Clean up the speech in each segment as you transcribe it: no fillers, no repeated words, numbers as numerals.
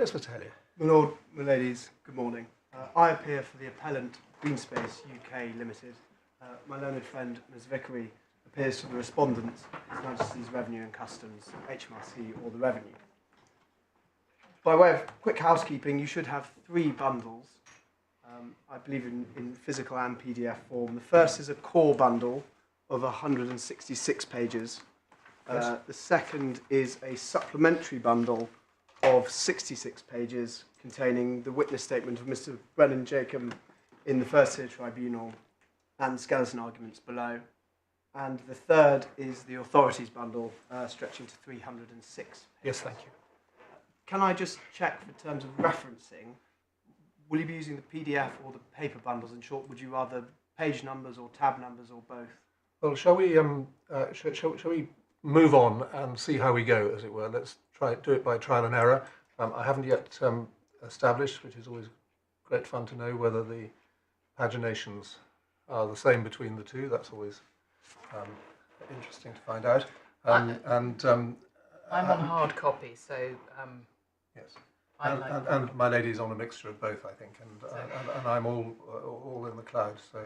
Yes, Mr. Hellier. My lord, my ladies, good morning. I appear for the appellant Greenspace UK Ltd. My learned friend, Ms Vickery, appears for the respondent, His Majesty's Revenue and Customs, HMRC, or the Revenue. By way of quick housekeeping, you should have 3 bundles, I believe in physical and PDF form. The first is a core bundle of 166 pages. Yes. The second is a supplementary bundle of 66 pages containing the witness statement of Mr. Brennan Jacob in the First Tier Tribunal and skeleton arguments below. And the third is the authorities bundle stretching to 306 pages. Yes, thank you. Can I just check for terms of referencing, will you be using the PDF or the paper bundles? In short, would you rather page numbers or tab numbers or both? Well, shall we move on and see how we go, as it were? Let's do it by trial and error. I haven't yet established, which is always great fun to know, whether the paginations are the same between the two. That's always interesting to find out. I'm on hard copy, so yes, and my lady's on a mixture of both, I think, and I'm all in the cloud. So,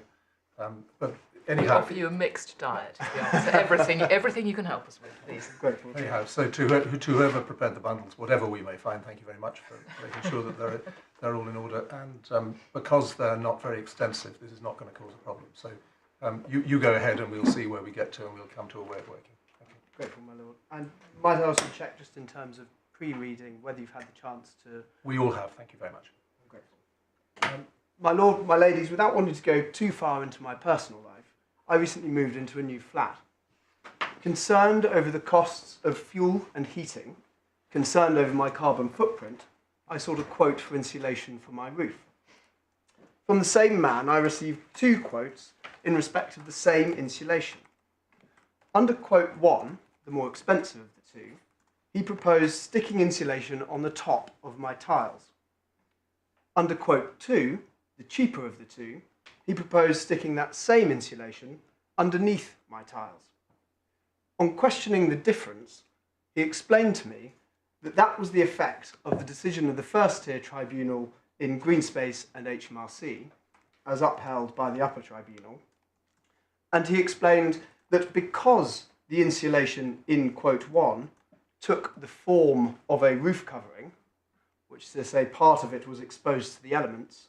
but we anyhow, offer you a mixed diet. To be honest. everything you can help us with, please. Grateful. anyhow, so to whoever prepared the bundles, whatever we may find, thank you very much for making sure that they're all in order. And because they're not very extensive, this is not going to cause a problem. So you go ahead, and we'll see where we get to, and we'll come to a way of working. Thank you. Grateful, my lord. And might I also check, just in terms of pre-reading, whether you've had the chance to... We all have. Thank you very much. I'm grateful. My lord, my ladies, without wanting to go too far into my personal life, I recently moved into a new flat. Concerned over the costs of fuel and heating, concerned over my carbon footprint, I sought a quote for insulation for my roof. From the same man, I received 2 quotes in respect of the same insulation. Under quote 1, the more expensive of the 2, he proposed sticking insulation on the top of my tiles. Under quote 2, the cheaper of the 2, he proposed sticking that same insulation underneath my tiles. On questioning the difference, he explained to me that that was the effect of the decision of the First Tier Tribunal in Greenspace and HMRC, as upheld by the Upper Tribunal, and he explained that because the insulation in quote 1 took the form of a roof covering, which is to say part of it was exposed to the elements,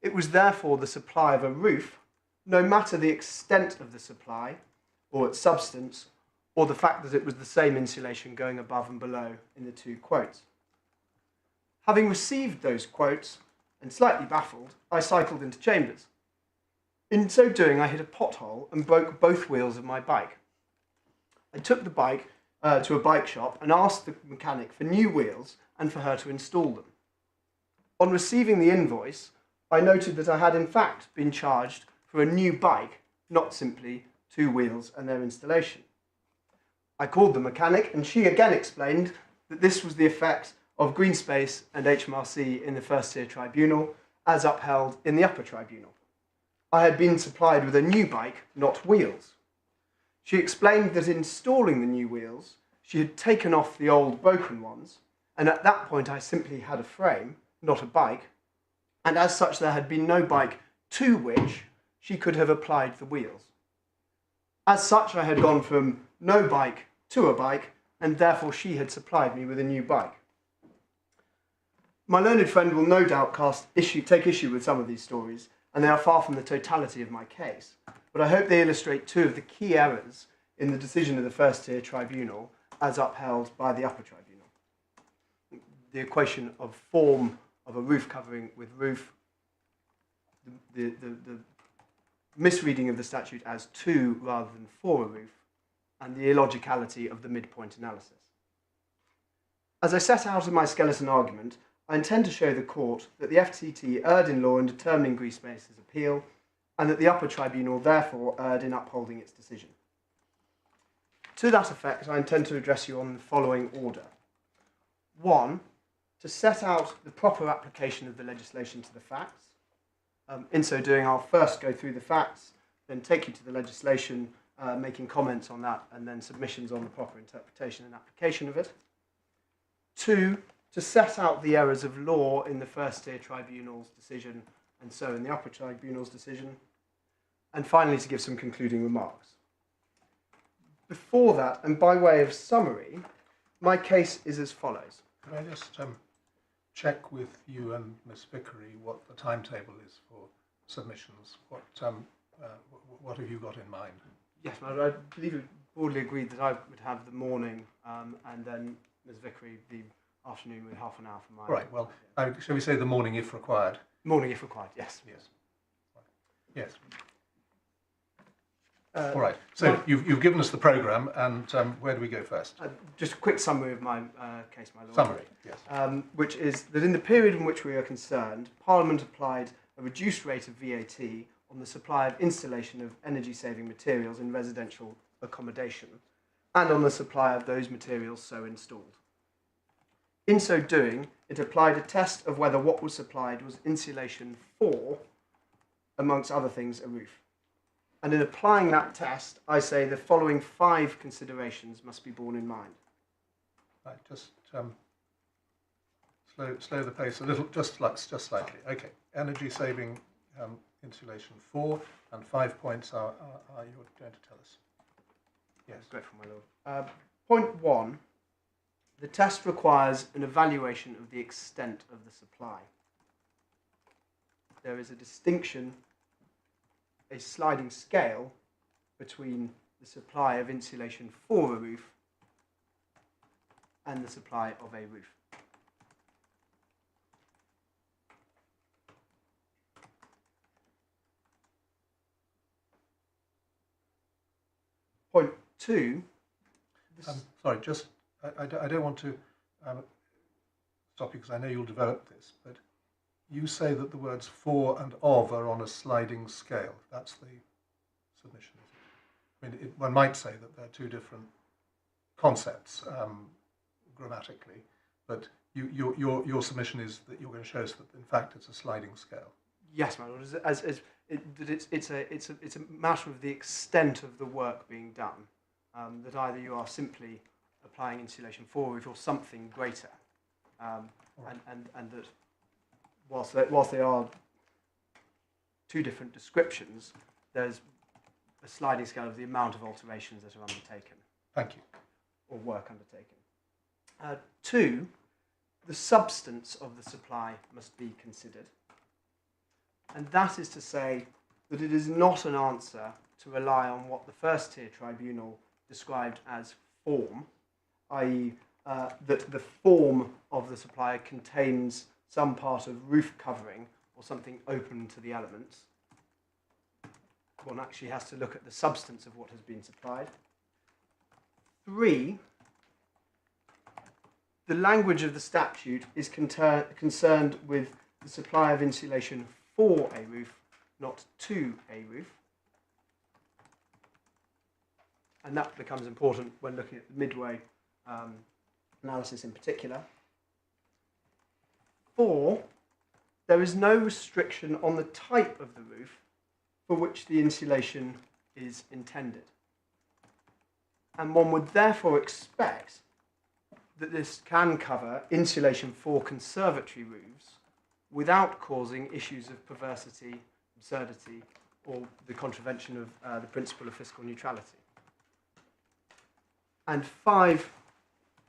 it was therefore the supply of a roof, no matter the extent of the supply, or its substance, or the fact that it was the same insulation going above and below in the 2 quotes. Having received those quotes, and slightly baffled, I cycled into Chambers. In so doing, I hit a pothole and broke both wheels of my bike. I took the bike to a bike shop and asked the mechanic for new wheels and for her to install them. On receiving the invoice, I noted that I had in fact been charged for a new bike, not simply 2 wheels and their installation. I called the mechanic, and she again explained that this was the effect of Greenspace and HMRC in the First Tier Tribunal, as upheld in the Upper Tribunal. I had been supplied with a new bike, not wheels. She explained that in installing the new wheels, she had taken off the old broken ones, and at that point I simply had a frame, not a bike, and as such there had been no bike to which she could have applied the wheels. As such, I had gone from no bike to a bike, and therefore she had supplied me with a new bike. My learned friend will no doubt take issue with some of these stories, and they are far from the totality of my case, but I hope they illustrate 2 of the key errors in the decision of the First Tier Tribunal as upheld by the Upper Tribunal. The equation of form of a roof covering with roof, the misreading of the statute as 2 rather than 4 a roof, and the illogicality of the midpoint analysis. As I set out in my skeleton argument, I intend to show the court that the FTT erred in law in determining Greenspace's appeal, and that the Upper Tribunal therefore erred in upholding its decision. To that effect, I intend to address you on the following order. 1, to set out the proper application of the legislation to the facts. In so doing, I'll first go through the facts, then take you to the legislation, making comments on that, and then submissions on the proper interpretation and application of it. 2, to set out the errors of law in the first tier tribunal's decision and so in the upper tribunal's decision, and finally to give some concluding remarks. Before that, and by way of summary, my case is as follows. Could I just check with you and Miss Vickery what the timetable is for submissions? What have you got in mind? Yes, I believe we broadly agreed that I would have the morning and then Ms Vickery the afternoon with half an hour for my... Right, well, shall we say the morning if required? Morning if required, yes. Yes. Yes. All right, so you've given us the programme, and where do we go first? Just a quick summary of my case, my Lord. Summary, yes. Which is that in the period in which we are concerned, Parliament applied a reduced rate of VAT on the supply of installation of energy-saving materials in residential accommodation, and on the supply of those materials so installed. In so doing, it applied a test of whether what was supplied was insulation for, amongst other things, a roof. And in applying that test, I say the following 5 considerations must be borne in mind. Right, just slow the pace a little, just slightly. Okay, energy saving insulation 4, and 5 points are you going to tell us? Yes. Grateful, my Lord. Point 1, the test requires an evaluation of the extent of the supply. There is a distinction, a sliding scale between the supply of insulation for a roof and the supply of a roof. Point 2. Sorry, just I don't want to stop you because I know you'll develop this, but you say that the words for and of are on a sliding scale. That's the submission, isn't it? I mean, one might say that they're 2 different concepts grammatically, but your submission is that you're going to show us that in fact it's a sliding scale. Yes, my Lord. It's a matter of the extent of the work being done. That either you are simply applying insulation for a roof or something greater, and that whilst they are 2 different descriptions, there's a sliding scale of the amount of alterations that are undertaken. Thank you. Or work undertaken. 2, the substance of the supply must be considered. And that is to say that it is not an answer to rely on what the first tier tribunal described as form, i.e. That the form of the supply contains some part of roof covering or something open to the elements. One actually has to look at the substance of what has been supplied. 3, the language of the statute is concerned with the supply of insulation for a roof, not to a roof. And that becomes important when looking at the midway analysis in particular. 4, there is no restriction on the type of the roof for which the insulation is intended. And one would therefore expect that this can cover insulation for conservatory roofs without causing issues of perversity, absurdity, or the contravention of the principle of fiscal neutrality. And 5th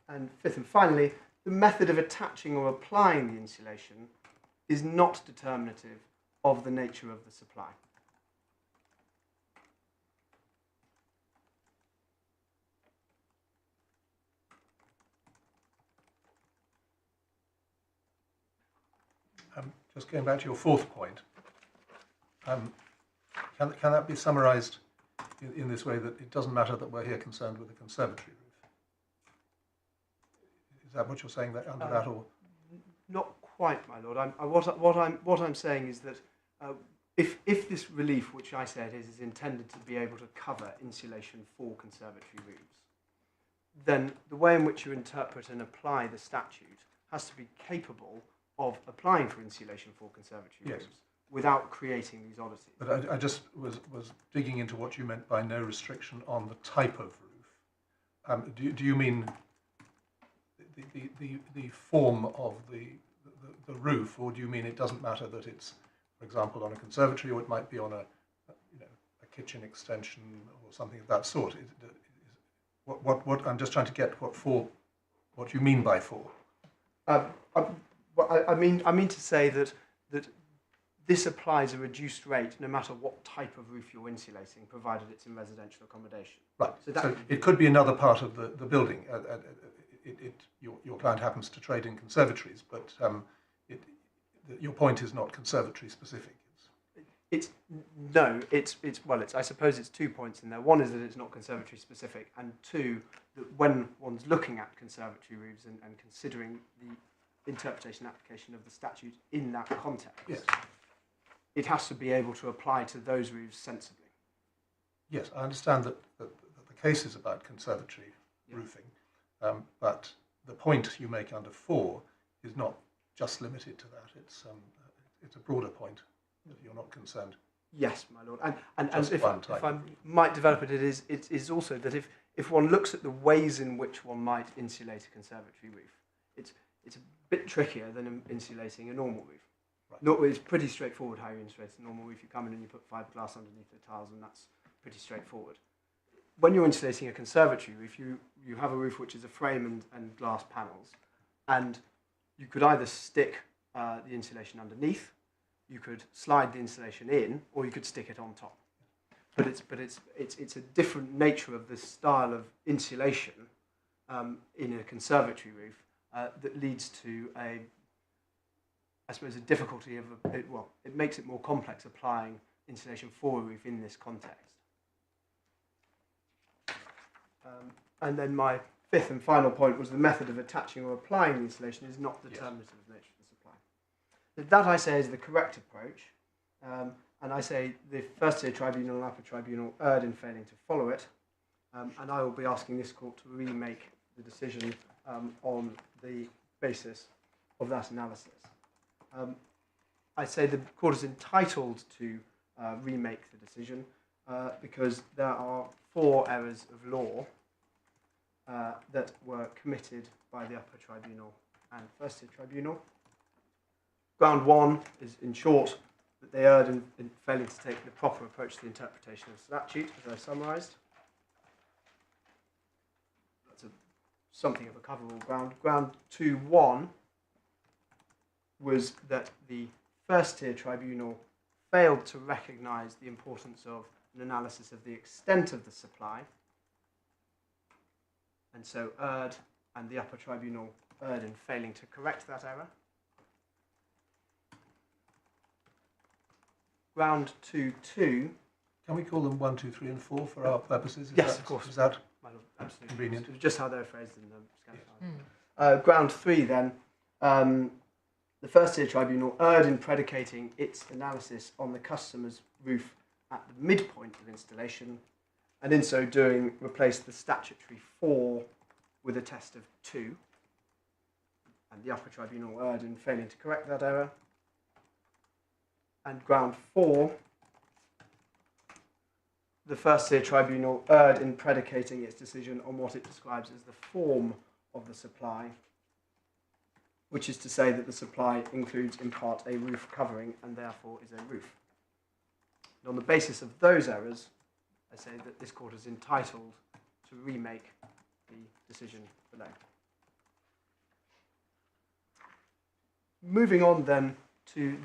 and finally, the method of attaching or applying the insulation is not determinative of the nature of the supply. Just going back to your 4th point, can that be summarised in this way, that it doesn't matter that we're here concerned with a conservatory roof? Is that what you're saying that under that, or not quite, my Lord? What I'm saying is that if this relief, which I said is intended to be able to cover insulation for conservatory roofs, then the way in which you interpret and apply the statute has to be capable of applying for insulation for conservatory roofs without creating these oddities. But I just was digging into what you meant by no restriction on the type of roof. Do you mean the form of the roof, or do you mean it doesn't matter that it's, for example, on a conservatory, or it might be on a kitchen extension or something of that sort? What I'm just trying to get what you mean by for. I mean to say that this applies a reduced rate no matter what type of roof you're insulating, provided it's in residential accommodation. Right. So it could be another part of the building. Your client happens to trade in conservatories, but your point is not conservatory specific. I suppose it's 2 points in there. One is that it's not conservatory specific, and two, that when one's looking at conservatory roofs and considering the interpretation and application of the statute in that context, yes, it has to be able to apply to those roofs sensibly. Yes, I understand that the case is about conservatory roofing, but the point you make under 4 is not just limited to that. It's a broader point that you're not concerned. Yes, my lord. And if I might develop it, it is also that if one looks at the ways in which one might insulate a conservatory roof, it's a bit trickier than insulating a normal roof. Right. It's pretty straightforward how you insulate a normal roof. You come in and you put fiberglass underneath the tiles, and that's pretty straightforward. When you're insulating a conservatory roof, you have a roof which is a frame and glass panels, and you could either stick the insulation underneath, you could slide the insulation in, or you could stick it on top. But it's a different nature of the style of insulation in a conservatory roof that leads to a difficulty of it makes it more complex applying insulation for a roof in this context. And then my 5th and final point was the method of attaching or applying the insulation is not determinative of the nature of the supply. That I say is the correct approach, and I say the first tier tribunal and upper tribunal erred in failing to follow it, and I will be asking this court to remake the decision on the basis of that analysis. I say the court is entitled to remake the decision because there are 4 errors of law that were committed by the upper tribunal and first tier tribunal. Ground 1 is, in short, that they erred in failing to take the proper approach to the interpretation of the statute, as I summarised. That's something of a coverall ground. Ground 2.1 was that the first tier tribunal failed to recognise the importance of an analysis of the extent of the supply, and so erred, and the upper tribunal erred in failing to correct that error. Ground 2.2. Can we call them 1, 2, 3, and 4 for our purposes? Yes, of course. Is that absolutely convenient? It's just how they're phrased in the Scandinavian. Ground 3 then. The first tier tribunal erred in predicating its analysis on the customer's roof at the midpoint of installation, and in so doing replaced the statutory 4 with a test of 2. And the upper tribunal erred in failing to correct that error. And ground 4, the first tier tribunal erred in predicating its decision on what it describes as the form of the supply, which is to say that the supply includes in part a roof covering and therefore is a roof. And on the basis of those errors, I say that this court is entitled to remake the decision below. Moving on then to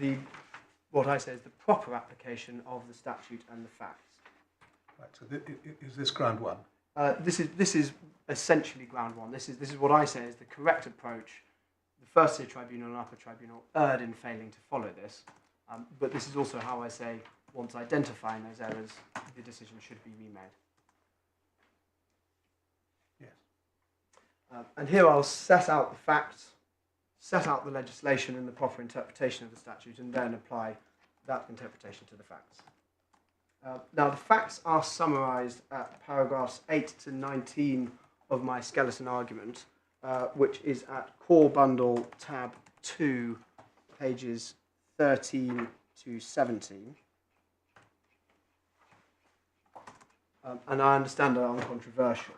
what I say is the proper application of the statute and the facts. Right. So is this ground 1? This is essentially ground 1. This is what I say is the correct approach. The first tier tribunal and upper tribunal erred in failing to follow this, but this is also how I say once identifying those errors, the decision should be remade. Yes. And here I'll set out the facts, set out the legislation and the proper interpretation of the statute, and then apply that interpretation to the facts. Now, the facts are summarised at paragraphs 8 to 19 of my skeleton argument, which is at Core Bundle tab 2, pages 13 to 17. And I understand they are uncontroversial.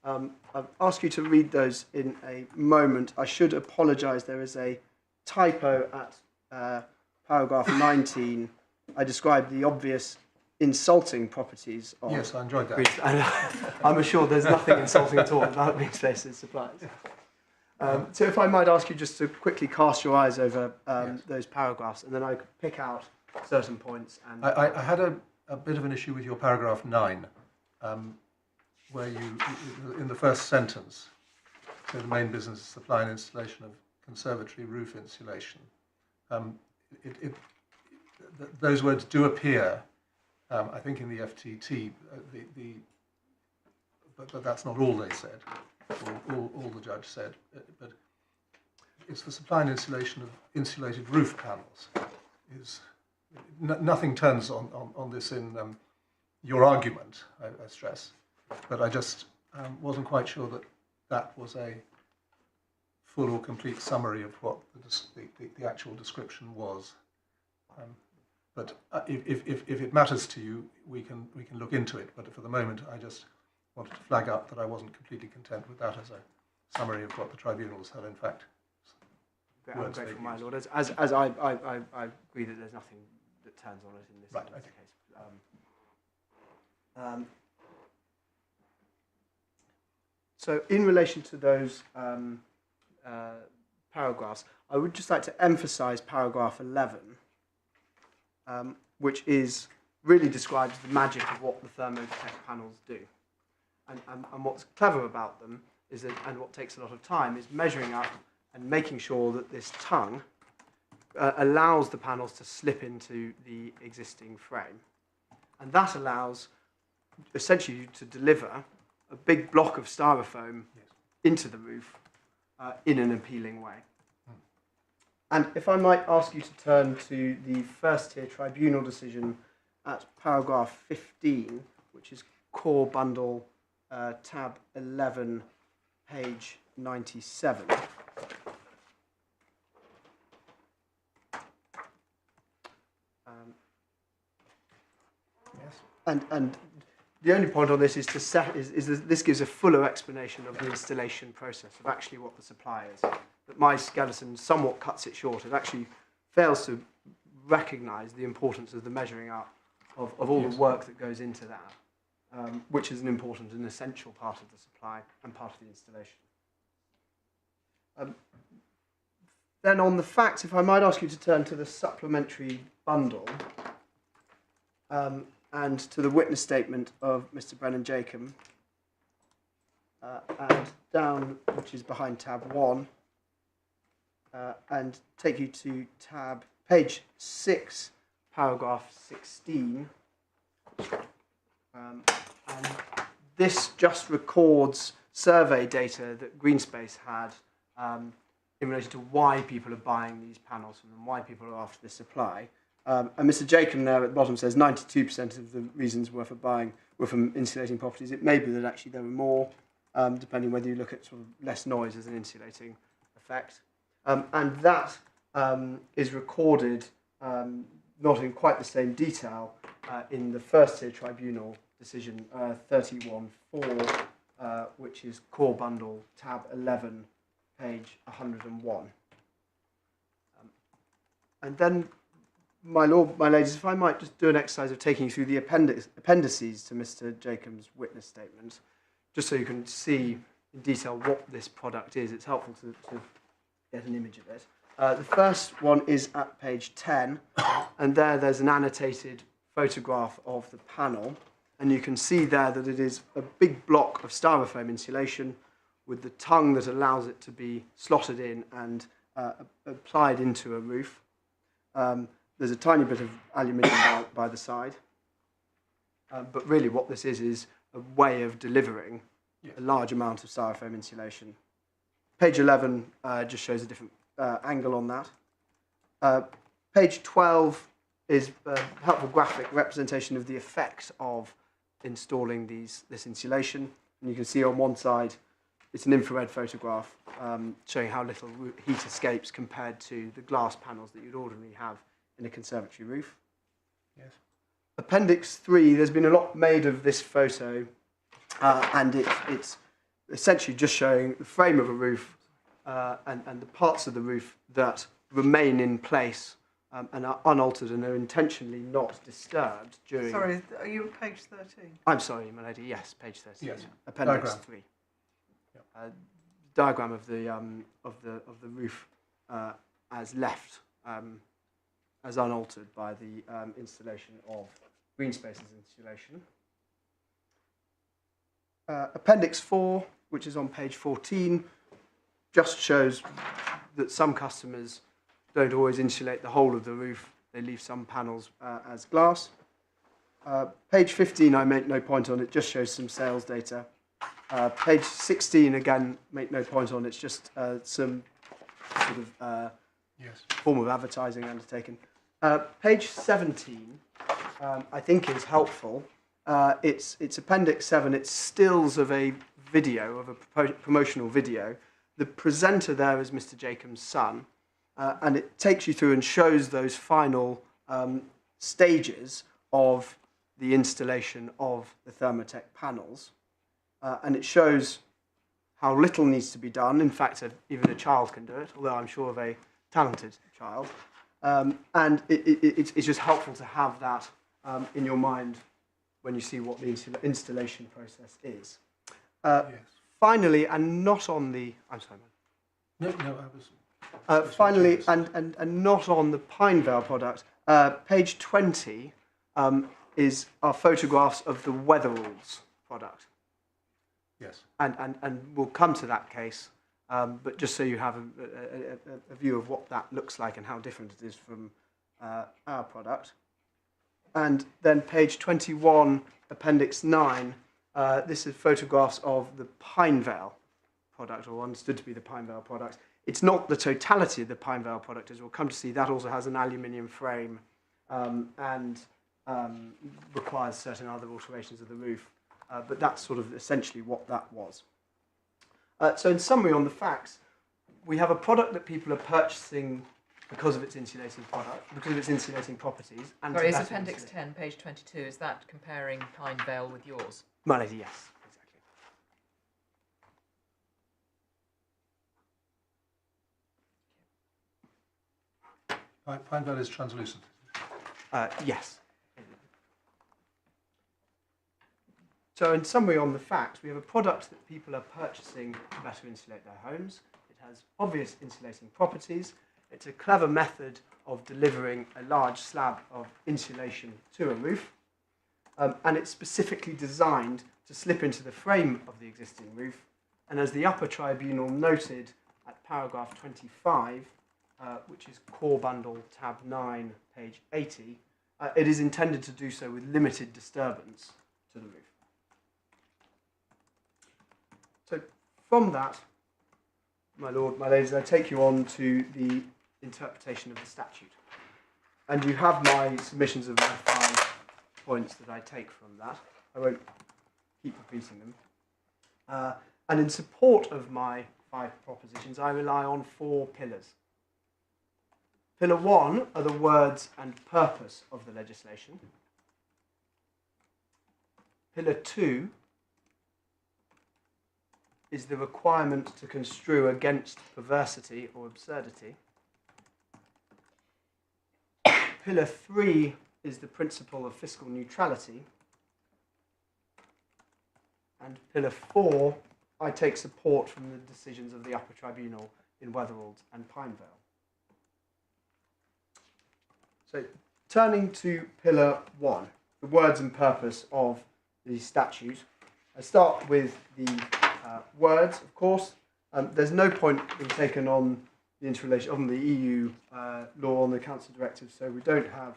I'll ask you to read those in a moment. I should apologise, there is a typo at paragraph 19. I described the obvious insulting properties of... Yes, I enjoyed that. I'm assured there's nothing insulting at all about Greenspace's suppliers. So if I might ask you just to quickly cast your eyes over those paragraphs, and then I could pick out certain points. And I had a bit of an issue with your paragraph 9, where you, in the first sentence, so the main business is supply and installation of conservatory roof insulation. Those words do appear, I think, in the FTT, but that's not all they said, all the judge said. But it's the supply and installation of insulated roof panels. Nothing turns on this in your argument, I stress, but I just wasn't quite sure that was a full or complete summary of what the actual description was. But if it matters to you, we can look into it. But for the moment, I just wanted to flag up that I wasn't completely content with that as a summary of what the tribunals had in fact. I'm grateful, my lord. As I agree that there's nothing that turns on it in this case. So in relation to those paragraphs, I would just like to emphasise paragraph 11, which really describes the magic of what the Thermotec panels do. And what's clever about them is that, and what takes a lot of time, is measuring up and making sure that this tongue allows the panels to slip into the existing frame. And that allows essentially you to deliver a big block of styrofoam into the roof in an appealing way. And if I might ask you to turn to the first tier tribunal decision at paragraph 15, which is core bundle tab 11, page 97. And the only point on this is that this gives a fuller explanation of the installation process, of actually what the supply is. But my skeleton somewhat cuts it short. It actually fails to recognise the importance of the measuring up of all the work that goes into that, which is an important and essential part of the supply and part of the installation. Then on the facts, if I might ask you to turn to the supplementary bundle, and to the witness statement of Mr. Brennan Jacob, and down, which is behind tab 1, and take you to page 6, paragraph 16. And this just records survey data that Greenspace had in relation to why people are buying these panels from them, why people are after this supply. And Mr. Jacob there at the bottom says 92% of the reasons were from insulating properties. It may be that actually there were more, depending whether you look at sort of less noise as an insulating effect. And that is recorded, not in quite the same detail, in the first tier tribunal decision 31.4, which is core bundle tab 11, page 101. And then, my lord, my ladies, if I might just do an exercise of taking you through the appendices to Mr. Jacob's witness statement, just so you can see in detail what this product is. It's helpful to get an image of it. The first one is at page 10, and there's an annotated photograph of the panel, and you can see there that it is a big block of styrofoam insulation with the tongue that allows it to be slotted in and applied into a roof. There's a tiny bit of aluminium by the side, but really what this is a way of delivering a large amount of styrofoam insulation. Page 11 just shows a different angle on that. Page 12 is a helpful graphic representation of the effect of installing this insulation. And you can see on one side, it's an infrared photograph showing how little heat escapes compared to the glass panels that you'd ordinarily have in a conservatory roof. Yes. Appendix 3, there's been a lot made of this photo, and it's essentially just showing the frame of a roof and the parts of the roof that remain in place and are unaltered and are intentionally not disturbed during... Sorry, are you at page 13? I'm sorry, my lady, yes, page 13. Yes. Appendix Diagram. 3. Yep. Diagram of the roof as left, as unaltered by the installation of Greenspace's installation. Appendix 4, which is on page 14, just shows that some customers don't always insulate the whole of the roof. They leave some panels as glass. Page 15, I make no point on. It just shows some sales data. Page 16, again, make no point on. It's just some sort of form of advertising undertaken. Page 17, I think is helpful. It's Appendix 7. It's stills of a video, of a promotional video. The presenter there is Mr. Jacob's son, and it takes you through and shows those final stages of the installation of the Thermotec panels. And it shows how little needs to be done. In fact, even a child can do it, although I'm sure a very talented child. And it's just helpful to have that in your mind when you see what the installation process is. Yes. Finally, and not on the... I'm sorry, man. No, I was... Finally, and not on the Pinevale product, page 20 are photographs of the Weatheralls product. Yes. And we'll come to that case, but just so you have a view of what that looks like and how different it is from our product. And then page 21, Appendix 9, this is photographs of the Pinevale product, or understood to be the Pinevale product. It's not the totality of the Pinevale product, as we'll come to see. That also has an aluminium frame and requires certain other alterations of the roof. But that's sort of essentially what that was. So in summary on the facts, we have a product that people are purchasing because of its insulating product, because of its insulating properties. And Sorry, is Appendix 10, page 22, is that comparing Pinevale with yours? My lady, yes, exactly. Pinevale is translucent. Yes. So in summary on the facts, we have a product that people are purchasing to better insulate their homes. It has obvious insulating properties. It's a clever method of delivering a large slab of insulation to a roof. And it's specifically designed to slip into the frame of the existing roof. And as the Upper Tribunal noted at paragraph 25, which is Core Bundle, tab 9, page 80, it is intended to do so with limited disturbance to the roof. So from that, my lord, my ladies, I take you on to the interpretation of the statute. And you have my submissions of my 5 points that I take from that. I won't keep repeating them. And in support of my 5 propositions, I rely on 4 pillars. Pillar 1 are the words and purpose of the legislation. Pillar 2 is the requirement to construe against perversity or absurdity. Pillar 3 is the principle of fiscal neutrality. And Pillar 4, I take support from the decisions of the Upper Tribunal in Weatheralls and Pinevale. So, turning to Pillar 1, the words and purpose of the statute, I start with the words, of course. There's no point being taken on the interrelation on the EU law on the Council Directive, so we don't have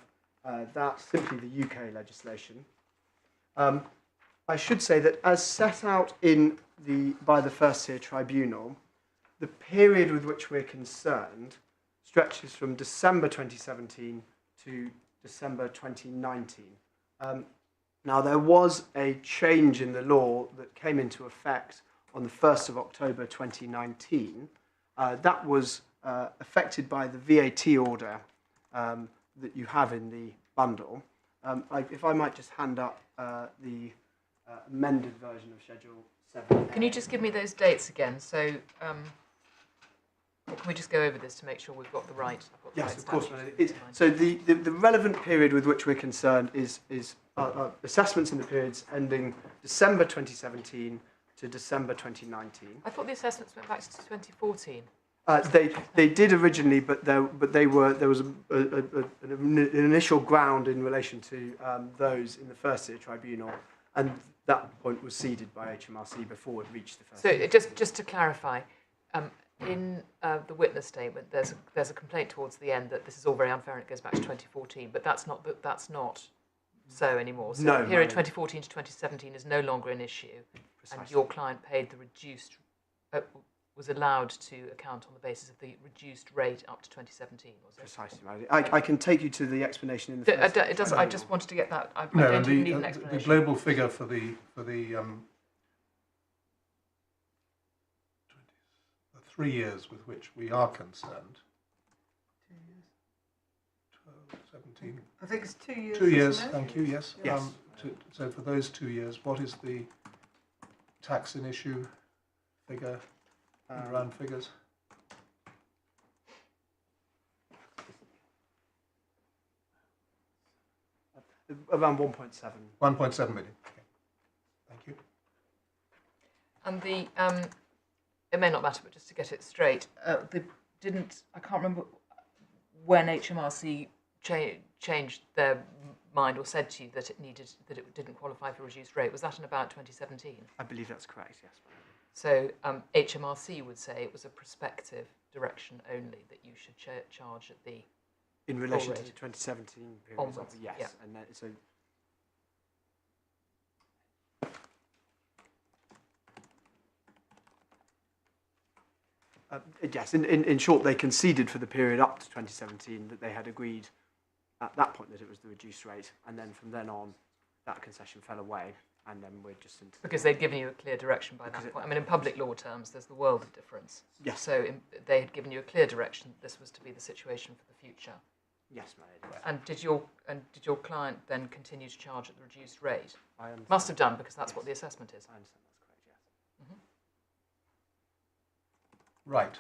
that, simply the UK legislation. I should say that as set out by the First Tier Tribunal, the period with which we're concerned stretches from December 2017 to December 2019. Now, there was a change in the law that came into effect on the 1st of October 2019. That was affected by the VATA order that you have in the bundle. If I might just hand up the amended version of Schedule 7. Can you just give me those dates again? So, or can we just go over this to make sure we've got the right? Yes, of course. So the relevant period with which we're concerned is assessments in the periods ending December 2017 to December 2019. I thought the assessments went back to 2014. They did originally, but there was an initial ground in relation to those in the first tier tribunal, and that point was ceded by HMRC before it reached the first. So just to clarify, in the witness statement, there's a complaint towards the end that this is all very unfair and it goes back to 2014, but that's not so anymore. So no, the period 2014 to 2017 is no longer an issue, Precisely. and your client paid the reduced. Was allowed to account on the basis of the reduced rate up to 2017, was it? Precisely, I can take you to the explanation in the first. It does. I just wanted to get that. I No, don't and even need an explanation. the global figure for the 3 years with which we are concerned. 12, 17. I think it's 2 years. 2 years. Isn't it? Thank you. Yes. Yes. So for those 2 years, what is the tax in issue figure? Round figures. Around 1.7. 1.7 million. Okay. Thank you. And the it may not matter, but just to get it straight, I can't remember when HMRC changed their mind or said to you that it didn't qualify for reduced rate. Was that in about 2017? I believe that's correct. Yes. So HMRC would say it was a prospective direction only that you should charge at the In relation to rate. the 2017 period, Onwards, yes, yeah. and then, so. Yes, in short, they conceded for the period up to 2017 that they had agreed at that point that it was the reduced rate, and then from then on, that concession fell away, and then we're just into... Because they'd given you a clear direction by that point. I mean, in public law terms, there's the world of difference. Yes. So they had given you a clear direction that this was to be the situation for the future. Yes, my lady. And did your client then continue to charge at the reduced rate? I understand. Must have done, because that's Yes. what the assessment is. I understand that's correct, yes. Right.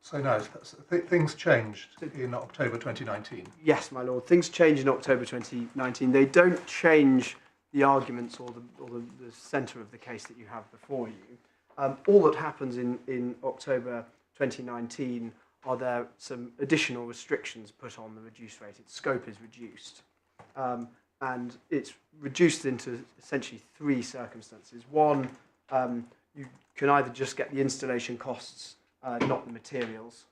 So now things changed in October 2019. Yes, my lord. Things change in October 2019. They don't change the arguments or the centre of the case that you have before you. All that happens in October 2019 are there some additional restrictions put on the reduced rate. Its scope is reduced. And it's reduced into essentially three circumstances. One, you can either just get the installation costs, not the materials.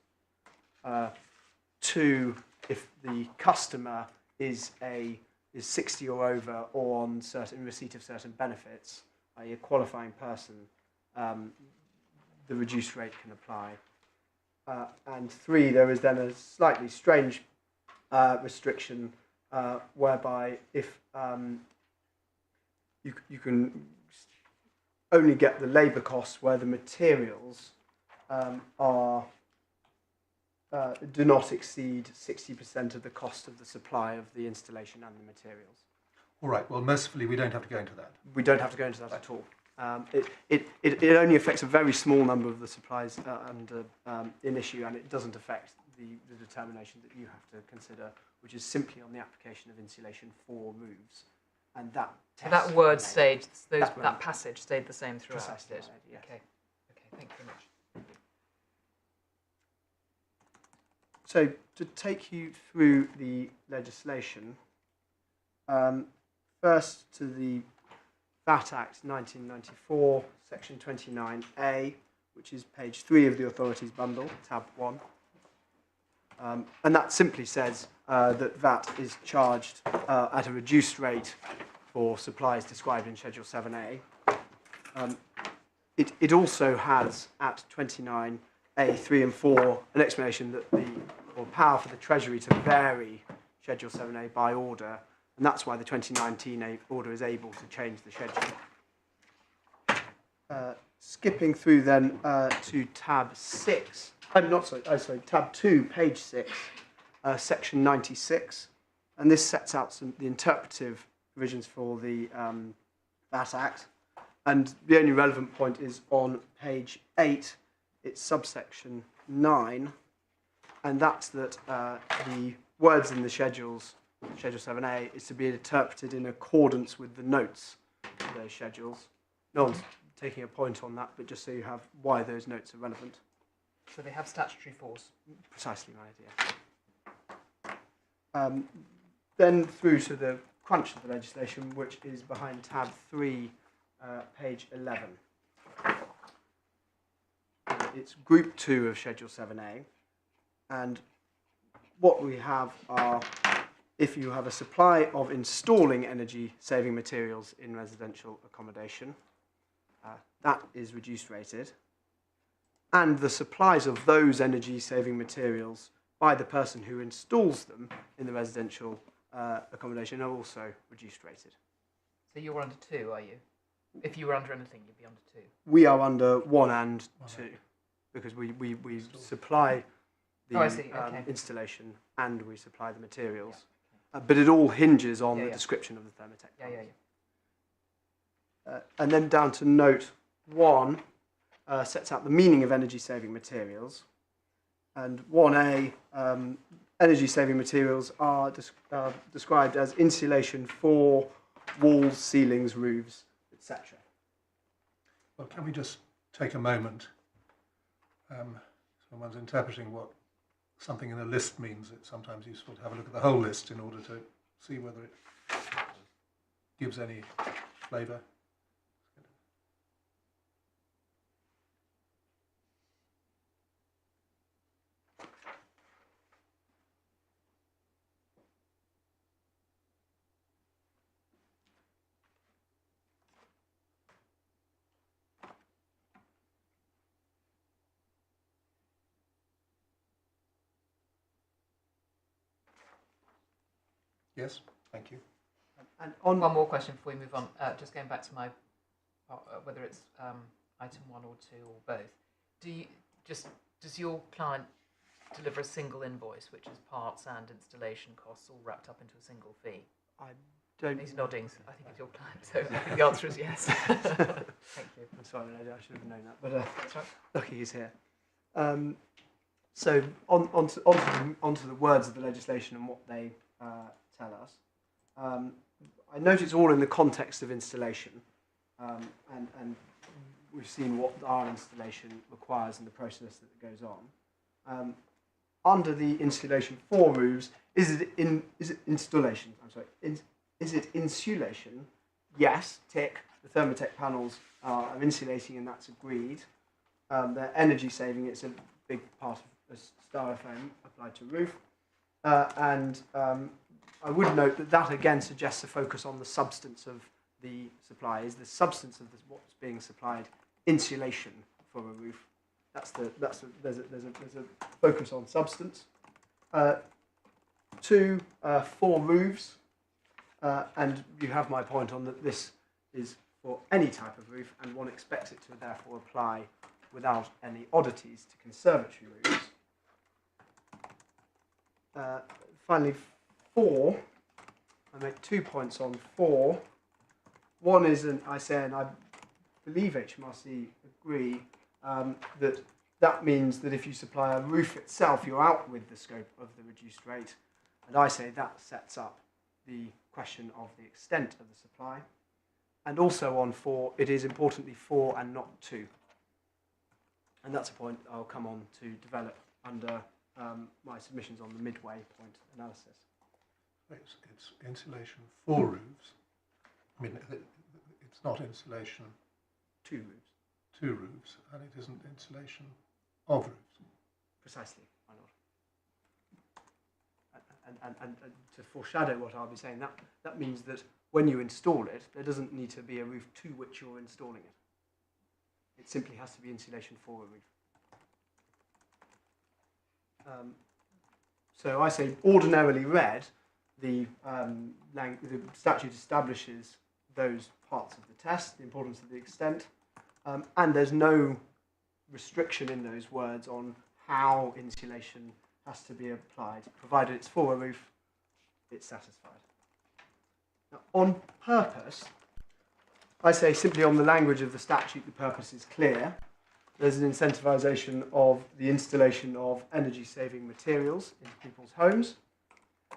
Two, if the customer is 60 or over, or on certain receipt of certain benefits, i.e. a qualifying person, the reduced rate can apply. And three, there is then a slightly strange restriction whereby if you can only get the labour costs where the materials do not exceed 60% of the cost of the supply of the installation and the materials. All right. Well, mercifully, we don't have to go into that. We don't have to go into that at all. It only affects a very small number of the supplies in issue, and it doesn't affect the determination that you have to consider, which is simply on the application of insulation for roofs. And that test That word remained. stayed, that passage stayed the same throughout. Precisely, did it? yes. Okay, thank you very much. So to take you through the legislation, first to the VAT Act 1994, Section 29A, which is page 3 of the Authorities Bundle, tab 1. And that simply says that VAT is charged at a reduced rate for supplies described in Schedule 7A. It also has at 29A 3 and 4 an explanation that or power for the Treasury to vary Schedule 7A by order, and that's why the 2019 order is able to change the schedule. Skipping through then to tab 6, tab 2, page 6, section 96, and this sets out the interpretive provisions for the VAT Act. And the only relevant point is on page 8, it's subsection 9, and that's that the words in the schedules, Schedule 7A, is to be interpreted in accordance with the notes of those schedules. No one's taking a point on that, but just so you have why those notes are relevant. So they have statutory force. Precisely my idea. Then through to the crunch of the legislation, which is behind tab 3, page 11. It's group 2 of Schedule 7A, and what we have are, if you have a supply of installing energy saving materials in residential accommodation, that is reduced rated, and the supplies of those energy saving materials by the person who installs them in the residential accommodation are also reduced rated. So you're under 2, are you? If you were under anything, you'd be under 2. We are under 1 and 2 because we supply the Okay. installation and we supply the materials. Yeah. But it all hinges on the description of the Thermotec. And then down to note 1 sets out the meaning of energy saving materials. And 1A, energy saving materials are described as insulation for walls, ceilings, roofs, etc. Well, can we just take a moment? Someone's interpreting what something in a list means. It's sometimes useful to have a look at the whole list in order to see whether it gives any flavour. Yes, thank you. And on One more question before we move on. Just going back to my, whether it's item 1 or 2 or both. Does your client deliver a single invoice, which is parts and installation costs all wrapped up into a single fee? I don't. He's nodding. So I think it's your client. So I think the answer is yes. Thank you. I'm sorry, I should have known that, but That's right. lucky he's here. So onto the words of the legislation and what they tell us. I note it's all in the context of installation, and we've seen what our installation requires and the process that goes on. Under the installation for roofs, is it installation? I'm sorry. Is it insulation? Yes. Tick. The Thermotec panels are insulating, and that's agreed. They're energy saving. It's a big part of styrofoam applied to roof, and I would note that again suggests a focus on the substance of the supply. Is the substance of what's being supplied insulation for a roof? There's a focus on substance. 2, for roofs, and you have my point on that this is for any type of roof, and one expects it to therefore apply without any oddities to conservatory roofs. Finally, 4, I make 2 points on 4. One is, and I believe HMRC agree, that means that if you supply a roof itself, you're out with the scope of the reduced rate. And I say that sets up the question of the extent of the supply. And also on 4, it is importantly 4 and not 2. And that's a point I'll come on to develop under my submissions on the midway point analysis. It's insulation for roofs. I mean, it's not insulation 2 roofs. to roofs, and it isn't insulation of roofs. Precisely, why not? And to foreshadow what I'll be saying, that means that when you install it, there doesn't need to be a roof to which you're installing it. It simply has to be insulation for a roof. So I say ordinarily read, the statute establishes those parts of the test, the importance of the extent, and there's no restriction in those words on how insulation has to be applied. Provided it's for a roof, it's satisfied. Now, on purpose, I say simply on the language of the statute, the purpose is clear. There's an incentivisation of the installation of energy-saving materials into people's homes,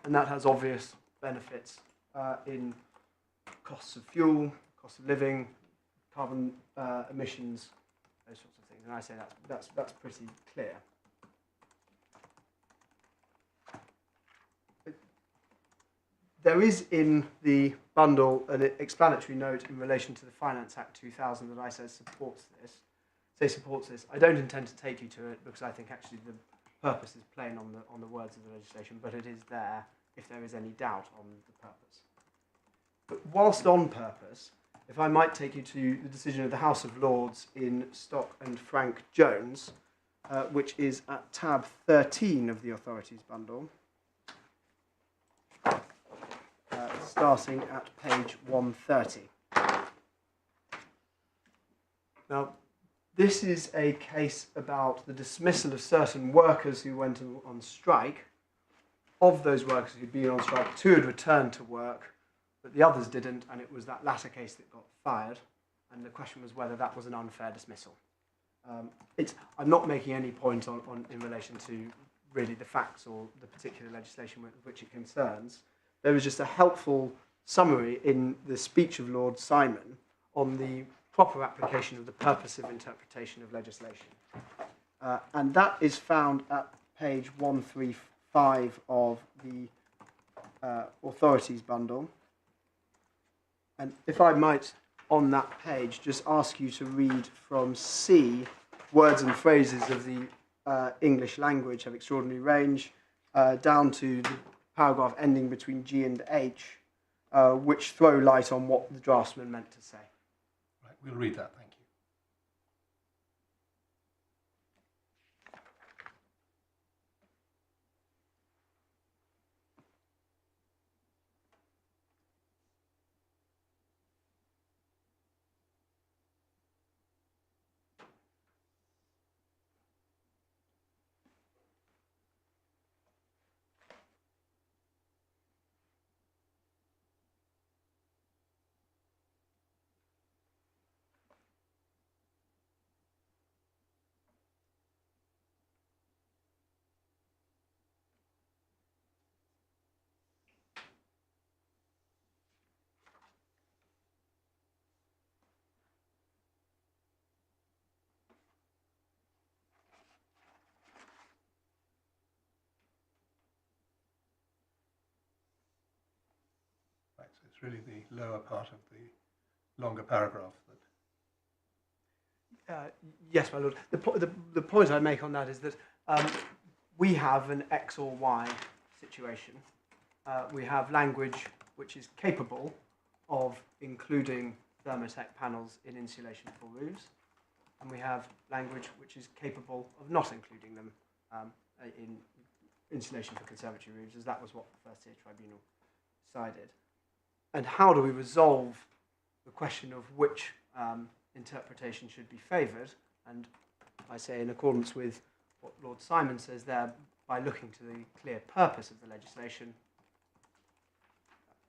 and that has obvious benefits in costs of fuel, cost of living, carbon emissions, those sorts of things. And I say that's pretty clear. There is in the bundle an explanatory note in relation to the Finance Act 2000 that I say supports this. I don't intend to take you to it because I think actually the purpose is plain on the words of the legislation, but it is there if there is any doubt on the purpose. But whilst on purpose, if I might take you to the decision of the House of Lords in Stock and Frank Jones, which is at tab 13 of the authorities bundle, starting at page 130. Now, this is a case about the dismissal of certain workers who went on strike. Of those workers who'd been on strike, 2 had returned to work, but the others didn't, and it was that latter case that got fired. And the question was whether that was an unfair dismissal. I'm not making any point in relation to really the facts or the particular legislation which it concerns. There was just a helpful summary in the speech of Lord Simon on the proper application of the purposive interpretation of legislation. And that is found at page 135 of the authorities bundle. And if I might, on that page, just ask you to read from C, words and phrases of the English language have extraordinary range, down to the paragraph ending between G and H, which throw light on what the draftsman meant to say. Right, we'll read that, thank you. Right, so it's really the lower part of the longer paragraph that... Yes, my lord. The point I make on that is that we have an X or Y situation. We have language which is capable of including Thermotec panels in insulation for roofs, and we have language which is capable of not including them in insulation for conservatory roofs, as that was what the First Tier Tribunal decided. And how do we resolve the question of which interpretation should be favoured? And I say, in accordance with what Lord Simon says there, by looking to the clear purpose of the legislation.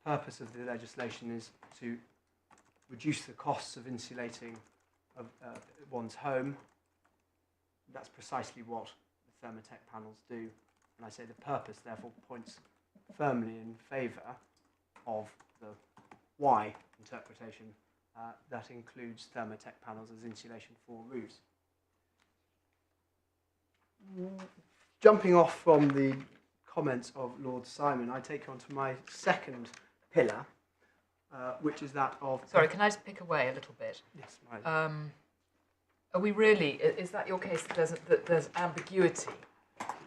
The purpose of the legislation is to reduce the costs of insulating one's home. That's precisely what the Thermotec panels do. And I say the purpose, therefore, points firmly in favour of the Y interpretation that includes Thermotec panels as insulation for roofs. Jumping off from the comments of Lord Simon, I take on to my second pillar, which is that of... Sorry, can I just pick away a little bit? Yes, right. Are we really, is that your case that there's ambiguity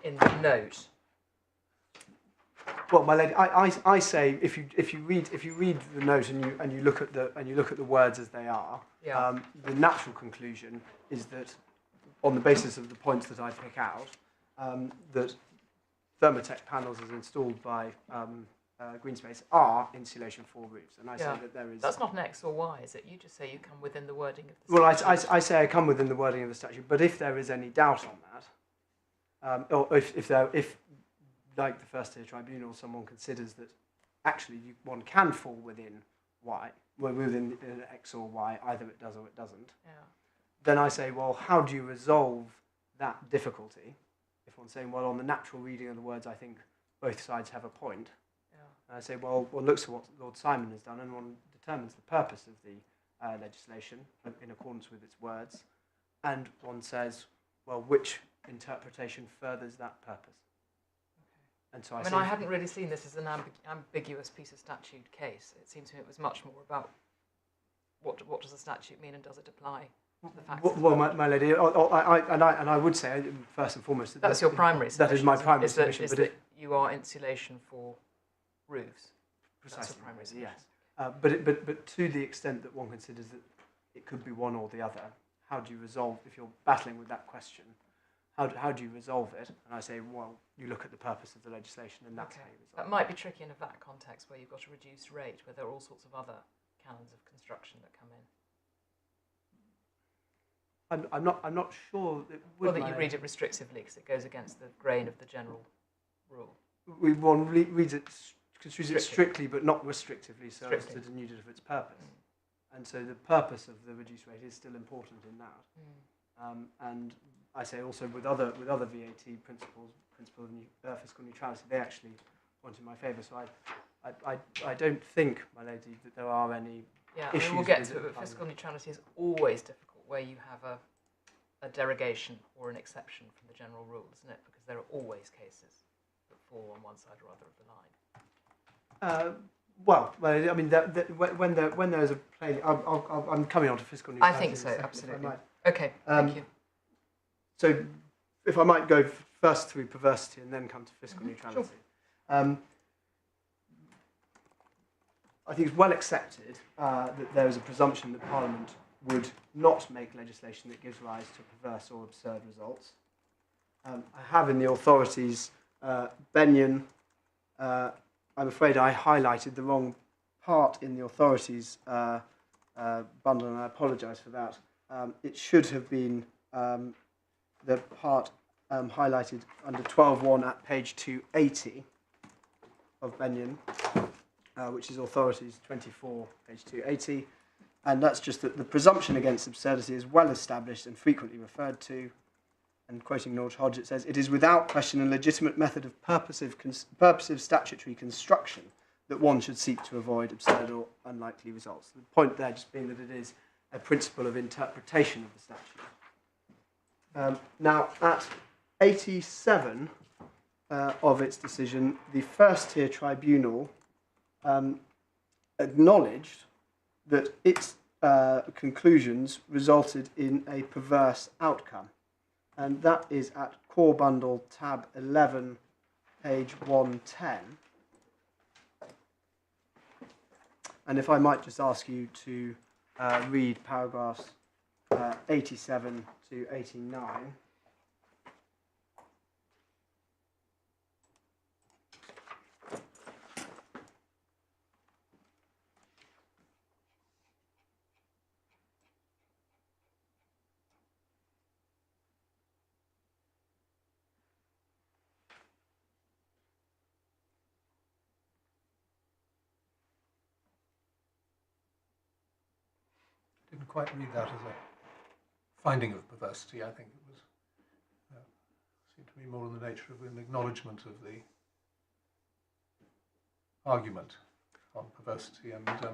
in the note? Well, my lady, I say if you read the note and you look at the words as they are, Yeah. The natural conclusion is that, on the basis of the points that I pick out, that Thermotec panels as installed by Greenspace are insulation for roofs, and I say that there is. That's not an X or Y, is it? You just say you come within the wording of the Well, statute. I say I come within the wording of the statute, but if there is any doubt on that, or if like the First Tier Tribunal, someone considers that actually one can fall within Y, well, within X or Y, either it does or it doesn't, Yeah. then I say, well, how do you resolve that difficulty? If one's saying, well, on the natural reading of the words, I think both sides have a point. Yeah. And I say, well, one looks at what Lord Simon has done and one determines the purpose of the legislation in accordance with its words. And one says, well, which interpretation furthers that purpose? And so I hadn't really seen this as an ambiguous piece of statute case. It seemed to me it was much more about what does the statute mean and does it apply to the facts. Well, my lady, I would say, first and foremost, that's your primary submission. That is my primary submission. Is that you are insulation for roofs. Precisely. That's your primary submission. Yes. But to the extent that one considers that it could be one or the other, how do you resolve, if you're battling with that question, how do you resolve it? And I say, well, you look at the purpose of the legislation and that's how you resolve it. That might be tricky in a VAT context where you've got a reduced rate, where there are all sorts of other canons of construction that come in. I'm not sure that Well, that you read it restrictively because it goes against the grain of the general rule. One reads it, construes it strictly but not restrictively, so as to denude it of its purpose. And so the purpose of the reduced rate is still important in that. And I say also with other VAT principles, principle of fiscal neutrality, they actually point in my favour. So I don't think, my lady, that there are any issues. We'll get to it, but fiscal neutrality is always difficult where you have a derogation or an exception from the general rule, isn't it? Because there are always cases that fall on one side or other of the line. Well, I mean, when there's a plain, I'm coming on to fiscal neutrality. I think so, absolutely. Okay, thank you. So, if I might go first through perversity and then come to fiscal neutrality. Sure. I think it's well accepted that there is a presumption that Parliament would not make legislation that gives rise to perverse or absurd results. I have in the authorities Benyon. I'm afraid I highlighted the wrong part in the authorities bundle, and I apologise for that. It should have been the part highlighted under 12.1 at page 280 of Benyon, which is authorities 24, page 280. And that's just that the presumption against absurdity is well established and frequently referred to. And quoting Lord Hodge, it says, "It is without question a legitimate method of purposive statutory construction that one should seek to avoid absurd or unlikely results." The point there just being that it is a principle of interpretation of the statute. Now, at 87 of its decision, the first-tier tribunal acknowledged that its conclusions resulted in a perverse outcome. And that is at Core Bundle, tab 11, page 110. And if I might just ask you to read paragraphs 87 to 89. Didn't quite read that as a finding of perversity. I think it was seemed to be more in the nature of an acknowledgement of the argument on perversity, and to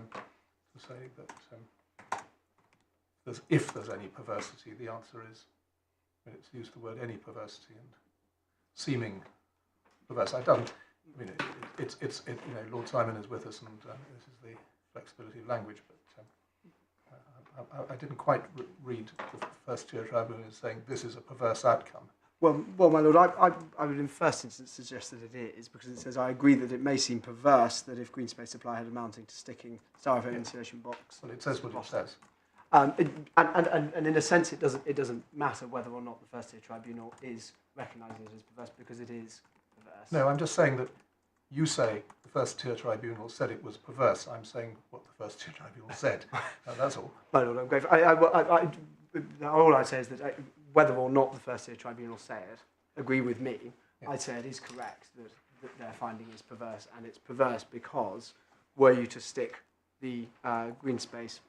say that if there's any perversity, the answer is, when it's used the word any perversity and seeming perverse. Lord Simon is with us, and this is the flexibility of language, but I didn't quite read the first-tier tribunal as saying this is a perverse outcome. Well, my lord, I would in first instance suggest that it is, because it says, I agree that it may seem perverse that if Greenspace supply had amounting to sticking styrofoam insulation box. Well, it says what it says. And in a sense, it doesn't matter whether or not the first-tier tribunal is recognising it as perverse, because it is perverse. No, I'm just saying that you say the first-tier tribunal said it was perverse. I'm saying what the first-tier tribunal said. That's all. My lord, I'm grateful. All I'd say is that whether or not the first-tier tribunal say it, agree with me, yeah. I'd say it is correct that their finding is perverse, and it's perverse because were you to stick the Greenspace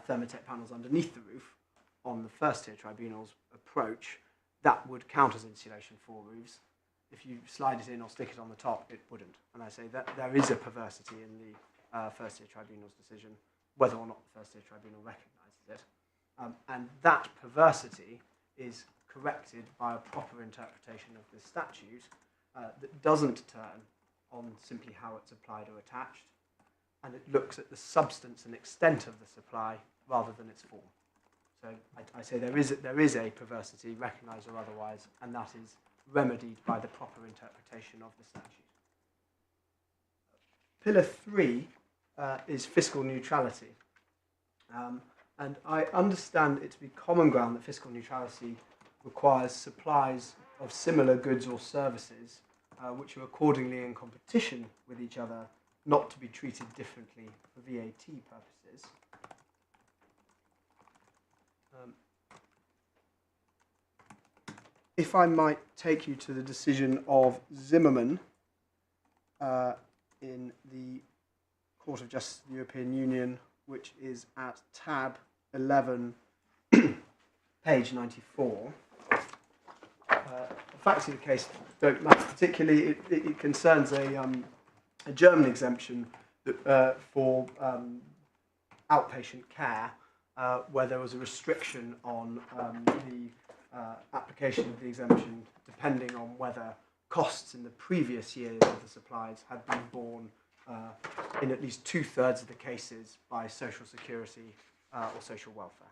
Thermotec panels underneath the roof on the first tier tribunal's approach, that would count as insulation for roofs. If you slide it in or stick it on the top, it wouldn't. And I say that there is a perversity in the first tier tribunal's decision, whether or not the first tier tribunal recognises it. And that perversity is corrected by a proper interpretation of the statute that doesn't turn on simply how it's applied or attached, and it looks at the substance and extent of the supply rather than its form. So I say there is a perversity, recognised or otherwise, and that is remedied by the proper interpretation of the statute. Pillar 3 is fiscal neutrality. And I understand it to be common ground that fiscal neutrality requires supplies of similar goods or services which are accordingly in competition with each other not to be treated differently for VAT purposes. If I might take you to the decision of Zimmerman in the Court of Justice of the European Union, which is at tab 11, page 94. The facts of the case don't matter particularly. It concerns a German exemption that, for outpatient care, where there was a restriction on the application of the exemption depending on whether costs in the previous years of the supplies had been borne in at least 2/3 of the cases by social security or social welfare.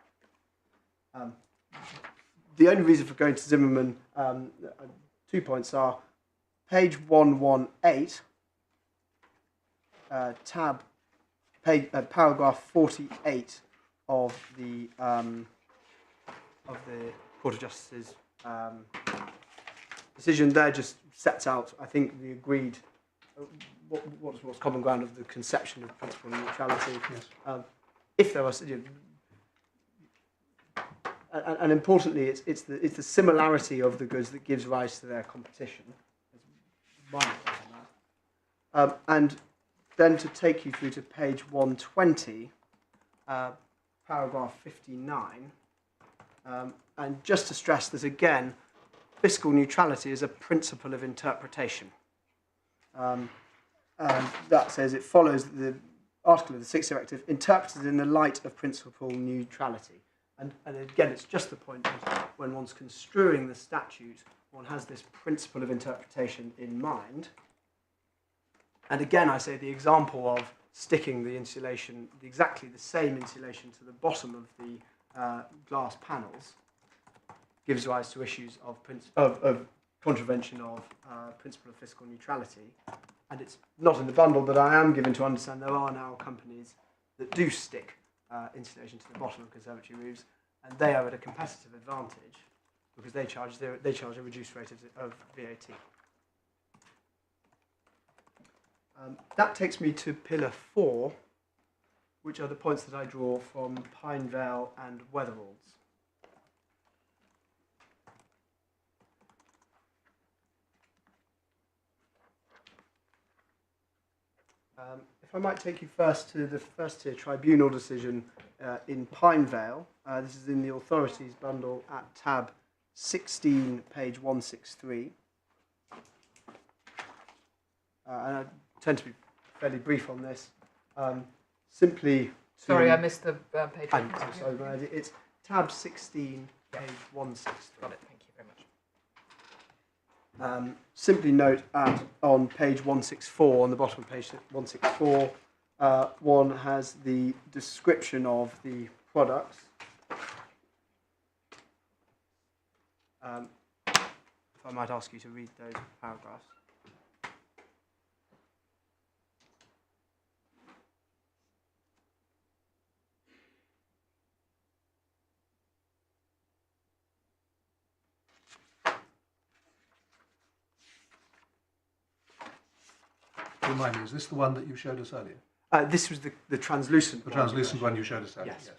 The only reason for going to Zimmerman, 2 points are page 118, paragraph 48 of the Court of Justice's decision there just sets out, I think, the agreed what's common ground of the conception of principle neutrality. Yes. If there was, and importantly, it's the similarity of the goods that gives rise to their competition. And then to take you through to page 120, paragraph 59, and just to stress that again, fiscal neutrality is a principle of interpretation. And that says it follows the article of the Sixth Directive interpreted in the light of principle neutrality. And again, it's just the point that when one's construing the statute, one has this principle of interpretation in mind. And again, I say the example of sticking the insulation, exactly the same insulation to the bottom of the glass panels, gives rise to issues of contravention of principle of fiscal neutrality. And it's not in the bundle, but I am given to understand there are now companies that do stick insulation to the bottom of conservatory roofs, and they are at a competitive advantage because they charge a reduced rate of VAT. That takes me to pillar 4, which are the points that I draw from Pinevale and Weatheralds. If I might take you first to the first tier tribunal decision in Pinevale. This is in the authorities bundle at tab 16, page 163. And I tend to be fairly brief on this. Simply to... Sorry, I missed the page. I'm sorry, it's tab 16, page 163. Got it, thank you very much. Simply note on page 164, on the bottom of page 164, one has the description of the products. If I might ask you to read those paragraphs. Remind me, is this the one that you showed us earlier? This was the translucent The one. translucent one you showed us earlier? Yes,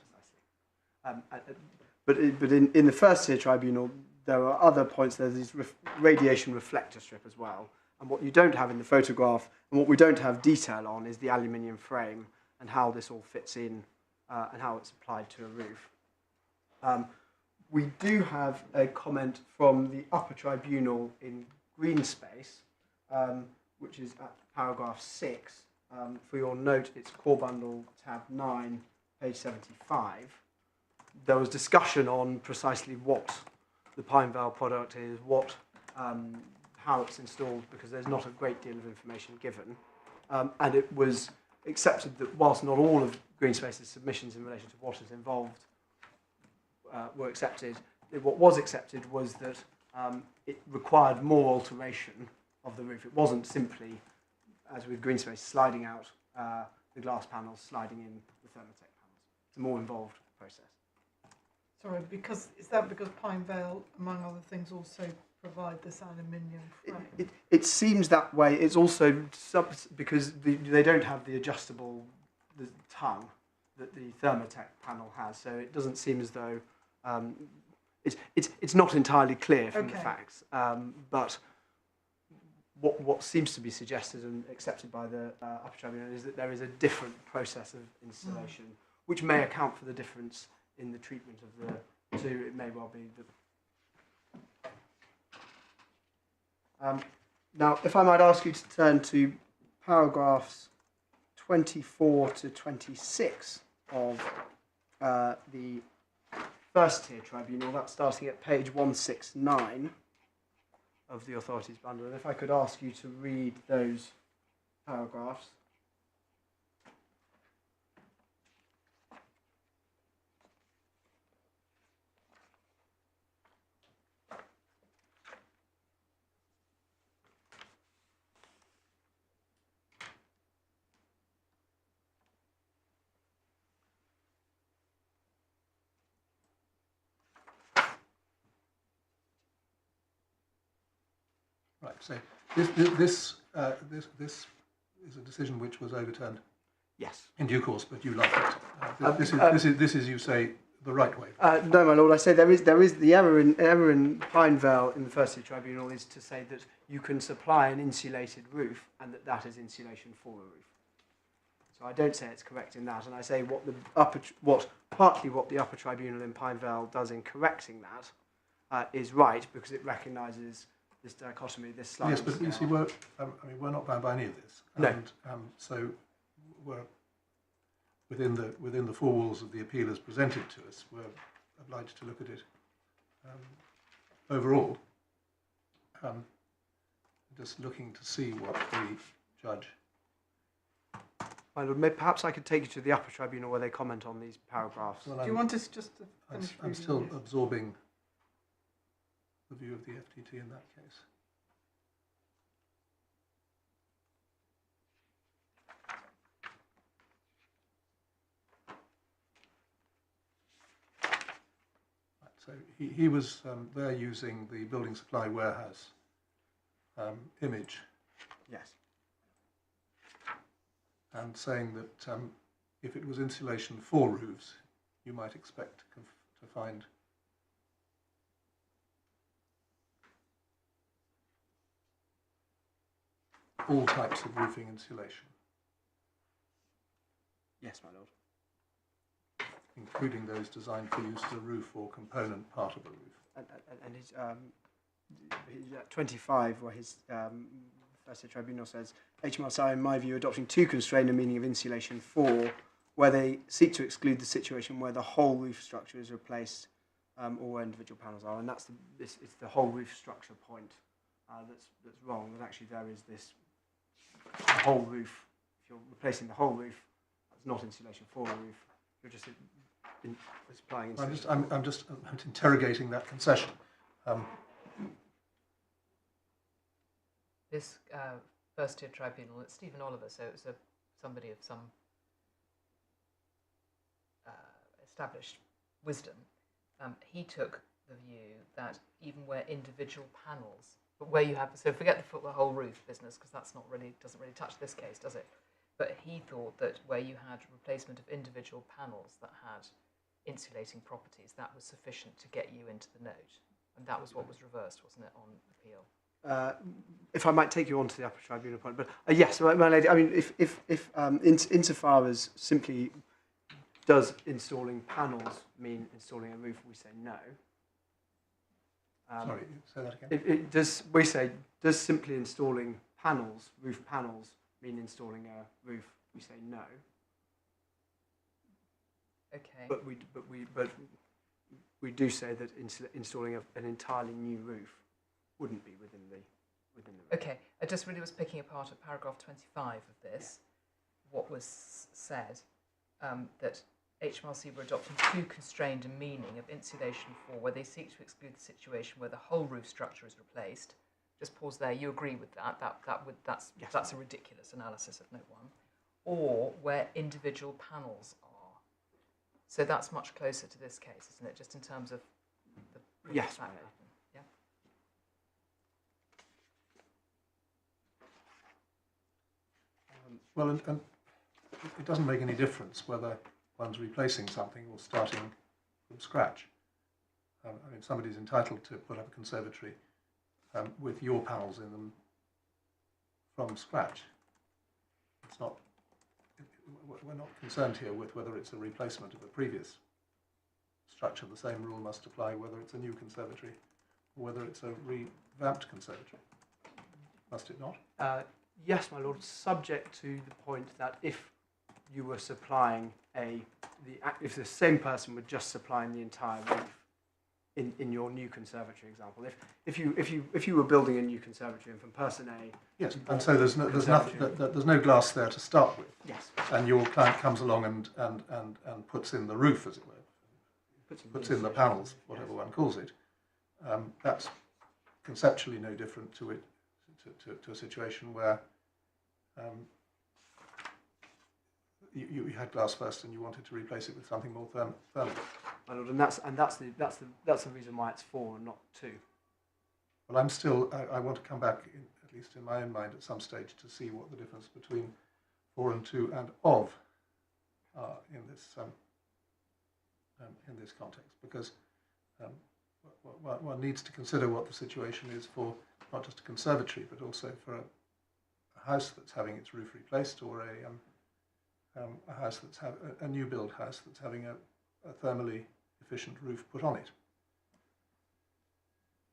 precisely. But in the first tier tribunal, there are other points. There's this radiation reflector strip as well. And what you don't have in the photograph, and what we don't have detail on, is the aluminium frame. and how this all fits in and how it's applied to a roof. We do have a comment from the Upper Tribunal in Greenspace, which is at paragraph 6. For your note, it's core bundle tab 9, page 75. There was discussion on precisely what the Pine Vale product is, how it's installed, because there's not a great deal of information given. And it was accepted that whilst not all of Greenspace's submissions in relation to what is involved were accepted, what was accepted was that it required more alteration of the roof. It wasn't simply, as with Greenspace, sliding out the glass panels, sliding in the Thermotec panels. It's a more involved process. Sorry, is that because Pine Vale, among other things, also provide this aluminium frame? It seems that way. It's also because they don't have the adjustable tongue that the Thermotec panel has, so it doesn't seem as though it's not entirely clear from the facts. But what seems to be suggested and accepted by the Upper Tribunal is that there is a different process of installation, which may account for the difference in the treatment of the two. It may well be that. Now, if I might ask you to turn to paragraphs 24 to 26 of the first tier tribunal, that's starting at page 169 of the authorities bundle. And if I could ask you to read those paragraphs. Right. So this is a decision which was overturned. Yes. In due course, but you like it. This is, you say, the right way. No, my lord. I say there is the error in Pine Vale in the first tier tribunal is to say that you can supply an insulated roof and that is insulation for a roof. So I don't say it's correct in that, and I say what the Upper Tribunal in Pine Vale does in correcting that is right, because it recognises this dichotomy, this sliding Yes, but you see, we're not bound by any of this. No. And so we're within the four walls of the appeal as presented to us. We're obliged to look at it overall. Just looking to see what the judge. My lord, perhaps I could take you to the Upper Tribunal where they comment on these paragraphs. Well, Do you want us just to finish I'm reading still this? absorbing the view of the FTT in that case. Right, so he was there using the building supply warehouse image Yes. and saying that if it was insulation for roofs, you might expect to find all types of roofing insulation, Yes, my lord. including those designed for use as a roof or component part of a roof. And his 25, where his first tier tribunal says, HMRs are, in my view, adopting too constrained a meaning of insulation for, where they seek to exclude the situation where the whole roof structure is replaced or where individual panels are. And that's it's the whole roof structure point that's wrong. That actually there is this whole roof. If you're replacing the whole roof, that's not insulation for a roof. You're just supplying insulation. I'm just interrogating that concession. This first tier tribunal, it's Stephen Oliver, so it's somebody of some established wisdom. He took the view that even where individual panels, but where you have, so forget the whole roof business, because that's not really, doesn't really touch this case, does it? But he thought that where you had replacement of individual panels that had insulating properties, that was sufficient to get you into the note. And that was what was reversed, wasn't it, on appeal? if I might take you on to the Upper Tribunal point, but yes, my lady, I mean, if insofar as simply does installing panels mean installing a roof, we say no. Sorry, say that again. We say, does simply installing panels, roof panels, mean installing a roof? We say no. Okay. But we do say that installing an entirely new roof wouldn't be within the roof. Okay. I just really was picking apart at paragraph 25 of this, what was said, that HMRC were adopting too constrained a meaning of insulation for where they seek to exclude the situation where the whole roof structure is replaced. Just pause there. You agree with that? That's a ridiculous analysis of Note 1. Or where individual panels are. So that's much closer to this case, isn't it? Just in terms of the yes, fact pattern. Yeah. Well, and it doesn't make any difference whether one's replacing something or starting from scratch. I mean, somebody's entitled to put up a conservatory with your panels in them from scratch. It's not. We're not concerned here with whether it's a replacement of a previous structure. The same rule must apply whether it's a new conservatory or whether it's a revamped conservatory. Must it not? Yes, my lord, subject to the point that if you were supplying if the same person were just supplying the entire roof in your new conservatory example, if you were building a new conservatory and from person A, yes, and so there's no glass there to start with. Yes, and your client comes along and puts in the roof, as it were, puts in the panels, whatever one calls it. That's conceptually no different to a situation where you had glass first and you wanted to replace it with something more thermal. my lord, and that's the reason why it's 4 and not 2. Well, I want to come back, at least in my own mind, at some stage to see what the difference between 4 and 2 and of are in this context, because one needs to consider what the situation is for not just a conservatory but also for a house that's having its roof replaced, or a house that's a new build house that's having a thermally efficient roof put on it.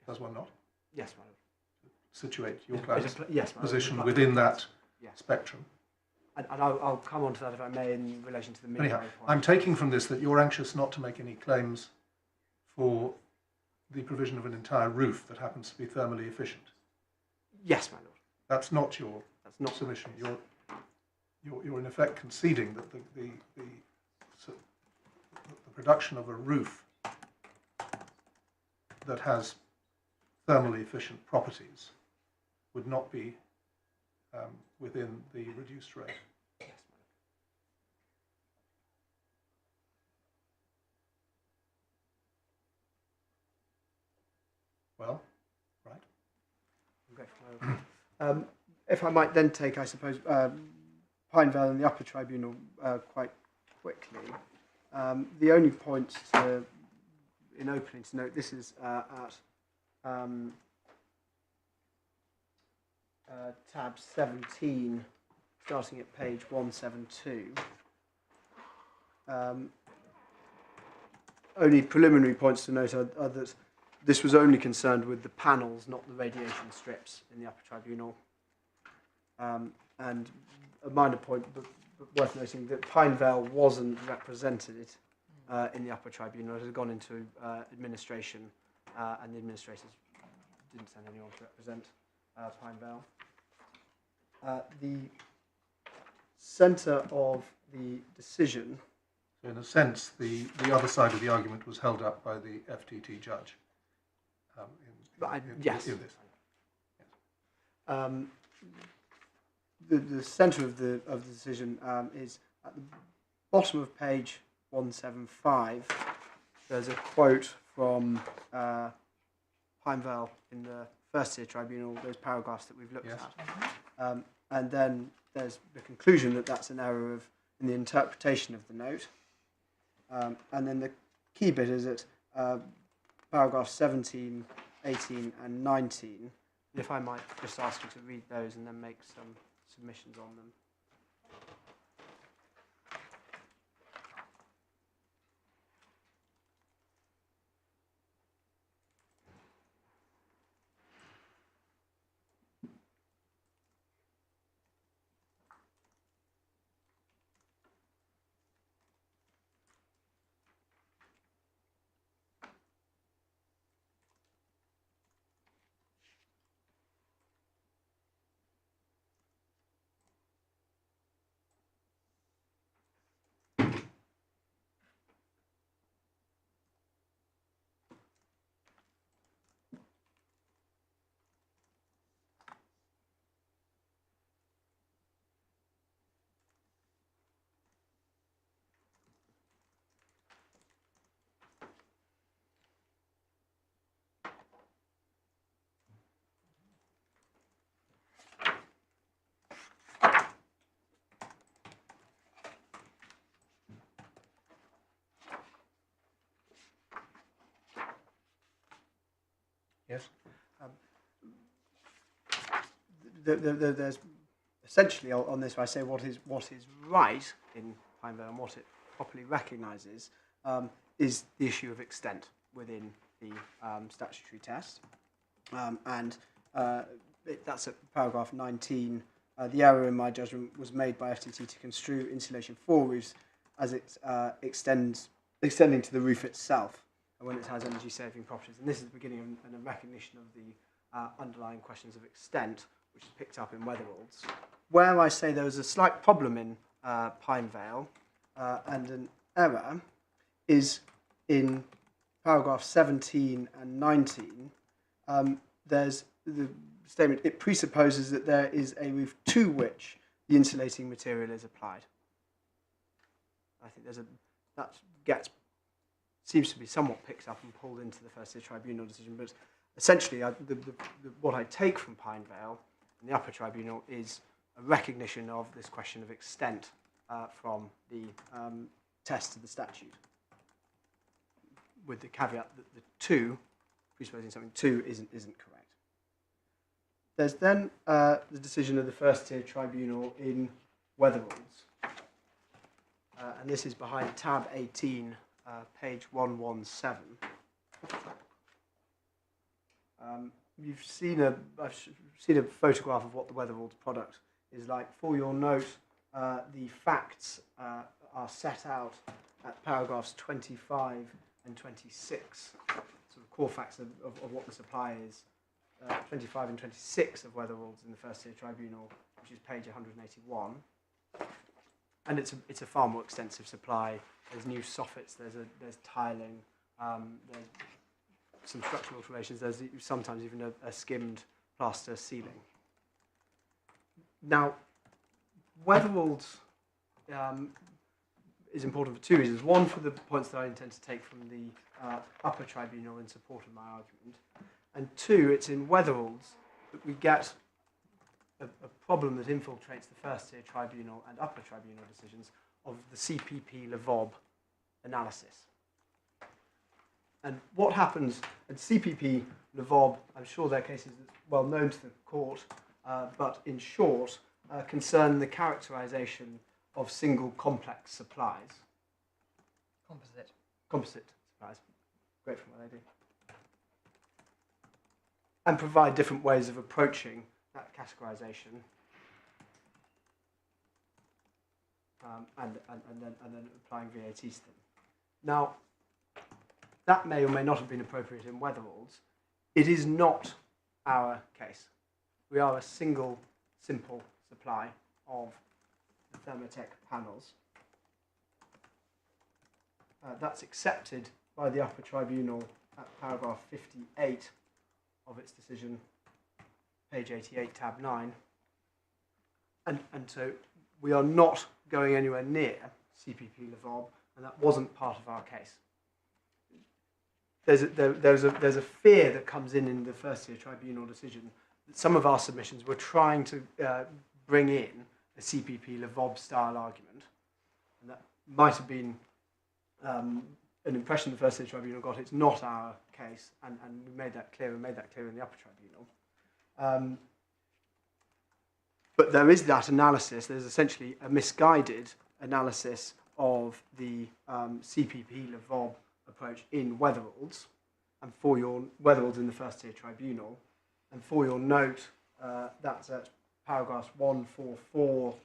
Does one not? Yes, my lord. Situate your client's yes, position within that spectrum. And I'll come on to that if I may in relation to the midway point. I'm taking from this that you're anxious not to make any claims for the provision of an entire roof that happens to be thermally efficient. Yes, my lord. That's not your submission. You're in effect conceding that the production of a roof that has thermally efficient properties would not be within the reduced rate. Yes, Well, right. Okay. If I might then take, I suppose, Pine Vale and the Upper Tribunal quite quickly. The only point in opening to note, this is at tab 17, starting at page 172. Only preliminary points to note are that this was only concerned with the panels, not the radiation strips in the Upper Tribunal. And a minor point, but worth noting, that Pine Vale wasn't represented in the Upper Tribunal. It had gone into administration, and the administrators didn't send anyone to represent Pine Vale. The centre of the decision. So in a sense, the other side of the argument was held up by the FTT judge. Yes. In this. The centre of the decision is at the bottom of page 175. There's a quote from Pine Vale in the first tier tribunal, those paragraphs that we've looked at. And then there's the conclusion that that's an error in the interpretation of the note. And then the key bit is at paragraphs 17, 18 and 19. And if I might just ask you to read those and then make some submissions on them. Yes. There's essentially on this, I say what is right in Pinevale and what it properly recognises is the issue of extent within the statutory test, that's at paragraph 19. The error, in my judgment, was made by FTT to construe insulation for roofs as it extending to the roof itself, and when it has energy-saving properties. And this is the beginning of a recognition of the underlying questions of extent, which is picked up in Weatheralds. Where I say there was a slight problem in Pinevale and an error is in paragraph 17 and 19. There's the statement, it presupposes that there is a roof to which the insulating material is applied. I think that seems to be somewhat picked up and pulled into the first tier tribunal decision, but essentially what I take from Pinevale and the Upper Tribunal is a recognition of this question of extent from the test of the statute, with the caveat that the to, presupposing something to, isn't correct. There's then the decision of the first tier tribunal in Weatheralds, and this is behind tab 18, page 117. I've seen a photograph of what the Weatheralds product is like. For your note, the facts are set out at paragraphs 25 and 26, sort of core facts of what the supply is. 25 and 26 of Weatheralds in the first tier tribunal, which is page 181. And it's a far more extensive supply. There's new soffits, there's tiling, there's some structural alterations, there's sometimes even a skimmed plaster ceiling. Now, Weatheralds is important for two reasons. One, for the points that I intend to take from the Upper Tribunal in support of my argument. And two, it's in Weatheralds that we get a problem that infiltrates the first tier tribunal and Upper Tribunal decisions of the CPP-LeVob analysis. And what happens at CPP-LeVob, I'm sure their cases are well known to the court, but in short, concern the characterization of single complex supplies. Composite supplies. Great for what they do. And provide different ways of approaching that categorization, and then applying VATs to them. Now, that may or may not have been appropriate in Weatheralds. It is not our case. We are a single, simple supply of the Thermotec panels. That's accepted by the Upper Tribunal at paragraph 58 of its decision, page 88, tab 9. And so we are not going anywhere near CPP-LeVob, and that wasn't part of our case. There's a fear that comes in the first tier tribunal decision that some of our submissions were trying to bring in a CPP-LeVob style argument, and that might have been an impression the first tier tribunal got. It's not our case, and we made that clear. We made that clear in the Upper Tribunal. But there is that analysis. There's essentially a misguided analysis of the CPP-Levob approach in Weatheralds, and for your Weatheralds in the first tier tribunal, and for your note, that's at paragraphs 144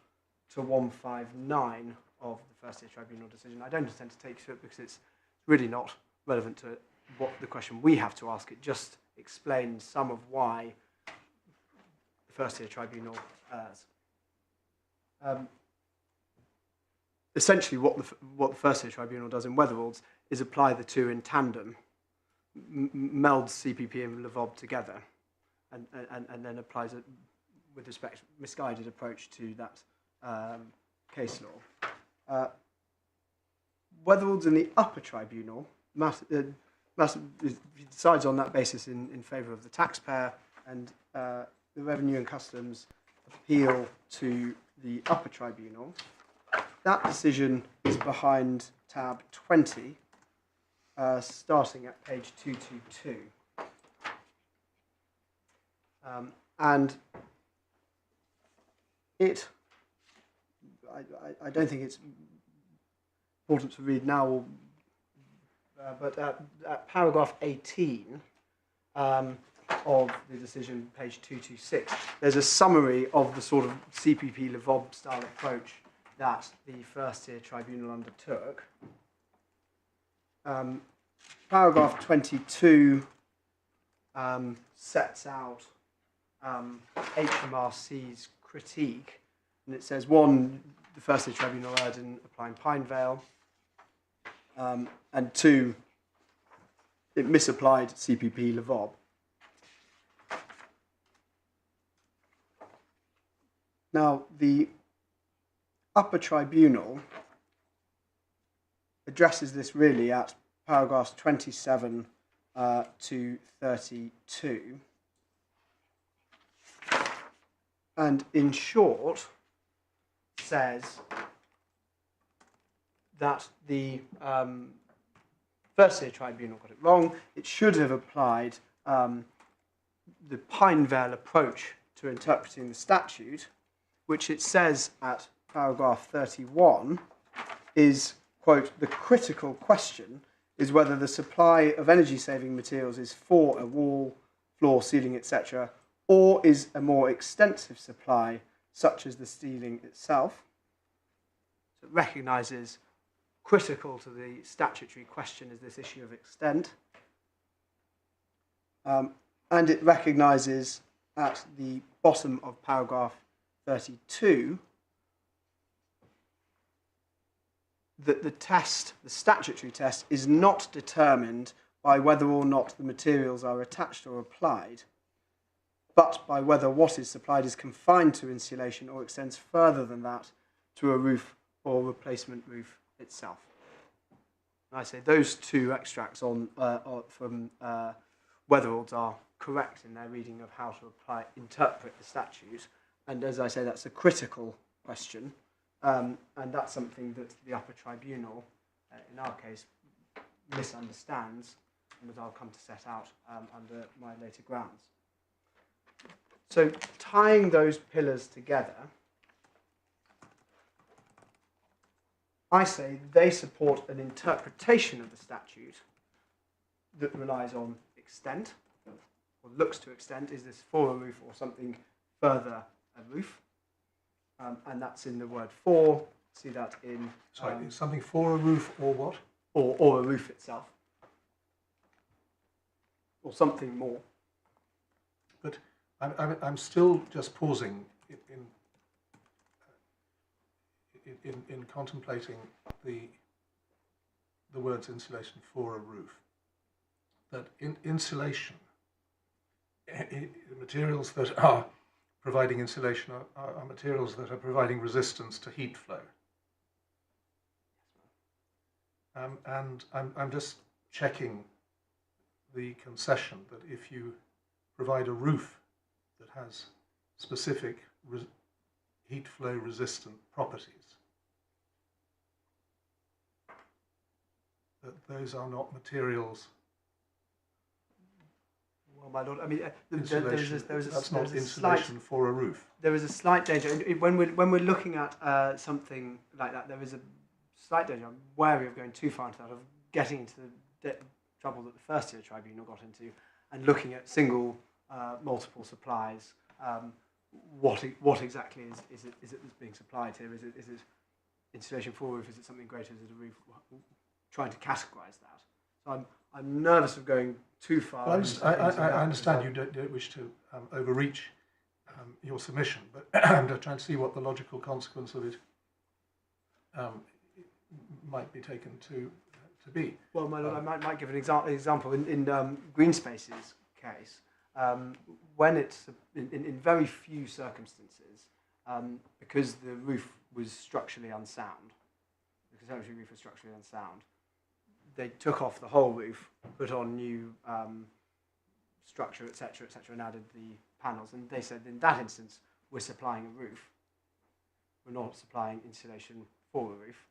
to 159 of the first tier tribunal decision. I don't intend to take you through it because it's really not relevant to what the question we have to ask. It just explains some of why the first tier tribunal errs. Essentially, what the first tier tribunal does in Weatheralds is apply the two in tandem, melds CPP and Levob together, and then applies it with respect misguided approach to that case law. Weatheralds in the upper tribunal decides on that basis in favour of the taxpayer, and the Revenue and Customs appeal to the upper tribunal. That decision is behind tab 20, starting at page 222. And I don't think it's important to read now, but at paragraph 18 of the decision, page 226, there's a summary of the sort of CPP-Levob style approach that the first tier tribunal undertook. Paragraph 22 sets out HMRC's critique, and it says, one, the first tier tribunal erred in applying Pine Vale, and two, it misapplied CPP-Levob. Now, the upper tribunal addresses this really at paragraphs 27 to 32. And in short, says that the first tier tribunal got it wrong. It should have applied the Pine Vale approach to interpreting the statute, which it says at paragraph 31 is, quote, the critical question is whether the supply of energy-saving materials is for a wall, floor, ceiling, etc., or is a more extensive supply, such as the ceiling itself. So it recognises critical to the statutory question is this issue of extent. And it recognises at the bottom of paragraph 32 that the test, the statutory test, is not determined by whether or not the materials are attached or applied, but by whether what is supplied is confined to insulation or extends further than that to a roof or replacement roof itself. And I say those two extracts from Weatheralds are correct in their reading of how to interpret the statute. And as I say, that's a critical question. And that's something that the upper tribunal, in our case, misunderstands, and that I'll come to set out under my later grounds. So tying those pillars together, I say they support an interpretation of the statute that relies on extent, or looks to extent. Is this for a roof or something further a roof? And that's in the word for. See that in... Sorry, is something for a roof or what? Or a roof itself. Or something more. But I'm still just pausing in contemplating the words insulation for a roof. That insulation, materials that are providing insulation are materials that are providing resistance to heat flow. And I'm just checking the concession that if you provide a roof that has specific heat flow resistant properties, that those are not materials Well, my lord, I mean, Insulation. That's not insulation for a roof. There is a slight danger when we're looking at something like that. There is a slight danger. I'm wary of going too far into that, of getting into the trouble that the First Tier Tribunal got into, and looking at single, multiple supplies. What exactly is it that's being supplied here? Is it insulation for a roof? Is it something greater? Is it a roof? Trying to categorise that. So I'm nervous of going too far. Well, I understand you don't wish to overreach your submission, but I'm trying to see what the logical consequence of it might be taken to be. Well, my lord, I might give an example. In Greenspace's case, when it's in very few circumstances, because the roof was structurally unsound, the conservatory roof was structurally unsound, they took off the whole roof, put on new structure, etc., and added the panels. And they said, in that instance, we're supplying a roof. We're not supplying insulation for a roof,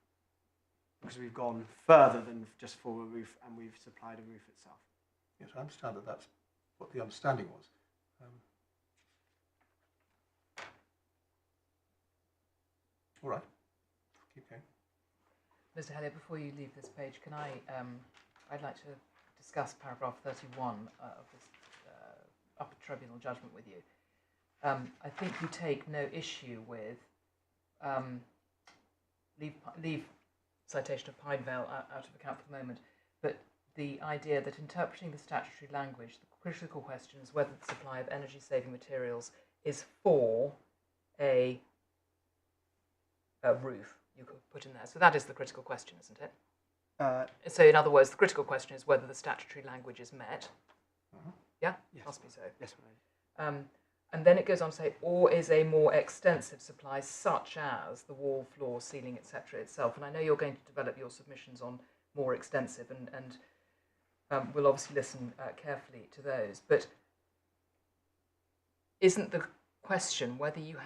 because we've gone further than just for a roof, and we've supplied a roof itself. Yes, I understand that that's what the understanding was. All right, keep going. Mr. Hellier, before you leave this page, can I'd like to discuss paragraph 31 of this Upper Tribunal judgment with you. I think you take no issue with leave citation of Pinevale out of account for the moment, but the idea that interpreting the statutory language, the critical question is whether the supply of energy-saving materials is for a roof. You could put in there. So that is the critical question, isn't it? So in other words, the critical question is whether the statutory language is met. Yeah? Yes. Must be so. Yes, ma'am. And then it goes on to say, or is a more extensive supply such as the wall, floor, ceiling, etc. itself. And I know you're going to develop your submissions on more extensive, and we'll obviously listen carefully to those. But isn't the question whether you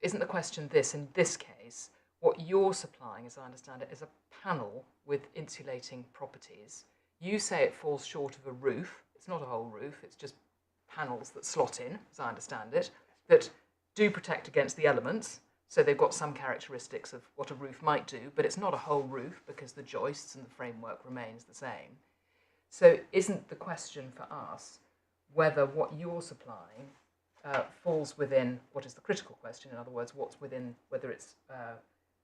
isn't the question this, in this case, what you're supplying, as I understand it, is a panel with insulating properties. You say it falls short of a roof. It's not a whole roof. It's just panels that slot in, as I understand it, that do protect against the elements. So they've got some characteristics of what a roof might do, but it's not a whole roof because the joists and the framework remains the same. So isn't the question for us whether what you're supplying falls within what is the critical question? In other words, what's within, whether it's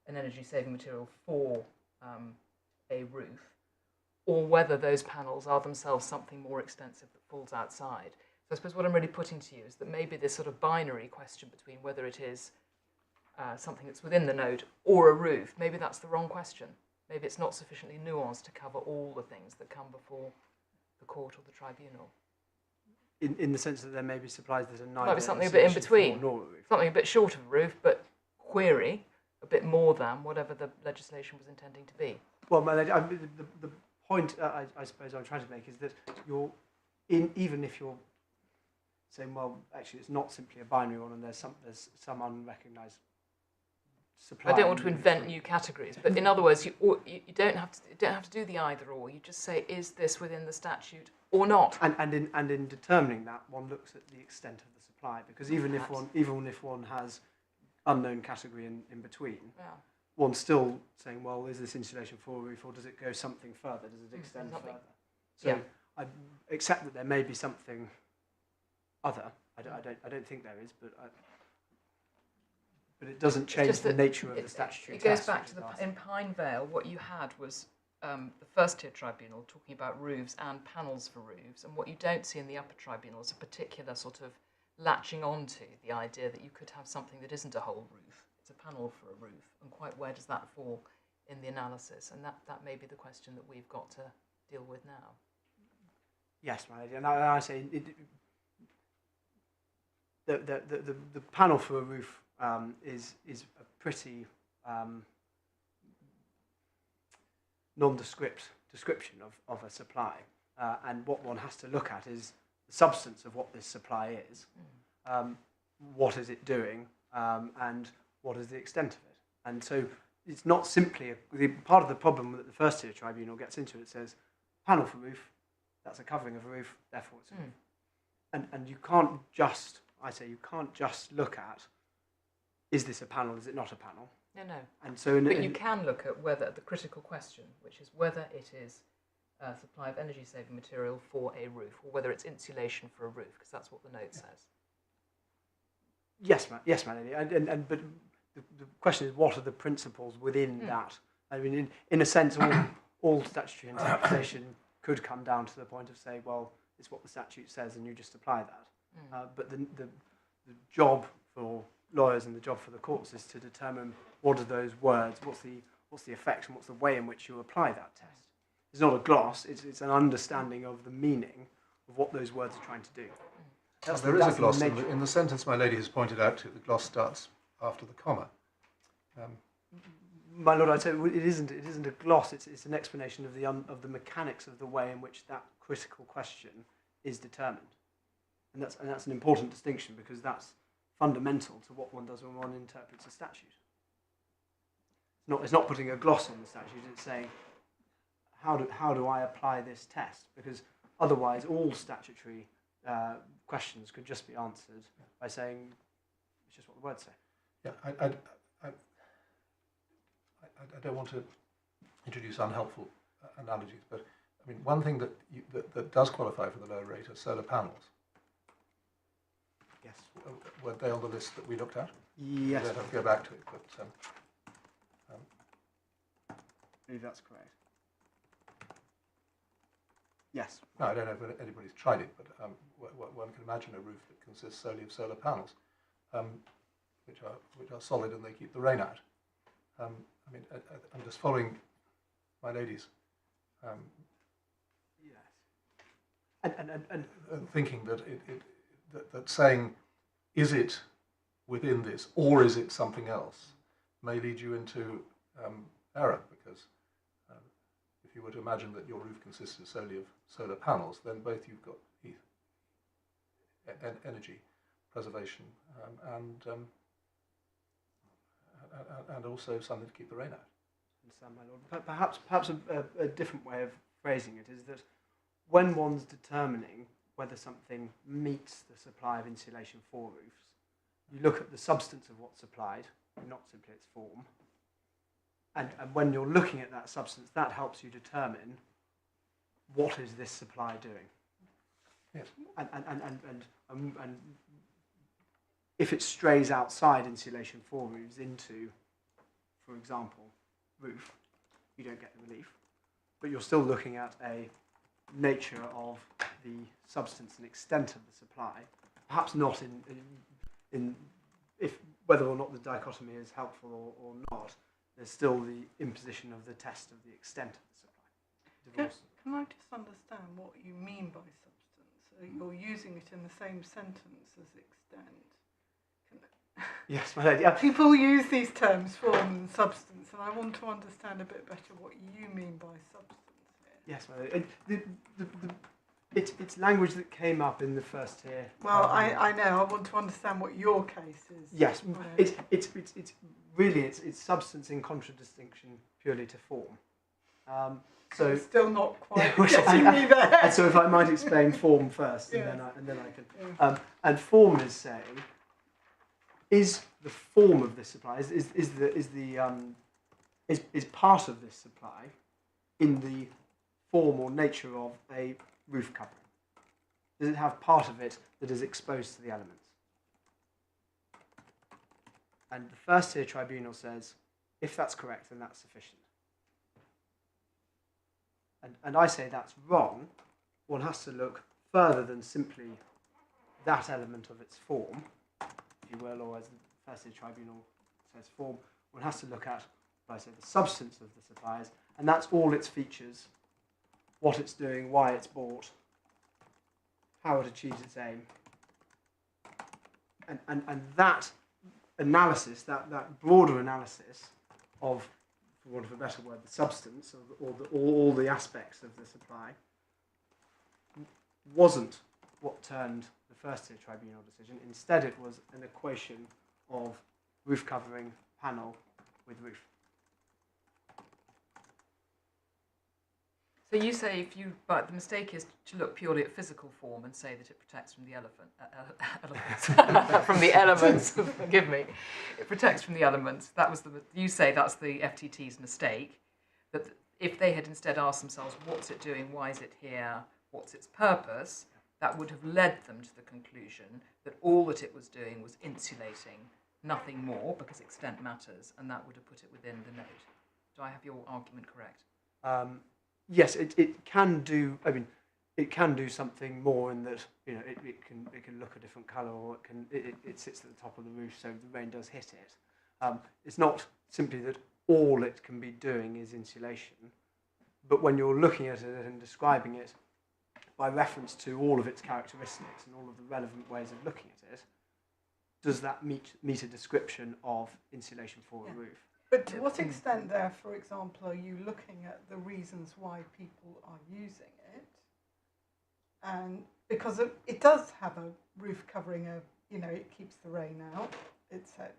an energy-saving material for a roof, or whether those panels are themselves something more extensive that falls outside. So I suppose what I'm really putting to you is that maybe this sort of binary question between whether it is something that's within the node or a roof, maybe that's the wrong question. Maybe it's not sufficiently nuanced to cover all the things that come before the court or the tribunal. In the sense that there may be supplies that are neither. Might be something a bit in between, nor a roof. something a bit short of a roof, but query a bit more than whatever the legislation was intending to be. Well, my lady, the point I suppose I'm trying to make is that even if you're saying, well, actually it's not simply a binary one and there's some unrecognised supply. I don't want to invent new categories, but in other words, you don't have to do the either or. You just say, is this within the statute or not? And in determining that, one looks at the extent of the supply, because even if one has unknown category in between, one's still saying, well, is this insulation for a roof, or does it go something further? Does it extend further? So I accept that there may be something other. I don't think there is, but it doesn't change the nature of the statutory test. It goes back to in Pinevale, what you had was the First Tier Tribunal talking about roofs and panels for roofs, and what you don't see in the Upper Tribunal is a particular sort of latching on to the idea that you could have something that isn't a whole roof. It's a panel for a roof, and quite where does that fall in the analysis? And that may be the question that we've got to deal with now. Yes, my lady, and I say the panel for a roof is a pretty nondescript description of a supply, and what one has to look at is the substance of what this supply is, what is it doing, and what is the extent of it. And so it's not simply part of the problem that the First Tier Tribunal gets into. It says panel for roof, that's a covering of a roof, therefore it's a roof. and you can't just, I say, you can't just look at, is this a panel, is it not a panel? No, no. And so, But you can look at whether the critical question, which is whether it is a supply of energy-saving material for a roof, or whether it's insulation for a roof, because that's what the note says. Yes, my lady. But the question is, what are the principles within that? I mean, in a sense, all statutory interpretation could come down to the point of say, well, it's what the statute says, and you just apply that. But the job for lawyers and the job for the courts is to determine what are those words, what's the effect, and what's the way in which you apply that test. It's not a gloss; it's an understanding of the meaning of what those words are trying to do. There is a gloss in the sentence my lady has pointed out to. The gloss starts after the comma. My lord, I'd say it isn't a gloss. It's an explanation of the mechanics of the way in which that critical question is determined, and that's an important distinction, because that's fundamental to what one does when one interprets a statute. It's not putting a gloss on the statute. It's saying, how do I apply this test? Because otherwise, all statutory questions could just be answered by saying it's just what the words say. Yeah, I don't want to introduce unhelpful analogies, but I mean, one thing that does qualify for the lower rate are solar panels. Yes. Were they on the list that we looked at? Yes. I don't have to go back to it, but I believe that's correct. Yes. no, I don't know if anybody's tried it, but one can imagine a roof that consists solely of solar panels, which are solid and they keep the rain out. I mean, I'm just following my ladies. Yes. And thinking that that saying, is it within this or is it something else, may lead you into error, because if you were to imagine that your roof consisted solely of solar panels, then both you've got heat, energy preservation, and also something to keep the rain out. my lord. Perhaps a different way of phrasing it is that when one's determining whether something meets the supply of insulation for roofs, you look at the substance of what's supplied, not simply its form. And when you're looking at that substance, that helps you determine what is this supply doing. Yes. And if it strays outside insulation for roofs into, for example, roof, you don't get the relief. But you're still looking at a nature of the substance and extent of the supply, perhaps not in if whether or not the dichotomy is helpful or not. There's still the imposition of the test of the extent of the supply. Can I just understand what you mean by substance? You're using it in the same sentence as extent. Yes, my lady. People use these terms, form and substance, and I want to understand a bit better what you mean by substance here. Yes, my lady. It's language that came up in the first tier. Well, I know. I want to understand what your case is. Yes, it's really it's substance in contradistinction purely to form. So I'm still not quite which getting me there. And so if I might explain form first, Yeah. and then I can. Yeah. And form is saying, is the form of this supply is part of this supply in the form or nature of a roof covering? Does it have part of it that is exposed to the elements? And the first tier tribunal says, if that's correct, then that's sufficient. And I say that's wrong. One has to look further than simply that element of its form, if you will, or as the first tier tribunal says form. One has to look at, I say, the substance of the supplies, and that's all its features, what it's doing, why it's bought, how it achieves its aim. And that analysis, that broader analysis of, for want of a better word, the substance or all the aspects of the supply, wasn't what turned the first tier tribunal decision. Instead, it was an equation of roof covering panel with roof. So you say but the mistake is to look purely at physical form and say that it protects from the elements. From the elements, forgive me. It protects from the elements. You say that's the FTT's mistake, that if they had instead asked themselves, what's it doing, why is it here, what's its purpose, that would have led them to the conclusion that all that it was doing was insulating, nothing more, because extent matters, and that would have put it within the note. Do I have your argument correct? Yes, it can do. I mean, it can do something more in that it can look a different colour, or it sits at the top of the roof, so the rain does hit it. It's not simply that all it can be doing is insulation, but when you're looking at it and describing it by reference to all of its characteristics and all of the relevant ways of looking at it, does that meet a description of insulation for a roof? But to what extent there, for example, are you looking at the reasons why people are using it? And because it does have a roof covering, it keeps the rain out, etc.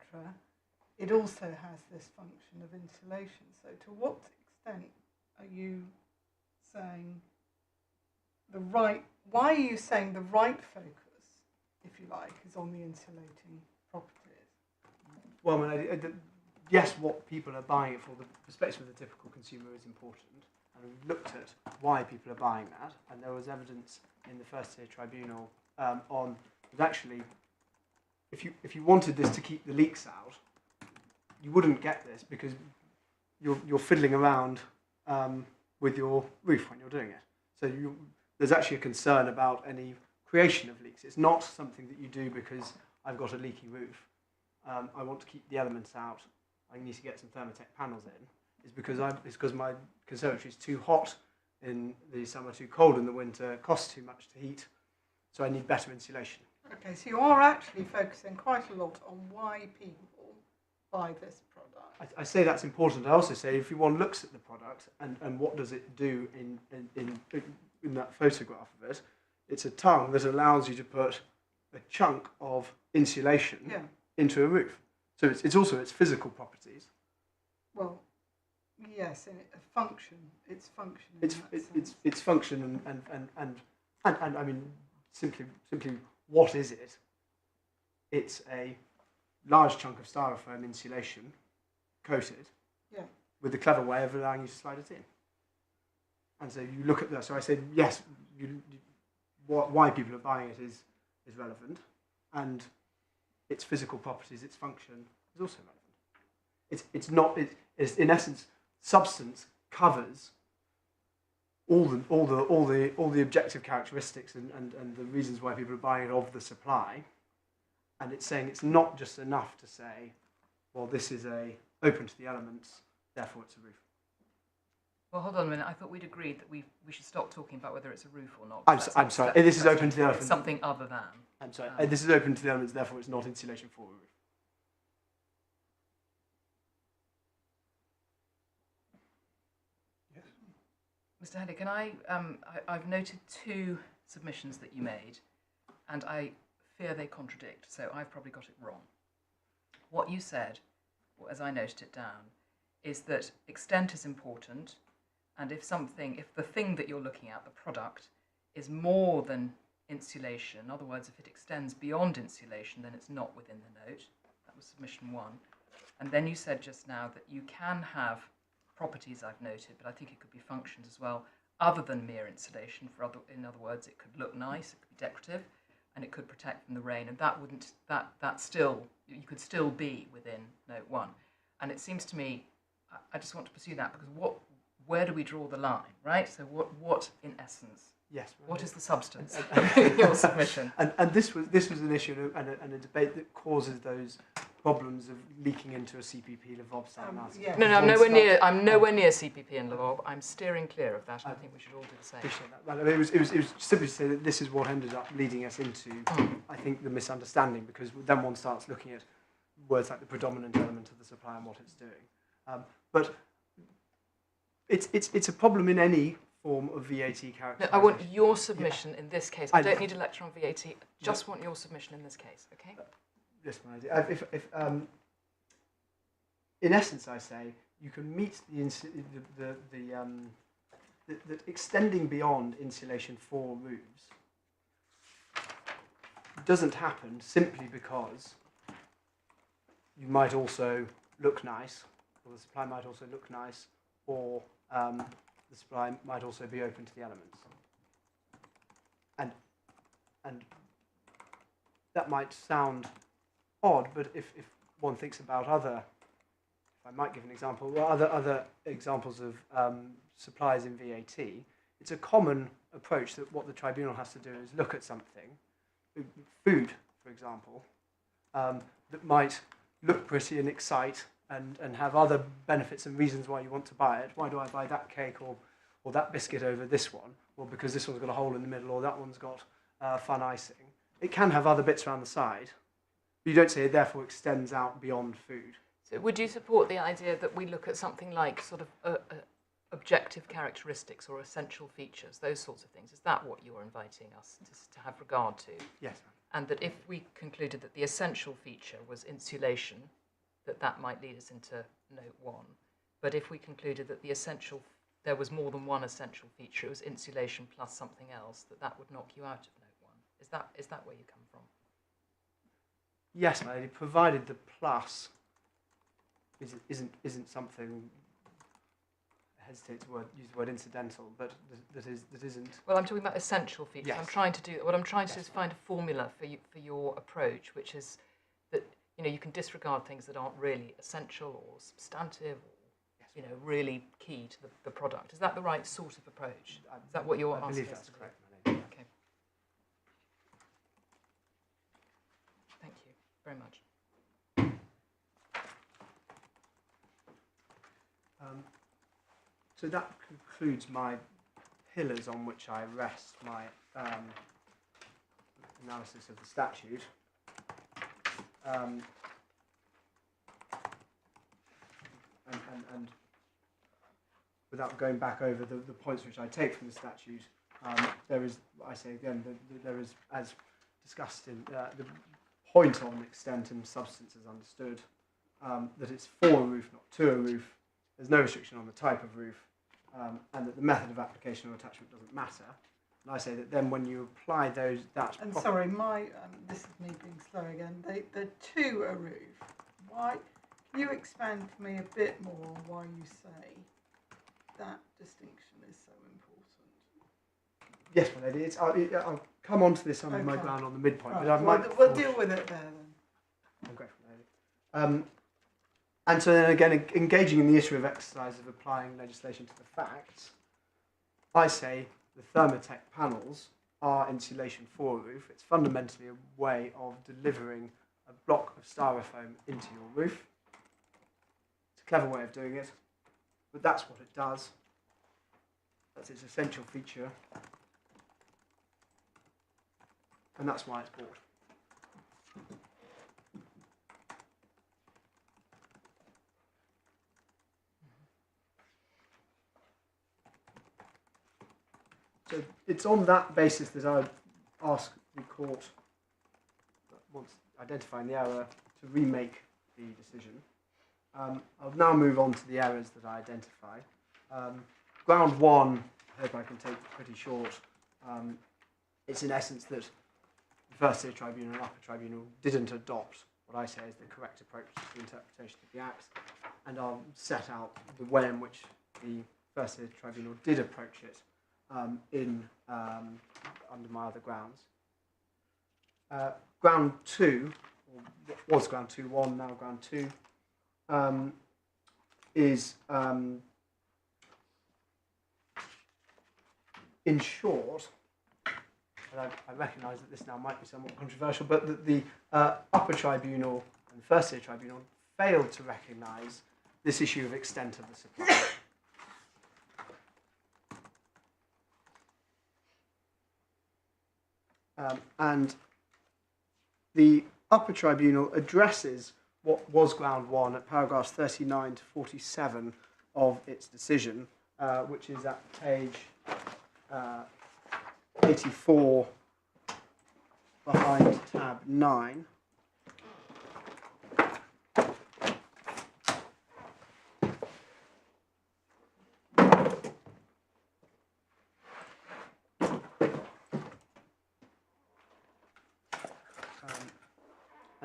It also has this function of insulation. So to what extent are you saying why are you saying the right focus, if you like, is on the insulating properties? Well, I mean, yes, what people are buying it for, the perspective of the typical consumer is important. And we've looked at why people are buying that, and there was evidence in the first tier tribunal on that actually, if you wanted this to keep the leaks out, you wouldn't get this because you're fiddling around with your roof when you're doing it. So there's actually a concern about any creation of leaks. It's not something that you do because I've got a leaky roof. I want to keep the elements out. I need to get some Thermotec panels in. It's because my conservatory is too hot in the summer, too cold in the winter, costs too much to heat, so I need better insulation. Okay, so you are actually focusing quite a lot on why people buy this product. I say that's important. I also say if one looks at the product and what does it do in that photograph of it, it's a tongue that allows you to put a chunk of insulation into a roof. So it's also its physical properties. Well, yes, in function. Its function. Its function and I mean simply what is it? It's a large chunk of styrofoam insulation coated with a clever way of allowing you to slide it in. And so you look at that. So I said yes. Why people are buying it is relevant, and its physical properties, its function is also relevant. It's not. It's in essence, substance covers all the objective characteristics and the reasons why people are buying it of the supply, and it's saying it's not just enough to say, well, this is open to the elements, therefore it's a roof. Well, hold on a minute. I thought we'd agreed that we should stop talking about whether it's a roof or not. I'm sorry. This is open to the elements. It's something other than. I'm sorry. This is open to the elements, therefore it's not insulation for a roof. Mr. Henry, can I've noted two submissions that you made, and I fear they contradict, so I've probably got it wrong. What you said, as I noted it down, is that extent is important, and if the thing that you're looking at, the product, is more than insulation, in other words, if it extends beyond insulation, then it's not within the note. That was submission one. And then you said just now that you can have properties I've noted, but I think it could be functions as well, other than mere insulation. In other words, it could look nice, it could be decorative, and it could protect from the rain. And you could still be within note one. And it seems to me, I just want to pursue that because where do we draw the line, right? So what in essence? Yes. What is the substance of your submission? And this was an issue and a debate that causes those problems of leaking into a CPP Lvob style analysis. No, I'm nowhere near CPP and Lvob. I'm steering clear of that, and I think we should all do the same. Appreciate that. Well, it was simply to say that this is what ended up leading us into, I think, the misunderstanding, because then one starts looking at words like the predominant element of the supply and what it's doing. But it's a problem in any form of VAT characterisation. No, I want your submission in this case. I don't need a lecture on VAT. I just want your submission in this case, okay? Yes, my idea. If in essence, I say you can meet that extending beyond insulation for roofs doesn't happen simply because you might also look nice, or the supply might also look nice, or the supply might also be open to the elements. And that might sound odd, but if one thinks about other, if I might give an example, well, other examples of supplies in VAT, it's a common approach that what the tribunal has to do is look at something, food, for example, that might look pretty and excite and have other benefits and reasons why you want to buy it. Why do I buy that cake or that biscuit over this one? Well, because this one's got a hole in the middle, or that one's got fun icing. It can have other bits around the side. But you don't say it therefore extends out beyond food. So would you support the idea that we look at something like sort of objective characteristics or essential features, those sorts of things? Is that what you're inviting us to have regard to? Yes. And that if we concluded that the essential feature was insulation, that might lead us into note 1. But if we concluded that there was more than one essential feature, it was insulation plus something else, that would knock you out of note 1. Is that where you come from? Yes, my lady, provided the plus isn't something, I hesitate to use the word incidental, but that isn't. Well, I'm talking about essential features. Yes. What I'm trying to do is find a formula for your approach, which is that you can disregard things that aren't really essential or substantive or really key to the product. Is that the right sort of approach? Is that what you're asking? I believe us that's to do? correct, my lady. Okay. Thank you very much. So that concludes my pillars on which I rest my analysis of the statute. And without going back over the points which I take from the statute, there is, I say again, there is, as discussed in the point on extent and substance as understood, that it's for a roof, not to a roof. There's no restriction on the type of roof, and that the method of application or attachment doesn't matter. And I say that then when you apply that... And sorry, this is me being slow again. The to a roof. Why? Can you expand for me a bit more on why you say that distinction is so important? Yes, my lady. I'll come on to this under my ground on the midpoint. Right, but we'll deal with it there then. I'm grateful, lady. And so then again, engaging in the issue of exercise of applying legislation to the facts, I say the Thermotec panels are insulation for a roof. It's fundamentally a way of delivering a block of styrofoam into your roof. It's a clever way of doing it, but that's what it does. That's its essential feature, and that's why it's bought. So it's on that basis that I would ask the court, once identifying the error, to remake the decision. I'll now move on to the errors that I identified. Ground 1, I hope I can take pretty short. It's in essence that the First Tier Tribunal and Upper Tribunal didn't adopt what I say is the correct approach to the interpretation of the Act, and I'll set out the way in which the First Tier Tribunal did approach it under my other grounds. Ground 2, or what was ground 2.1, now ground 2, is in short, and I recognise that this now might be somewhat controversial, but that the Upper Tribunal and First Tier Tribunal failed to recognise this issue of extent of the supply. And the Upper Tribunal addresses what was ground 1 at paragraphs 39 to 47 of its decision, which is at page 84 behind tab 9.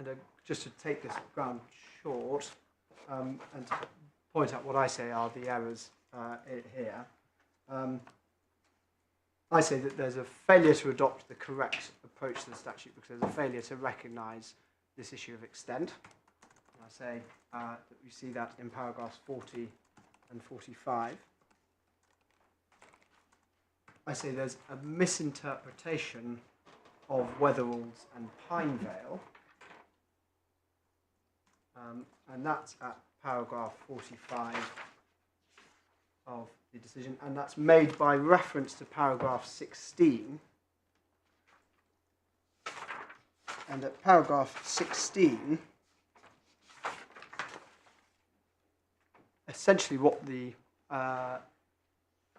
and just to take this ground short and to point out what I say are the errors here, I say that there's a failure to adopt the correct approach to the statute because there's a failure to recognise this issue of extent. And I say that we see that in paragraphs 40 and 45. I say there's a misinterpretation of Weatheralds and Pinevale, and that's at paragraph 45 of the decision, and that's made by reference to paragraph 16. And at paragraph 16, essentially what the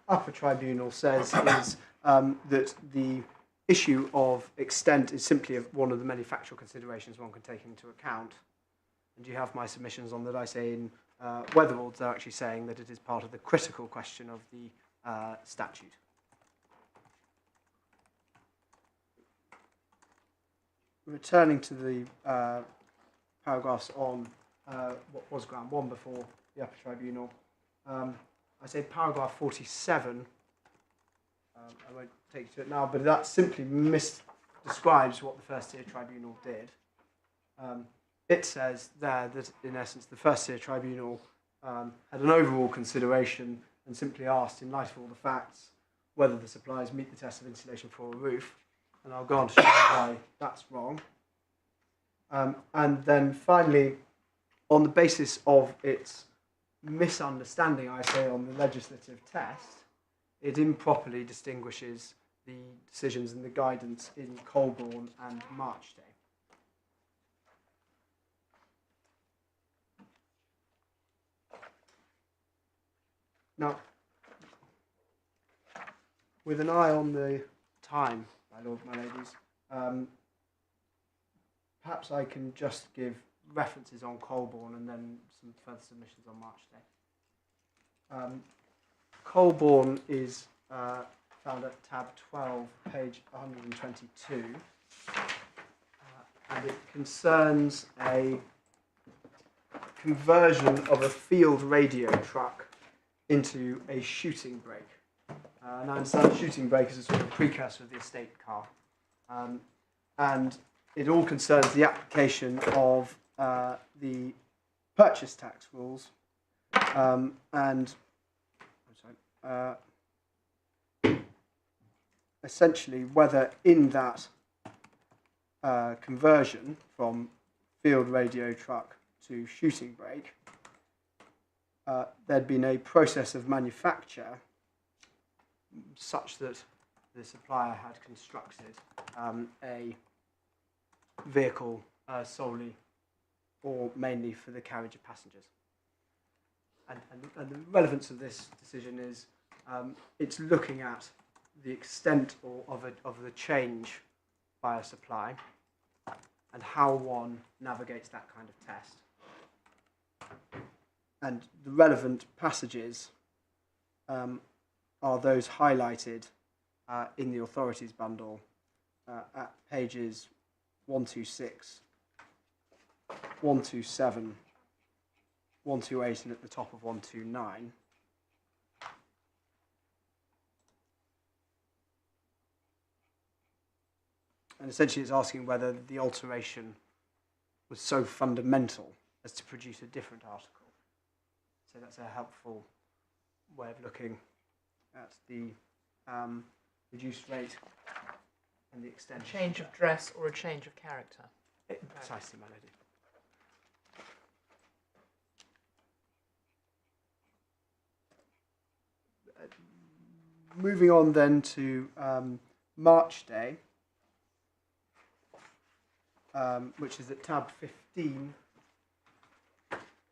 Upper Tribunal says is that the issue of extent is simply one of the many factual considerations one can take into account. And you have my submissions on that. I say in Weatheralds, they're actually saying that it is part of the critical question of the statute. Returning to the paragraphs on what was ground one before the Upper Tribunal, I say paragraph 47, I won't take you to it now, but that simply describes what the first tier tribunal did. It says there that, in essence, the first tier tribunal had an overall consideration and simply asked, in light of all the facts, whether the suppliers meet the test of insulation for a roof. And I'll go on to show why that's wrong. And then finally, on the basis of its misunderstanding, I say, on the legislative test, it improperly distinguishes the decisions and the guidance in Colborne and Marchday. Now, with an eye on the time, my lord, my ladies, perhaps I can just give references on Colborne and then some further submissions on Marchday. Colborne is found at tab 12, page 122, and it concerns a conversion of a field radio truck into a shooting brake. And I understand shooting brake is a sort of precursor of the estate car. And it all concerns the application of the purchase tax rules essentially whether in that conversion from field radio truck to shooting brake, there'd been a process of manufacture such that the supplier had constructed a vehicle solely or mainly for the carriage of passengers. And the relevance of this decision is it's looking at the extent of the change by a supply and how one navigates that kind of test. And the relevant passages are those highlighted in the authorities bundle at pages 126, 127, 128 and at the top of 129. And essentially it's asking whether the alteration was so fundamental as to produce a different article. So that's a helpful way of looking at the reduced rate and the extent. A change of dress or a change of character. Precisely, my lady. Moving on then to Marchday, which is at tab 15,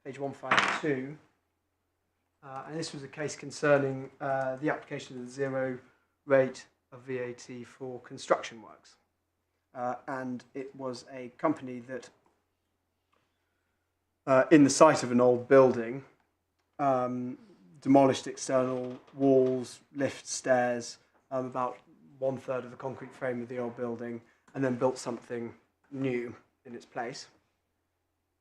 page 152. And this was a case concerning the application of the zero rate of VAT for construction works. And it was a company that, in the site of an old building, demolished external walls, lifts, stairs, about 1/3 of the concrete frame of the old building, and then built something new in its place.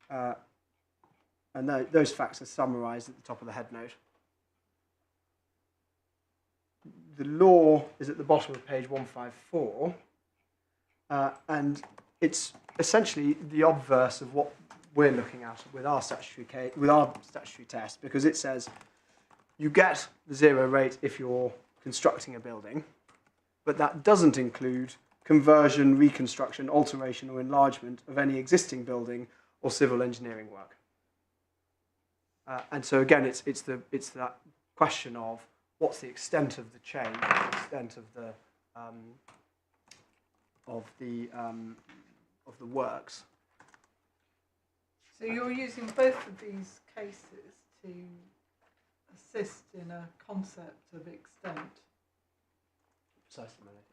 And those facts are summarised at the top of the head note. The law is at the bottom of page 154, and it's essentially the obverse of what we're looking at with our statutory test, because it says you get the zero rate if you're constructing a building, but that doesn't include conversion, reconstruction, alteration or enlargement of any existing building or civil engineering work. And so again, it's that question of what's the extent of the change, the extent of the works. So you're using both of these cases to assist in a concept of extent. Precisely, Melody.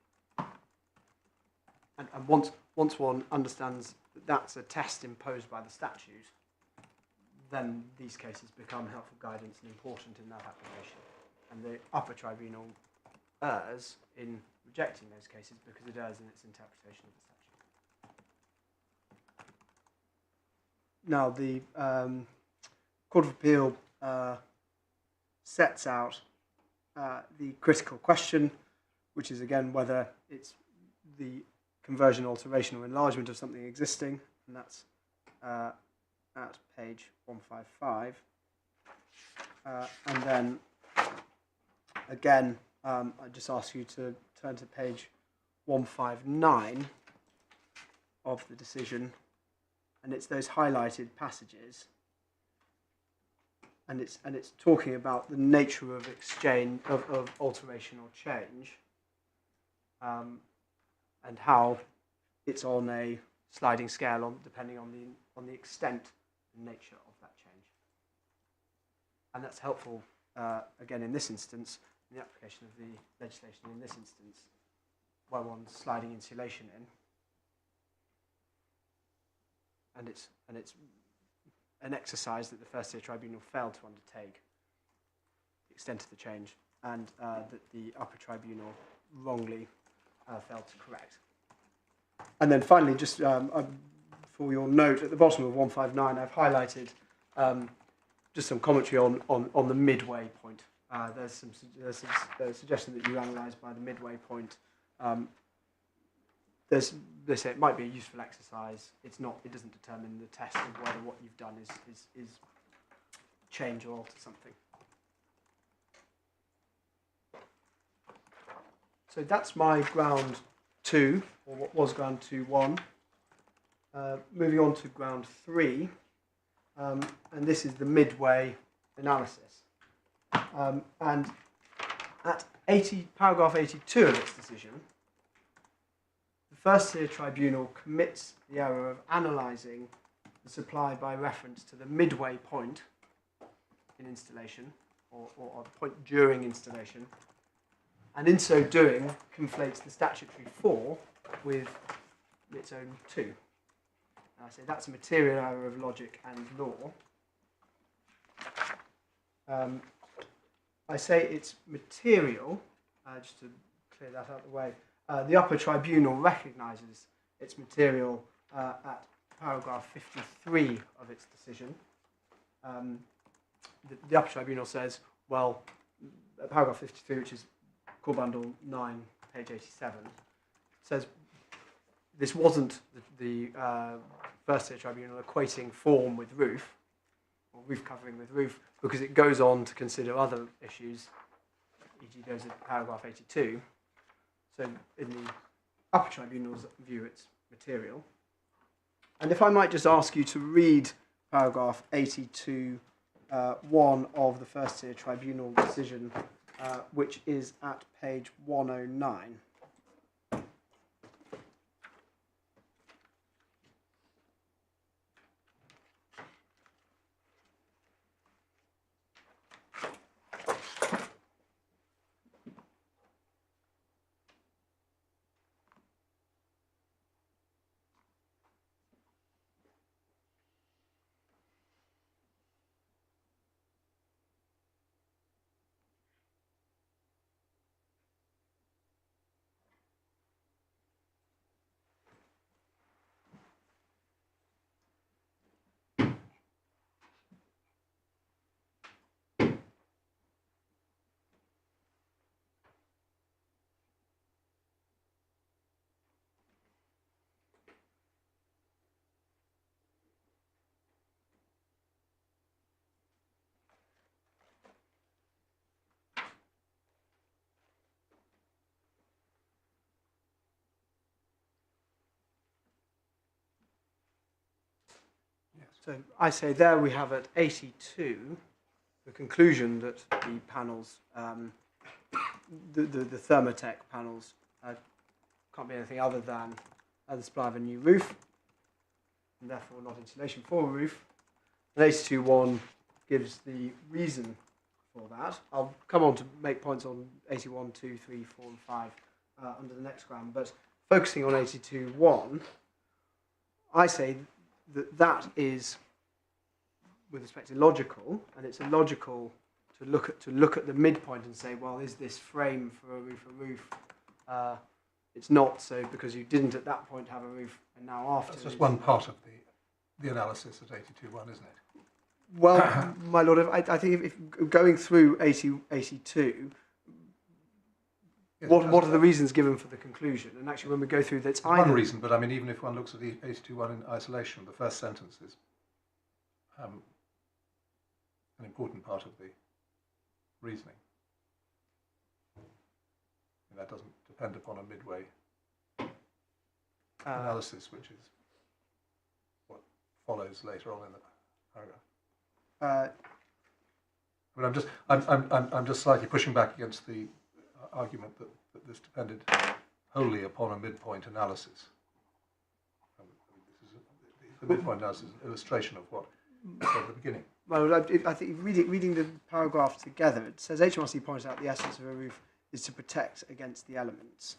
And once one understands that that's a test imposed by the statute, then these cases become helpful guidance and important in that application. And the Upper Tribunal errs in rejecting those cases because it errs in its interpretation of the statute. Now, the Court of Appeal sets out the critical question, which is again whether it's the conversion, alteration or enlargement of something existing, and that's at page 155. And then again, I just ask you to turn to page 159 of the decision, and it's those highlighted passages, and it's talking about the nature of exchange, of alteration or change, and how it's on a sliding scale depending on the extent and nature of that change. And that's helpful again in this instance, in the application of the legislation in this instance, where one's sliding insulation in, and it's an exercise that the First Tier Tribunal failed to undertake, the extent of the change, and that the Upper Tribunal wrongly failed to correct. And then finally, just for your note, at the bottom of 159, I've highlighted just some commentary on the midway point. There's a suggestion that you analyse by the midway point. They say it might be a useful exercise. It's not. It doesn't determine the test of whether what you've done is change or alter something. So that's my ground 2, or what was ground 2-1. Moving on to ground 3, and this is the midway analysis. And at paragraph 82 of its decision, the First Tier Tribunal commits the error of analysing the supply by reference to the midway point in installation, or the point during installation, and in so doing conflates the statutory 4 with its own 2. And I say that's a material error of logic and law. I say it's material, just to clear that out of the way. The Upper Tribunal recognises its material at paragraph 53 of its decision. The Upper Tribunal says, well, paragraph 53, which is Core Bundle 9, page 87, says this wasn't the First Tier Tribunal equating form with roof, or roof covering with roof, because it goes on to consider other issues, e.g. goes to paragraph 82. So in the Upper Tribunal's view, it's material. And if I might just ask you to read paragraph 82, 1 of the First Tier Tribunal decision, which is at page 109. So I say there we have at 82 the conclusion that the panels, the Thermotec panels, can't be anything other than the supply of a new roof, and therefore not insulation for a roof. And 82.1 gives the reason for that. I'll come on to make points on 81, 2, 3, 4, and 5 under the next ground, but focusing on 82.1, I say that that is, with respect to logical, and it's illogical to look at the midpoint and say, well, is this frame for a roof? It's not so because you didn't at that point have a roof, and now after. That's just one part of the analysis at 82.1, isn't it? Well, my lord, I think if going through 82, Yes, what are the reasons given for the conclusion? And actually, when we go through that's one reason, but I mean, even if one looks at the 82.1 in isolation, the first sentence is an important part of the reasoning. And that doesn't depend upon a midway analysis, which is what follows later on in the paragraph. But I'm just slightly pushing back against the argument that this depended wholly upon a midpoint analysis. The midpoint analysis is an illustration of what I said at the beginning. Well, I think reading the paragraph together, it says HMRC points out the essence of a roof is to protect against the elements,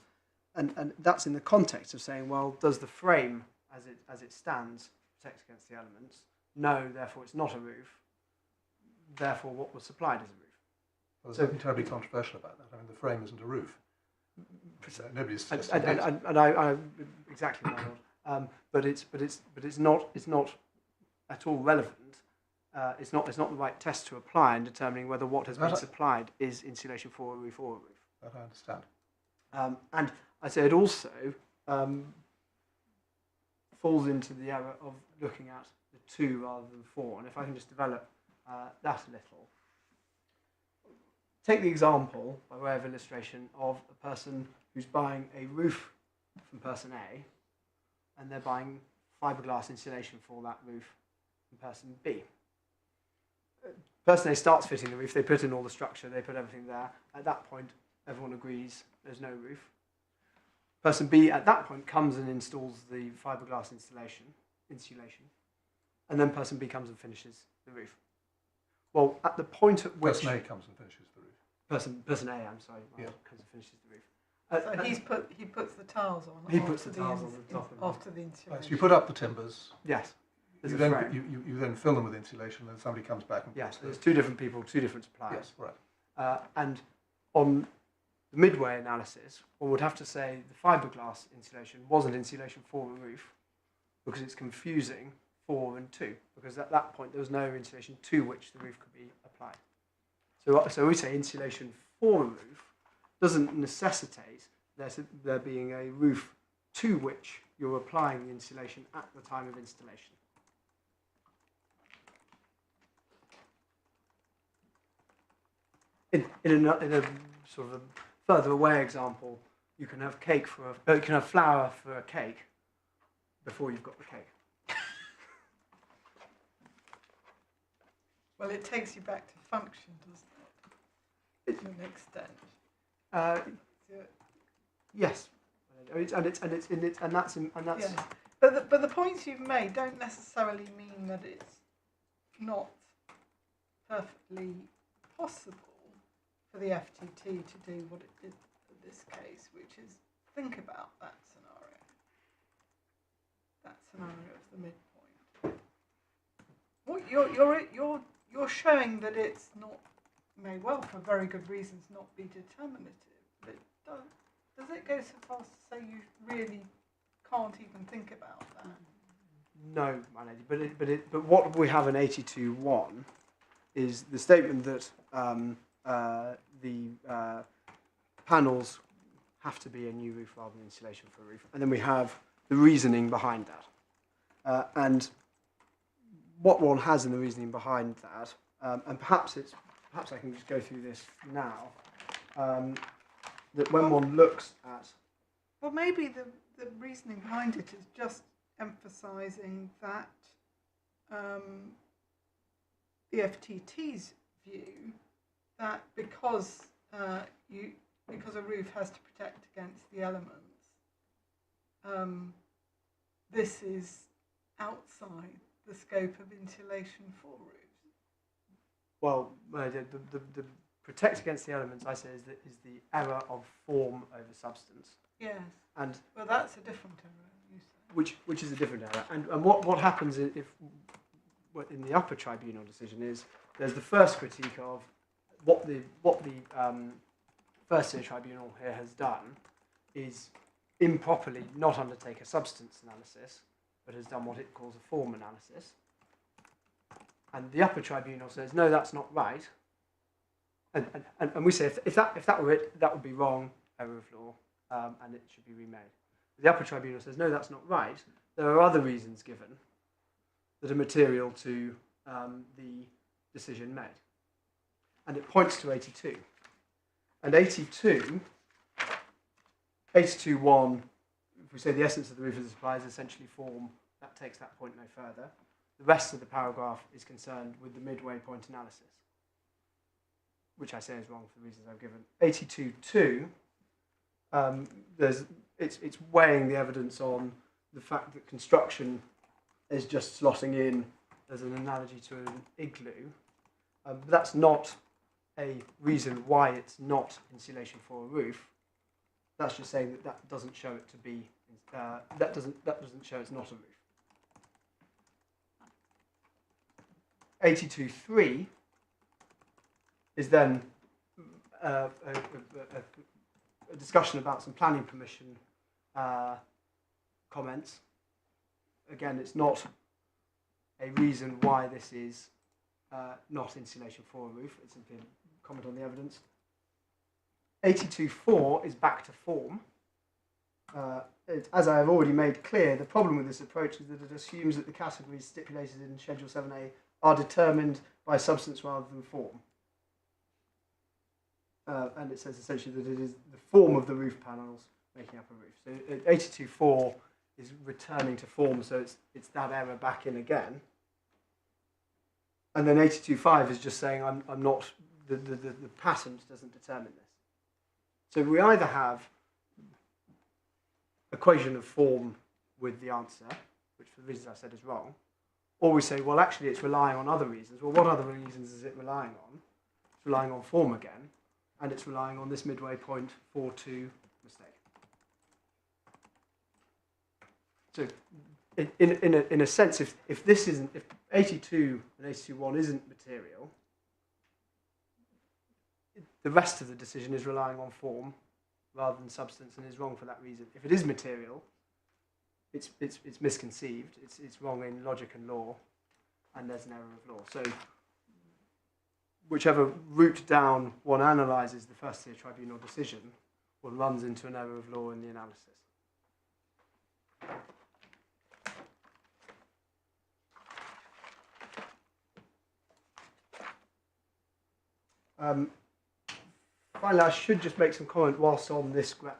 and that's in the context of saying, well, does the frame as it stands protect against the elements? No, therefore it's not a roof. Therefore, what was supplied is a roof. Well, there's nothing terribly controversial about that. I mean, the frame isn't a roof. Nobody's suggesting and I exactly, my lord. But it's not at all relevant. It's not the right test to apply in determining whether what has been supplied is insulation for a roof or a roof. That I understand. And I say it also falls into the error of looking at the 2 rather than 4. And if I can just develop that a little. Take the example, by way of illustration, of a person who's buying a roof from person A, and they're buying fiberglass insulation for that roof from person B. Person A starts fitting the roof, they put in all the structure, they put everything there. At that point, everyone agrees there's no roof. Person B, at that point, comes and installs the fiberglass insulation, and then person B comes and finishes the roof. Well, at the point at which... Person A comes and finishes the roof. Person A, I'm sorry, yeah. Comes and finishes the roof. So he puts the tiles on. He puts the tiles on the top. After the insulation. Right, so you put up the timbers. Yes. You then fill them with insulation, and somebody comes back and yes. There's 2 different people, 2 different suppliers. Yes, right. And on the midway analysis, one would have to say the fiberglass insulation wasn't insulation for a roof because it's confusing 4 and 2, because at that point there was no insulation to which the roof could be applied. So we say insulation for a roof doesn't necessitate there being a roof to which you're applying the insulation at the time of installation. In a sort of a further away example, you can have flour for a cake before you've got the cake. Well, it takes you back to function, doesn't it? To an extent. Yes, and that's. Yes. But the points you've made don't necessarily mean that it's not perfectly possible for the FTT to do what it did for this case, which is think about that scenario of the midpoint. What you're showing that it's not, may well for very good reasons not be determinative, but does it go so far as to say you really can't even think about that? No, my lady, but what we have in 82.1 is the statement that the panels have to be a new roof rather than insulation for a roof, and then we have the reasoning behind that, and what one has in the reasoning behind that, and perhaps I can just go through this now. That when one looks at, well, maybe the reasoning behind it is just emphasising that the FTT's view that because because a roof has to protect against the elements, this is outside the scope of insulation for roofs. Well, the protect against the elements, I say, is the error of form over substance. Yes. And well, that's a different error, you say. Which is a different error. And what happens if in the Upper Tribunal decision is there's the first critique of what the First Tier Tribunal here has done is improperly not undertake a substance analysis, but has done what it calls a form analysis. And the Upper Tribunal says, no, that's not right. And we say, if that were it, that would be wrong, error of law, and it should be remade. The Upper Tribunal says, no, that's not right. There are other reasons given that are material to the decision made. And it points to 82. And 82.1, if we say the essence of the roof as applies essentially form, that takes that point no further. The rest of the paragraph is concerned with the midway point analysis, which I say is wrong for the reasons I've given. 82.2, it's weighing the evidence on the fact that construction is just slotting in as an analogy to an igloo. But that's not a reason why it's not insulation for a roof. That's just saying that doesn't show it to be that doesn't show it's not a roof. 82.3 is then a discussion about some planning permission comments. Again, it's not a reason why this is not insulation for a roof. It's simply a comment on the evidence. 82.4 is back to form. As I have already made clear, the problem with this approach is that it assumes that the categories stipulated in Schedule 7A are determined by substance rather than form. And it says essentially that it is the form of the roof panels making up a roof. So 82.4 is returning to form, so it's that error back in again. And then 82.5 is just saying I'm not, the patent doesn't determine this. So we either have equation of form with the answer, which for the reasons I said is wrong, or we say, well, actually it's relying on other reasons. Well, what other reasons is it relying on? It's relying on form again, and it's relying on this midway point 4.2 mistake. So in a sense, if 82 and 82.1 isn't material, the rest of the decision is relying on form rather than substance and is wrong for that reason. If it is material, it's misconceived, it's wrong in logic and law, and there's an error of law. So whichever route down one analyses the First Tier Tribunal decision, one runs into an error of law in the analysis. Finally, I should just make some comment whilst on this graph.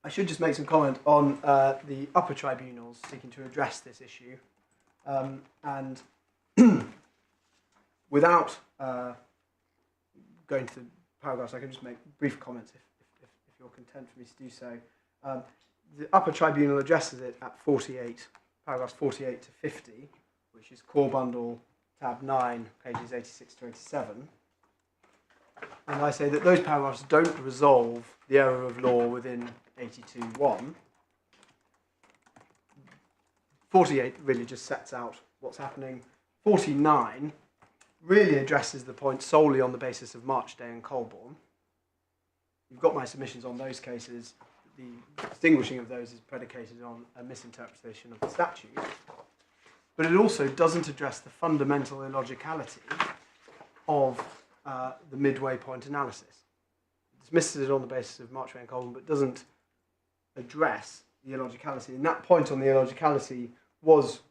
I should just make some comment on the Upper Tribunals seeking to address this issue. And without going to the paragraphs, I can just make brief comments if you're content for me to do so. The Upper Tribunal addresses it at 48, paragraphs 48 to 50, which is Core Bundle, tab 9, pages 86 to 87. And I say that those paragraphs don't resolve the error of law within 82.1. 48 really just sets out what's happening. 49 really addresses the point solely on the basis of March Day and Colborne. You've got my submissions on those cases. The distinguishing of those is predicated on a misinterpretation of the statute. But it also doesn't address the fundamental illogicality of the midway point analysis. It dismisses it on the basis of March Day and Colborne, but doesn't address the illogicality. And that point on the illogicality was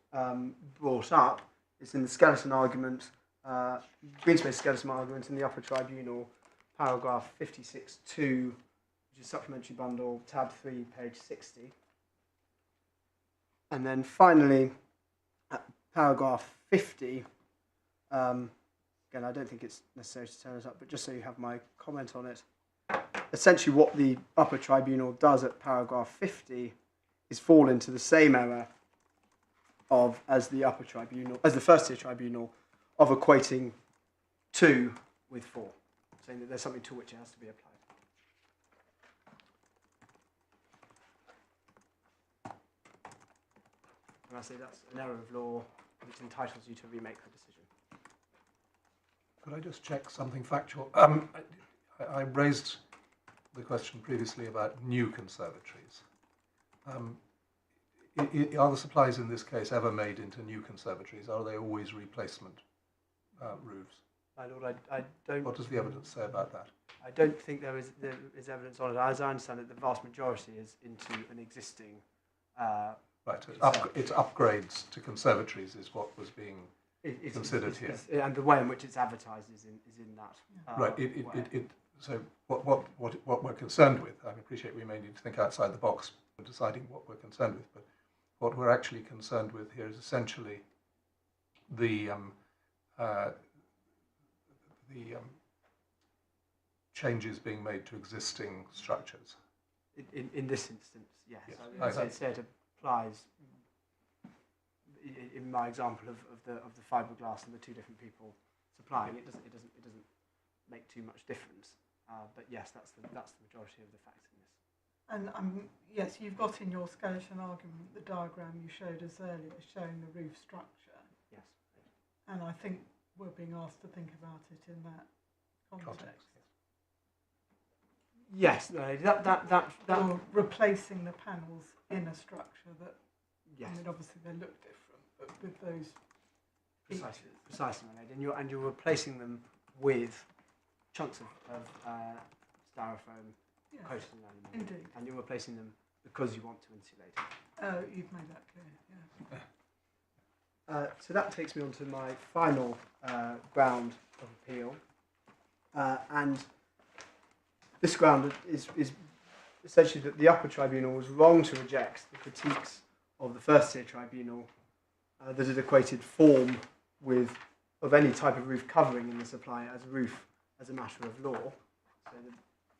brought up. It's in the skeleton argument, Greenspace skeleton argument in the Upper Tribunal, paragraph 56.2, which is supplementary bundle, tab 3, page 60. And then finally, at paragraph 50, again, I don't think it's necessary to turn this up, but just so you have my comment on it. Essentially, what the Upper Tribunal does at paragraph 50 is fall into the same error as the Upper Tribunal, as the first tier tribunal, of equating 2 with 4, saying that there's something to which it has to be applied. And I say that's an error of law which entitles you to remake the decision. Could I just check something factual? I raised the question previously about new conservatories. Are the supplies in this case ever made into new conservatories? Are they always replacement roofs? My lord, I don't. What does the evidence say about that? I don't think there is evidence on it. As I understand it, the vast majority is into an existing. Right, it's upgrades to conservatories is what was being considered here. And the way in which it's advertised is in that. Right. So what we're concerned with, I appreciate we may need to think outside the box when deciding what we're concerned with, but what we're actually concerned with here is essentially the changes being made to existing structures. In this instance, yes. Yes. I'd say it applies. In my example of the fiberglass and the 2 different people supplying, it doesn't make too much difference. But yes, that's the majority of the facts in this. And yes, you've got in your skeleton argument the diagram you showed us earlier showing the roof structure. Yes. And I think we're being asked to think about it in that context. Yes, that Or replacing the panels in a structure that, yes. I mean, obviously they look different, but with those precisely, my lady. And you're replacing them with chunks of styrofoam yes, coated in aluminium. indeed. And you're replacing them because you want to insulate it. You've made that clear, yeah. So that takes me on to my final ground of appeal. And this ground is essentially that the Upper Tribunal was wrong to reject the critiques of the first tier tribunal that it equated form of any type of roof covering in the supply as a roof as a matter of law. So the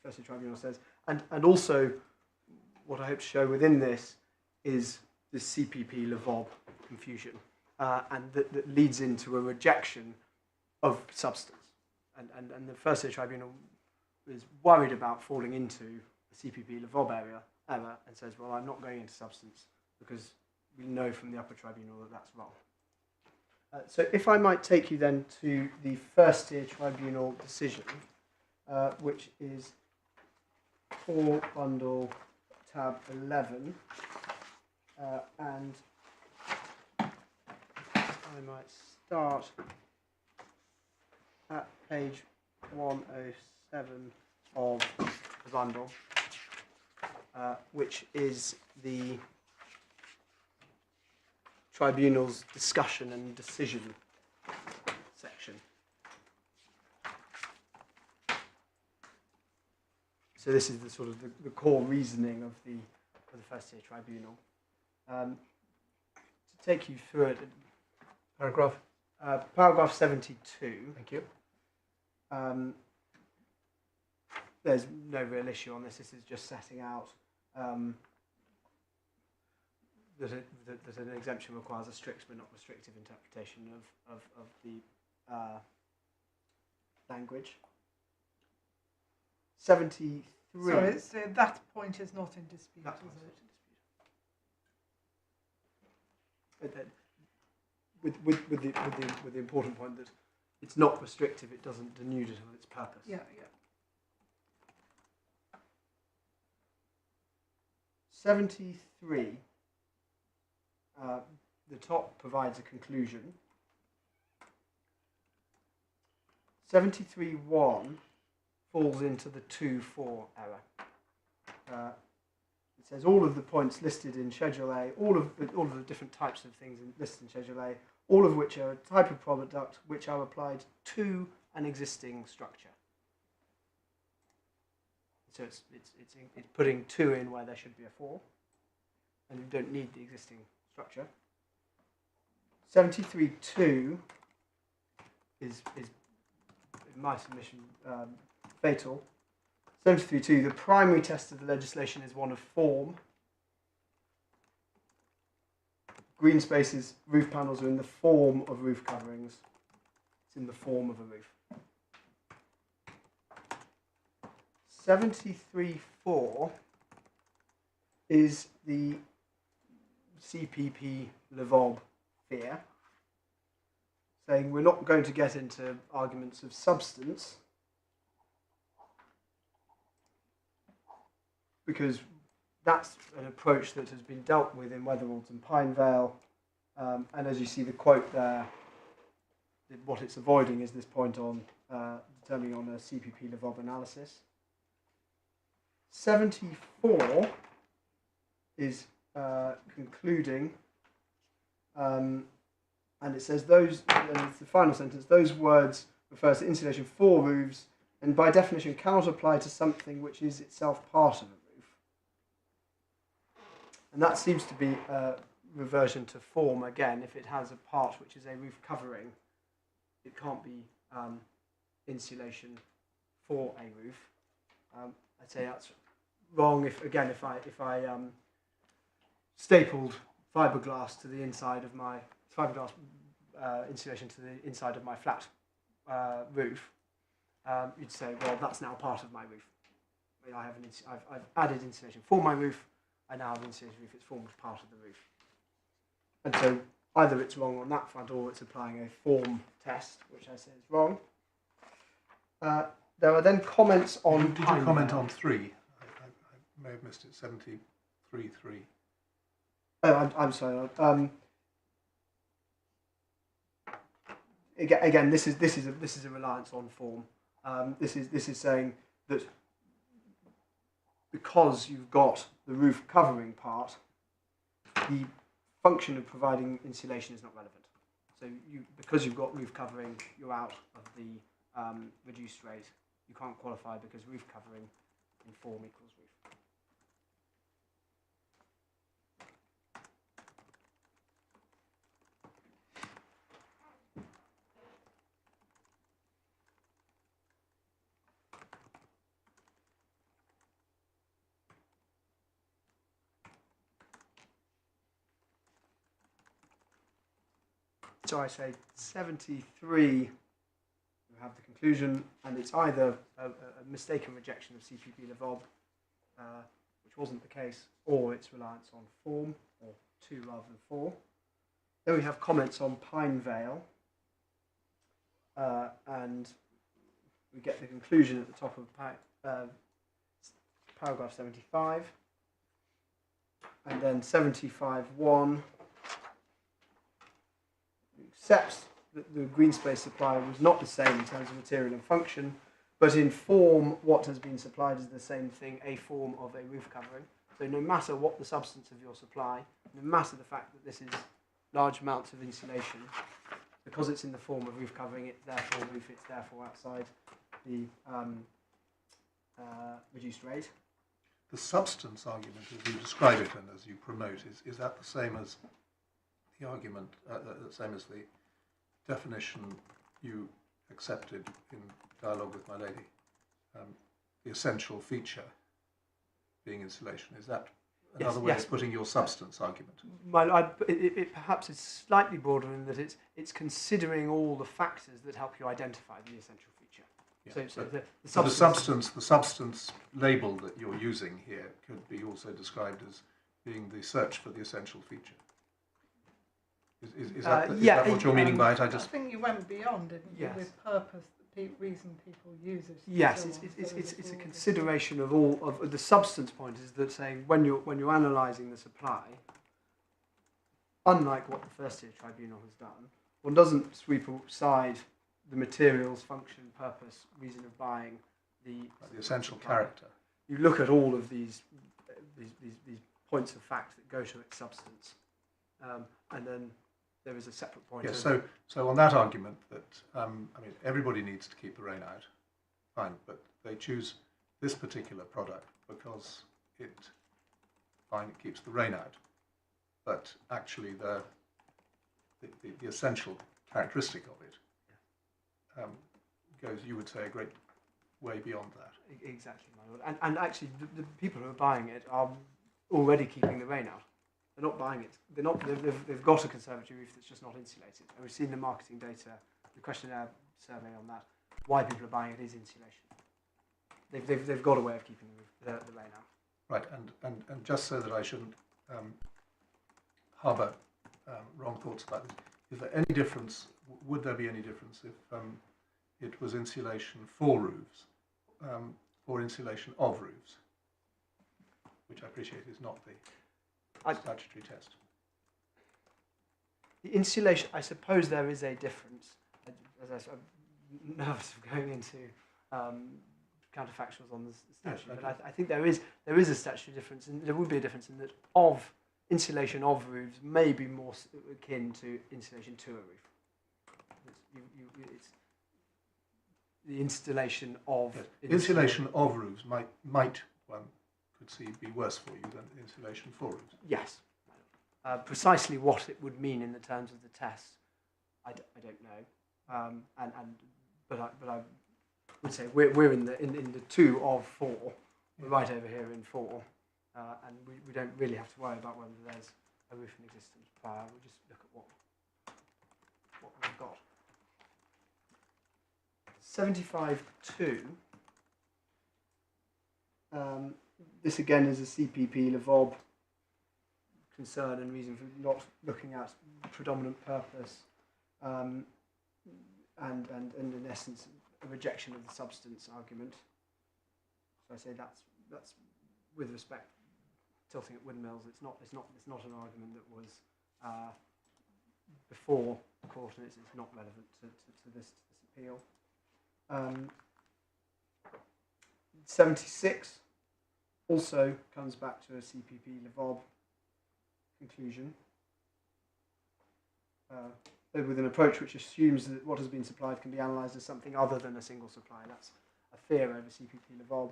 first tier tribunal says, and also what I hope to show within this is the CPP LeVob confusion, and that leads into a rejection of substance. And the first tier tribunal is worried about falling into the CPP LeVob error and says, well, I'm not going into substance because we know from the Upper Tribunal that that's wrong. So if I might take you then to the first tier tribunal decision, which is core bundle tab 11, and I might start at page 107 of the bundle, which is the tribunal's discussion and decision section. So this is the sort of the core reasoning of the first tier tribunal. To take you through it, Paragraph? paragraph 72. Thank you. There's no real issue on this. This is just setting out that an exemption requires a strict but not restrictive interpretation of the language. 73. Sorry, so that point is not in dispute, That is one's it? With the important point that it's not restrictive, it doesn't denude it of its purpose. Yeah, yeah. 73, the top provides a conclusion. 73.1 falls into the 2.4 error. It says all of the points listed in Schedule A, all of the different types of things listed in Schedule A, all of which are a type of product which are applied to an existing structure. So it's putting 2 in where there should be a 4, and you don't need the existing structure. 73.2 is in my submission fatal. 73.2, the primary test of the legislation is one of form. Greenspace's roof panels are in the form of roof coverings. It's in the form of a roof. 73.4 is the CPP Levob fear, saying we're not going to get into arguments of substance because that's an approach that has been dealt with in Weatheralds and Pinevale, and as you see the quote there, what it's avoiding is this point on determining on a CPP Levob analysis. 74 is concluding, and it says those, and it's the final sentence, those words refers to insulation for roofs and by definition cannot apply to something which is itself part of a roof. And that seems to be a reversion to form again. If it has a part which is a roof covering, it can't be insulation for a roof. I'd say that's wrong if I stapled fiberglass to the inside of my insulation to the inside of my flat roof, you'd say, well, that's now part of my roof. I've added insulation for my roof. I now have an insulated roof. It's formed part of the roof. And so either it's wrong on that front or it's applying a form test, which I say is wrong. There are then comments on... Did you comment on 3? I may have missed it. 73.3. Oh, I'm sorry. Again, this is a reliance on form. This is saying that because you've got the roof covering part, the function of providing insulation is not relevant. So because you've got roof covering, you're out of the reduced rate. You can't qualify because roof covering in form equals roof. So I say 73, we have the conclusion, and it's either a mistaken rejection of CPP Levob, which wasn't the case, or it's reliance on form, or 2 rather than 4. Then we have comments on Pinevale, and we get the conclusion at the top of paragraph 75, and then 75.1 accepts that the Greenspace supplier was not the same in terms of material and function, but in form what has been supplied is the same thing, a form of a roof covering. So no matter what the substance of your supply, no matter the fact that this is large amounts of insulation, because it's in the form of roof covering, it's therefore roof, it's therefore outside the reduced rate. The substance argument, as you describe it and as you promote, is that the same as the argument, the same as the definition you accepted in dialogue with my lady? The essential feature being insulation. Is that another way of putting your substance argument? It perhaps is slightly broader in that it's considering all the factors that help you identify the essential feature. Yeah. So the substance label that you're using here could be also described as being the search for the essential feature. Is that what you're meaning by it? I think you went beyond, didn't you, with purpose, the reason people use it. Yes, it's a consideration of all of the substance point is that saying when you're analysing the supply, unlike what the first-tier tribunal has done, one doesn't sweep aside the materials, function, purpose, reason of buying, the essential character. You look at all of these points of fact that go to its substance, and then there is a separate point. Yes. So on that argument that everybody needs to keep the rain out, fine, but they choose this particular product because it keeps the rain out. but actually the essential characteristic of it goes, you would say, a great way beyond that. Exactly, my lord. And actually, the people who are buying it are already keeping the rain out. They're not buying it. They're not. They've got a conservatory roof that's just not insulated. And we've seen the marketing data, the questionnaire survey on that. Why people are buying it is insulation. They've got a way of keeping the rain out. Right, and just so that I shouldn't harbour wrong thoughts about this, is there any difference? Would there be any difference if it was insulation for roofs or insulation of roofs, which I appreciate is not the statutory test? The insulation, I suppose there is a difference. As I'm nervous of going into counterfactuals on the statute, yes, but I think there is a statutory difference, and there would be a difference in that of insulation of roofs may be more akin to insulation to a roof. It's the installation of insulation of roofs might one could see be worse for you than insulation for roofs. Yes. Precisely what it would mean in the terms of the test, I don't know. But I would say we're in the 2 of 4. We're right over here in 4, and we don't really have to worry about whether there's a roof in existence prior. We'll just look at what we've got. 75.2. This again is a CPP LeVob concern and reason for not looking at predominant purpose, and in essence a rejection of the substance argument. So I say that's with respect tilting at windmills. It's not an argument that was before the court, and it's not relevant to this appeal. 76 also comes back to a CPP LeVob conclusion with an approach which assumes that what has been supplied can be analysed as something other than a single supply. That's a fear over CPP LeVob.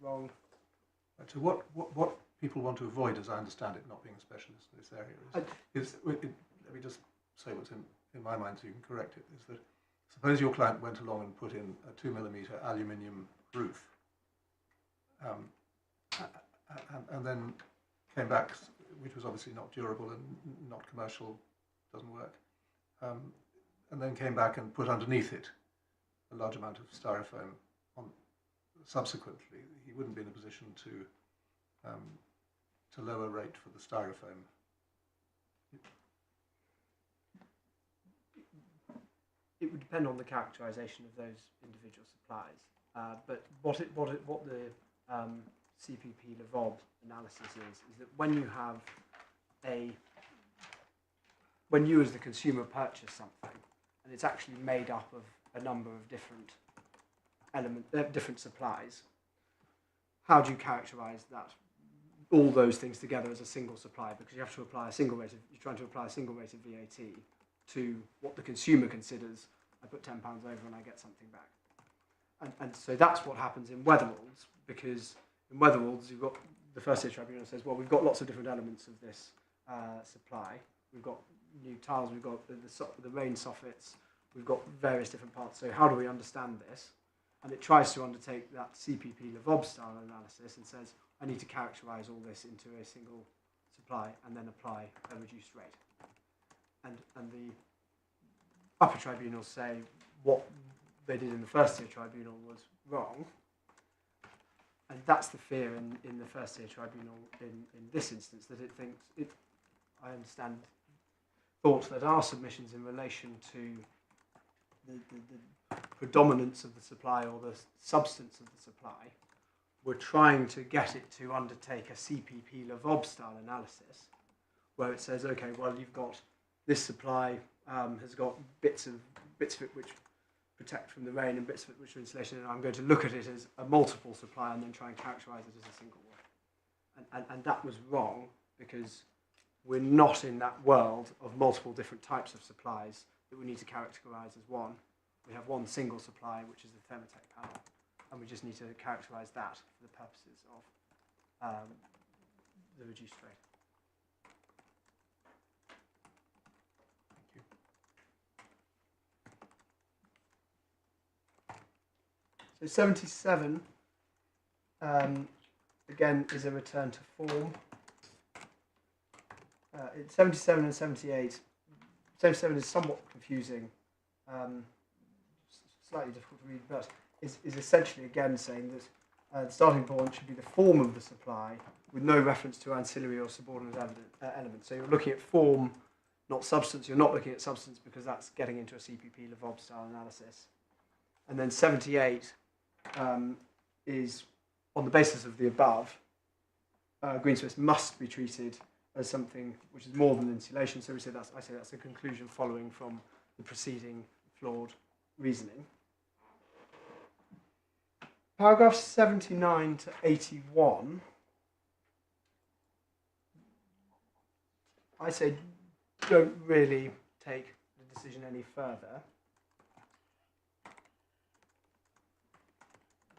Wrong. So what people want to avoid, as I understand it, not being a specialist in this area, let me just say what's in my mind so you can correct it, is that suppose your client went along and put in a 2mm aluminium roof, and then came back, which was obviously not durable and not commercial, doesn't work, and then came back and put underneath it a large amount of styrofoam on. Subsequently, he wouldn't be in a position to lower rate for the styrofoam. It would depend on the characterisation of those individual supplies, but what the CPP LeVob analysis is that when you as the consumer purchase something, and it's actually made up of a number of different different supplies, how do you characterise that? All those things together as a single supply, because you have to apply you're trying to apply a single rate of VAT to what the consumer considers, I put £10 over and I get something back. And so that's what happens in Weatheralds, because in Weatheralds you've got the first tier tribunal says, well, we've got lots of different elements of this supply. We've got new tiles, we've got the rain soffits, we've got various different parts. So how do we understand this? And it tries to undertake that CPP LeVob style analysis and says, I need to characterise all this into a single supply and then apply a reduced rate. And the upper tribunals say what they did in the first tier tribunal was wrong. And that's the fear in the first tier tribunal in this instance, that it thinks, I understand, thought that our submissions in relation to the predominance of the supply or the substance of the supply were trying to get it to undertake a CPP LeVob style analysis, where it says, okay, well, you've got this supply has got bits of it which protect from the rain and bits of it which are insulation, and I'm going to look at it as a multiple supply and then try and characterise it as a single one. And that was wrong, because we're not in that world of multiple different types of supplies that we need to characterise as one. We have one single supply, which is the Thermotec panel, and we just need to characterise that for the purposes of the reduced rate. So 77, again, is a return to form. 77 and 78. 77 is somewhat confusing, slightly difficult to read, but is essentially again saying that the starting point should be the form of the supply with no reference to ancillary or subordinate elements. So you're looking at form, not substance. You're not looking at substance because that's getting into a CPP Lvov style analysis. And then 78 is on the basis of the above. Greenspace must be treated as something which is more than insulation. So I say that's a conclusion following from the preceding flawed reasoning. Paragraphs 79 to 81, I say don't really take the decision any further.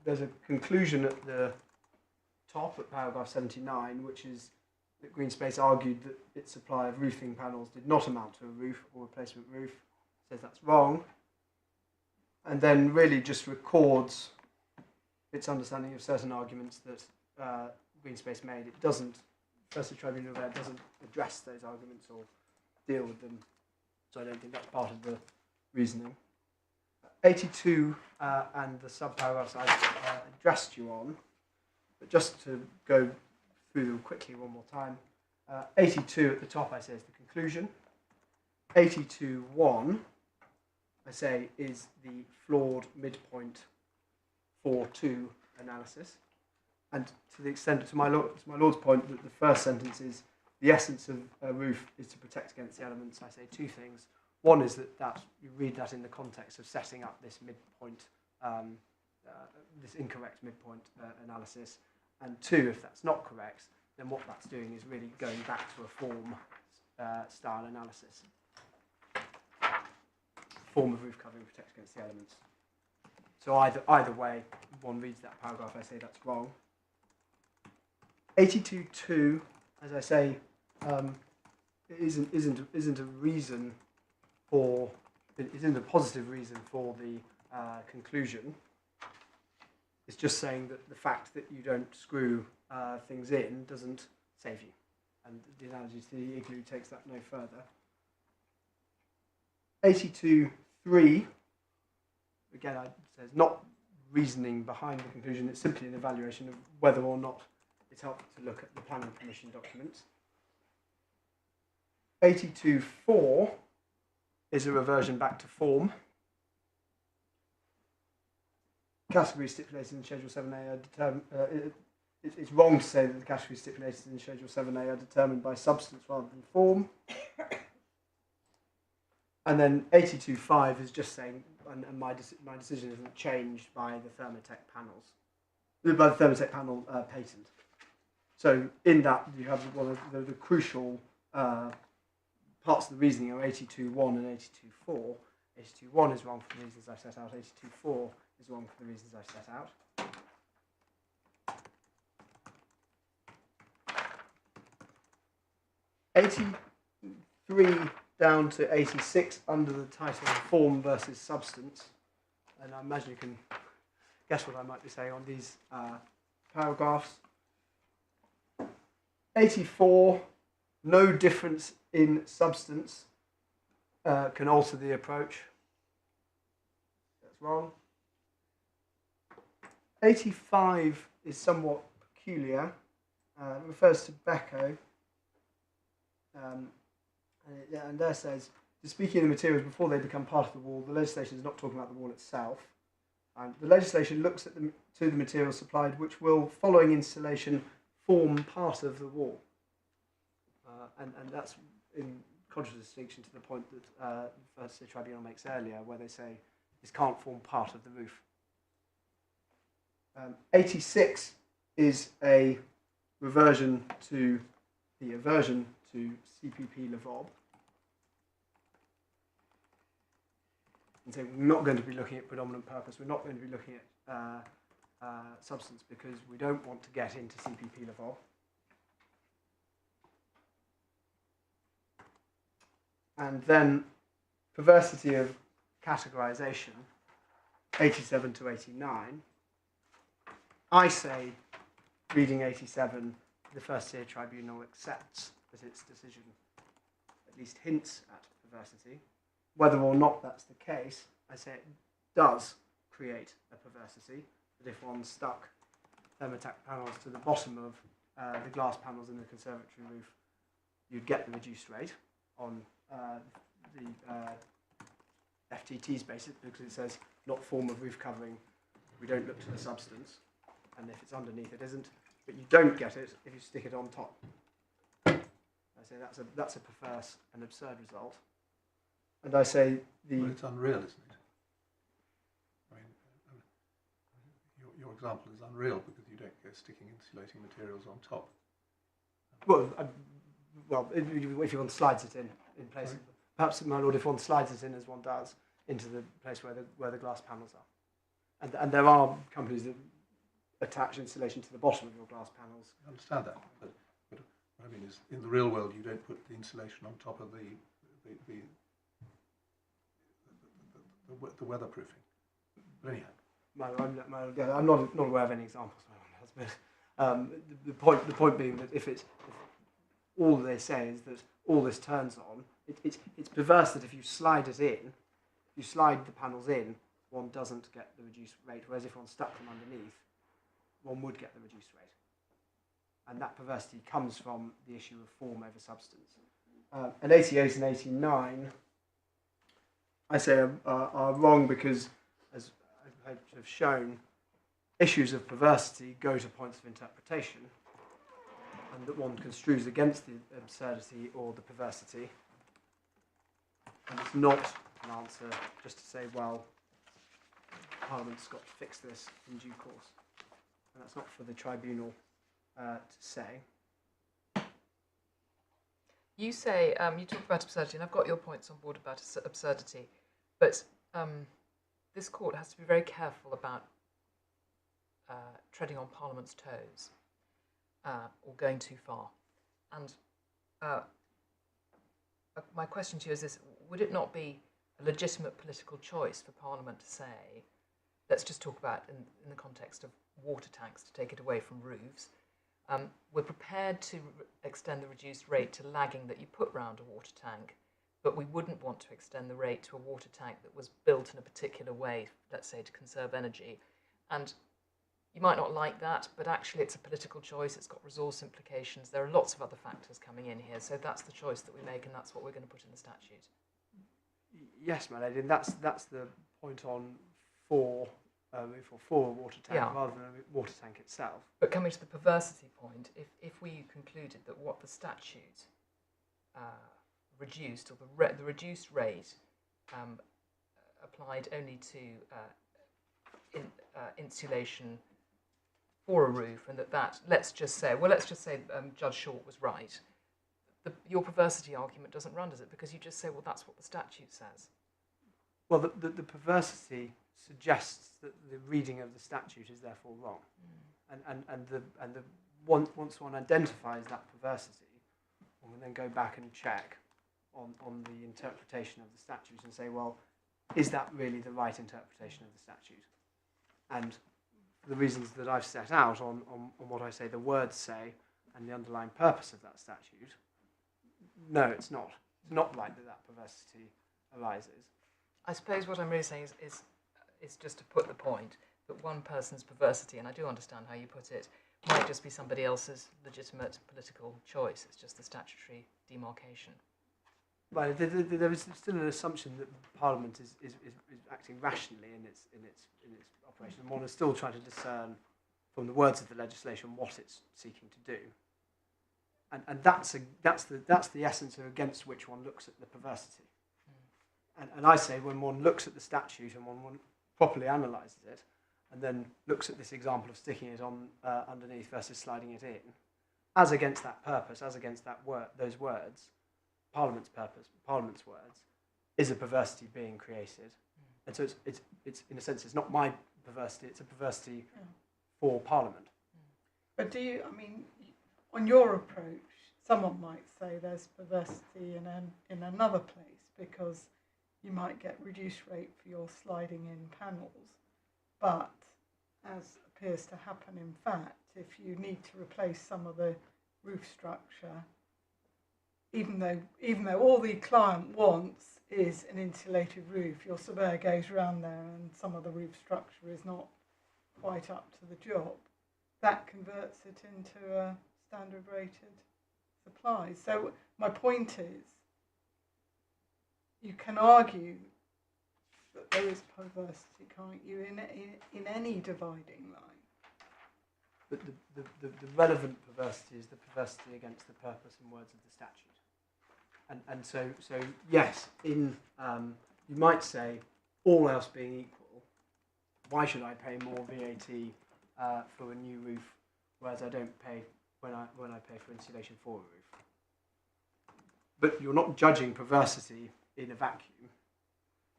There's a conclusion at the top at paragraph 79, which is that Greenspace argued that its supply of roofing panels did not amount to a roof or replacement roof. Says that's wrong. And then really just records its understanding of certain arguments that Greenspace made. It doesn't, first the Tribunal there doesn't address those arguments or deal with them. So I don't think that's part of the reasoning. 82 and the sub-paragraphs I addressed you on, but just to go through them quickly one more time. 82 at the top I say is the conclusion. 82.1 I say is the flawed midpoint 4.2 analysis. And to the extent, to my Lord's point, that the first sentence is the essence of a roof is to protect against the elements, I say two things. One is that you read that in the context of setting up this midpoint, this incorrect midpoint analysis. And two, if that's not correct, then what that's doing is really going back to a form style analysis. Form of roof covering protects against the elements. So either way, one reads that paragraph, I say that's wrong. 82.2, as I say, isn't a reason for, it isn't a positive reason for the conclusion. It's just saying that the fact that you don't screw things in doesn't save you. And the analogy to the igloo takes that no further. 82.3, again, it says not reasoning behind the conclusion, it's simply an evaluation of whether or not it's helpful to look at the planning permission documents. 82.4 is a reversion back to form. Categories stipulated in Schedule 7A are determined. It's wrong to say that the categories stipulated in Schedule 7A are determined by substance rather than form. And then 82.5 is just saying, and my decision isn't changed by the Thermotec panels, by the Thermotec panel patent. So in that you have one of the crucial parts of the reasoning are 82.1 and 82.4. 82.1 is wrong for the reasons I've set out. 82.4 is wrong for the reasons I've set out. '83 down to 86 under the title Form versus Substance. And I imagine you can guess what I might be saying on these paragraphs. 84, no difference in substance can alter the approach. That's wrong. 85 is somewhat peculiar. It refers to Becco. And there says, to speaking of the materials before they become part of the wall, the legislation is not talking about the wall itself. And the legislation looks at to the materials supplied which will, following installation, form part of the wall. And that's in contradistinction to the point that the Tribunal makes earlier, where they say this can't form part of the roof. 86 is a reversion to the aversion to CPP Lvov. And so we're not going to be looking at predominant purpose, we're not going to be looking at substance because we don't want to get into CPP Lvov. And then perversity of categorization, 87 to 89. I say, reading 87, the first tier tribunal accepts that its decision at least hints at perversity. Whether or not that's the case, I say it does create a perversity, that if one stuck Thermotec panels to the bottom of the glass panels in the conservatory roof, you'd get the reduced rate on the FTT's basis, because it says not form of roof covering, we don't look to the substance, and if it's underneath it isn't, but you don't get it if you stick it on top. I say that's a perverse and absurd result. And I say Well, it's unreal, isn't it? I mean, your example is unreal because you don't go sticking insulating materials on top. Well, if one slides it in place, Sorry? perhaps, my lord, if one slides it in as one does into the place where the glass panels are, and there are companies that attach insulation to the bottom of your glass panels. I understand that, but what I mean is, in the real world, you don't put the insulation on top of the weatherproofing. But anyhow, I'm not aware of any examples. But the point being that if all they say is that all this turns on, it's perverse that if you slide it in, you slide the panels in, one doesn't get the reduced rate, whereas if one stuck them underneath, one would get the reduced rate. And that perversity comes from the issue of form over substance. And 88 and 89, I say, are wrong because, as I have shown, issues of perversity go to points of interpretation, and that one construes against the absurdity or the perversity. And it's not an answer just to say, well, Parliament's got to fix this in due course. And that's not for the tribunal to say. You say, you talk about absurdity, and I've got your points on board about absurdity, but this court has to be very careful about treading on Parliament's toes or going too far. And my question to you is this: would it not be a legitimate political choice for Parliament to say, let's just talk about in the context of water tanks, to take it away from roofs, we're prepared to extend the reduced rate to lagging that you put round a water tank, but we wouldn't want to extend the rate to a water tank that was built in a particular way, let's say to conserve energy. And you might not like that, but actually it's a political choice, it's got resource implications, there are lots of other factors coming in here, so that's the choice that we make, and that's what we're going to put in the statute. Yes, my lady, and that's the point on for a water tank rather than a water tank itself. But coming to the perversity point, if we concluded that what the statute reduced, or the reduced rate applied only to insulation for a roof, and that let's just say Judge Short was right, your perversity argument doesn't run, does it? Because you just say, well, that's what the statute says. Well, the perversity suggests that the reading of the statute is therefore wrong, and once one identifies that perversity, one can then go back and check on the interpretation of the statute and say, well, is that really the right interpretation of the statute? And for the reasons that I've set out on what I say the words say and the underlying purpose of that statute, no, it's not. It's not right that perversity arises. I suppose what I'm really saying is just to put the point that one person's perversity, and I do understand how you put it, might just be somebody else's legitimate political choice. It's just the statutory demarcation. Right, there is still an assumption that Parliament is acting rationally in its operation, and one is still trying to discern from the words of the legislation what it's seeking to do. And that's the essence against which one looks at the perversity. And I say when one looks at the statute and one properly analyses it, and then looks at this example of sticking it on underneath versus sliding it in, as against that purpose, as against those words, Parliament's purpose, Parliament's words, is a perversity being created. And so it's in a sense, it's not my perversity, it's a perversity for Parliament. But on your approach, someone might say there's perversity in another place because you might get reduced rate for your sliding in panels, but as appears to happen in fact, if you need to replace some of the roof structure, even though all the client wants is an insulated roof, your surveyor goes around there and some of the roof structure is not quite up to the job, that converts it into a standard rated supply. So my point is, you can argue that there is perversity, can't you, in any dividing line? But the relevant perversity is the perversity against the purpose and words of the statute. And so yes, in you might say, all else being equal, why should I pay more VAT for a new roof, whereas I don't pay when I pay for insulation for a roof? But you're not judging perversity in a vacuum.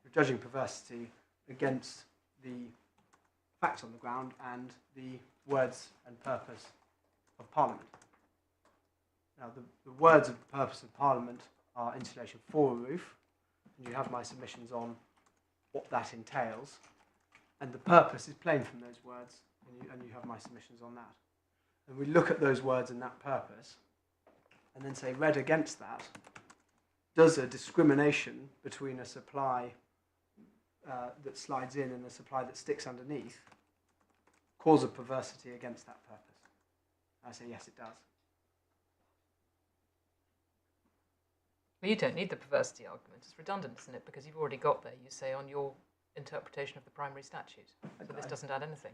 You're judging perversity against the facts on the ground and the words and purpose of Parliament. Now, the words and purpose of Parliament are insulation for a roof, and you have my submissions on what that entails, and the purpose is plain from those words, and you have my submissions on that. And we look at those words and that purpose, and then say, read against that, does a discrimination between a supply that slides in and a supply that sticks underneath cause a perversity against that purpose? I say, yes, it does. Well, you don't need the perversity argument. It's redundant, isn't it? Because you've already got there, you say, on your interpretation of the primary statute. So this doesn't add anything.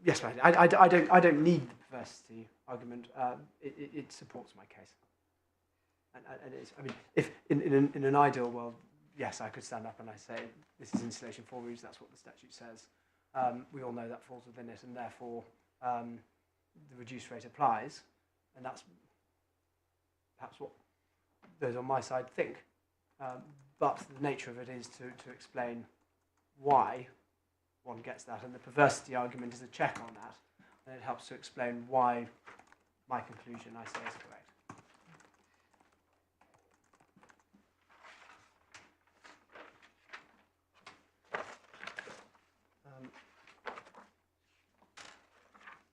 Yes, right. I don't need the perversity argument. It supports my case. And it's, I mean, if in an ideal world, yes, I could stand up and I say, this is insulation for roofs, that's what the statute says. We all know that falls within it, and therefore the reduced rate applies, and that's perhaps what those on my side think. But the nature of it is to explain why one gets that, and the perversity argument is a check on that, and it helps to explain why my conclusion, I say, is correct.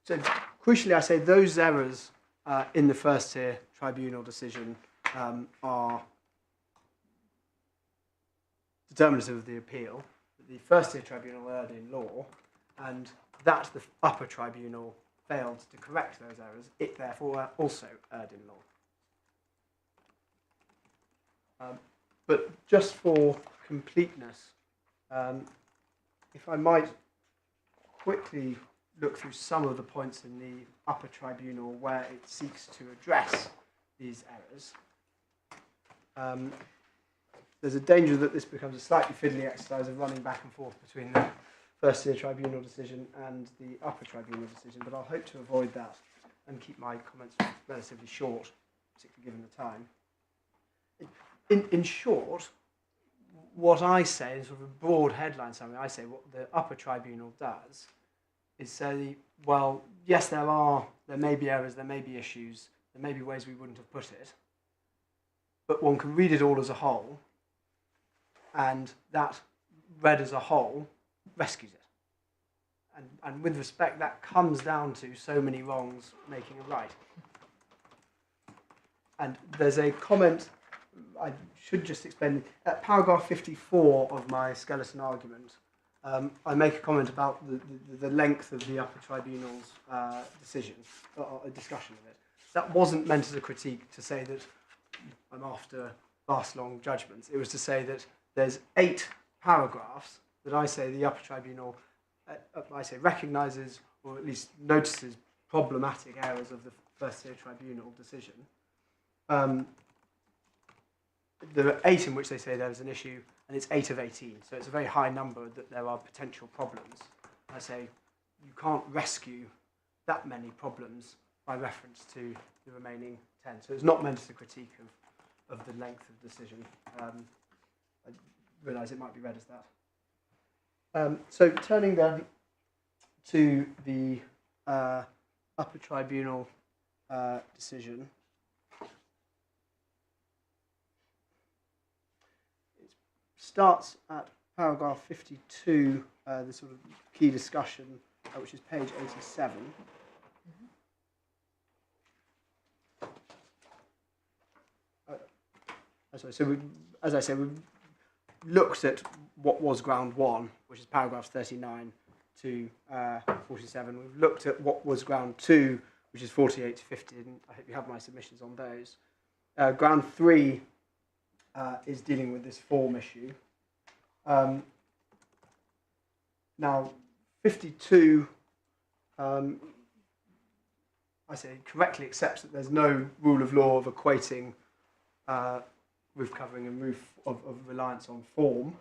So crucially, I say those errors in the first tier tribunal decision are determinative of the appeal. The first tier tribunal erred in law, and that the upper tribunal failed to correct those errors. It therefore also erred in law. But just for completeness, if I might quickly look through some of the points in the upper tribunal where it seeks to address these errors. There's a danger that this becomes a slightly fiddly exercise of running back and forth between the first tier tribunal decision and the upper tribunal decision, but I'll hope to avoid that and keep my comments relatively short, particularly given the time. In short, what I say, in sort of a broad headline summary, I say what the upper tribunal does is say, well, yes, there may be errors, there may be issues, there may be ways we wouldn't have put it, but one can read it all as a whole, and that, read as a whole, rescues it. And with respect, that comes down to so many wrongs making a right. And there's a comment, I should just explain, at paragraph 54 of my skeleton argument, I make a comment about the length of the upper tribunal's decision, or a discussion of it. That wasn't meant as a critique to say that I'm after vast long judgments. It was to say that there's 8 paragraphs that I say the upper tribunal, recognises or at least notices problematic errors of the first tier tribunal decision. There are 8 in which they say there's an issue, and it's 8 of 18, so it's a very high number that there are potential problems. I say you can't rescue that many problems by reference to the remaining 10. So it's not meant as a critique of the length of decision. I realise it might be read as that. So turning then to the upper tribunal decision. Starts at paragraph 52, the sort of key discussion which is page 87. As I say, we've looked at what was ground 1, which is paragraphs 39 to 47. We've looked at what was ground 2, which is 48 to 50, and I hope you have my submissions on those. Ground 3 is dealing with this form issue. Now, 52, I say, correctly accepts that there's no rule of law of equating roof covering and roof of reliance on form.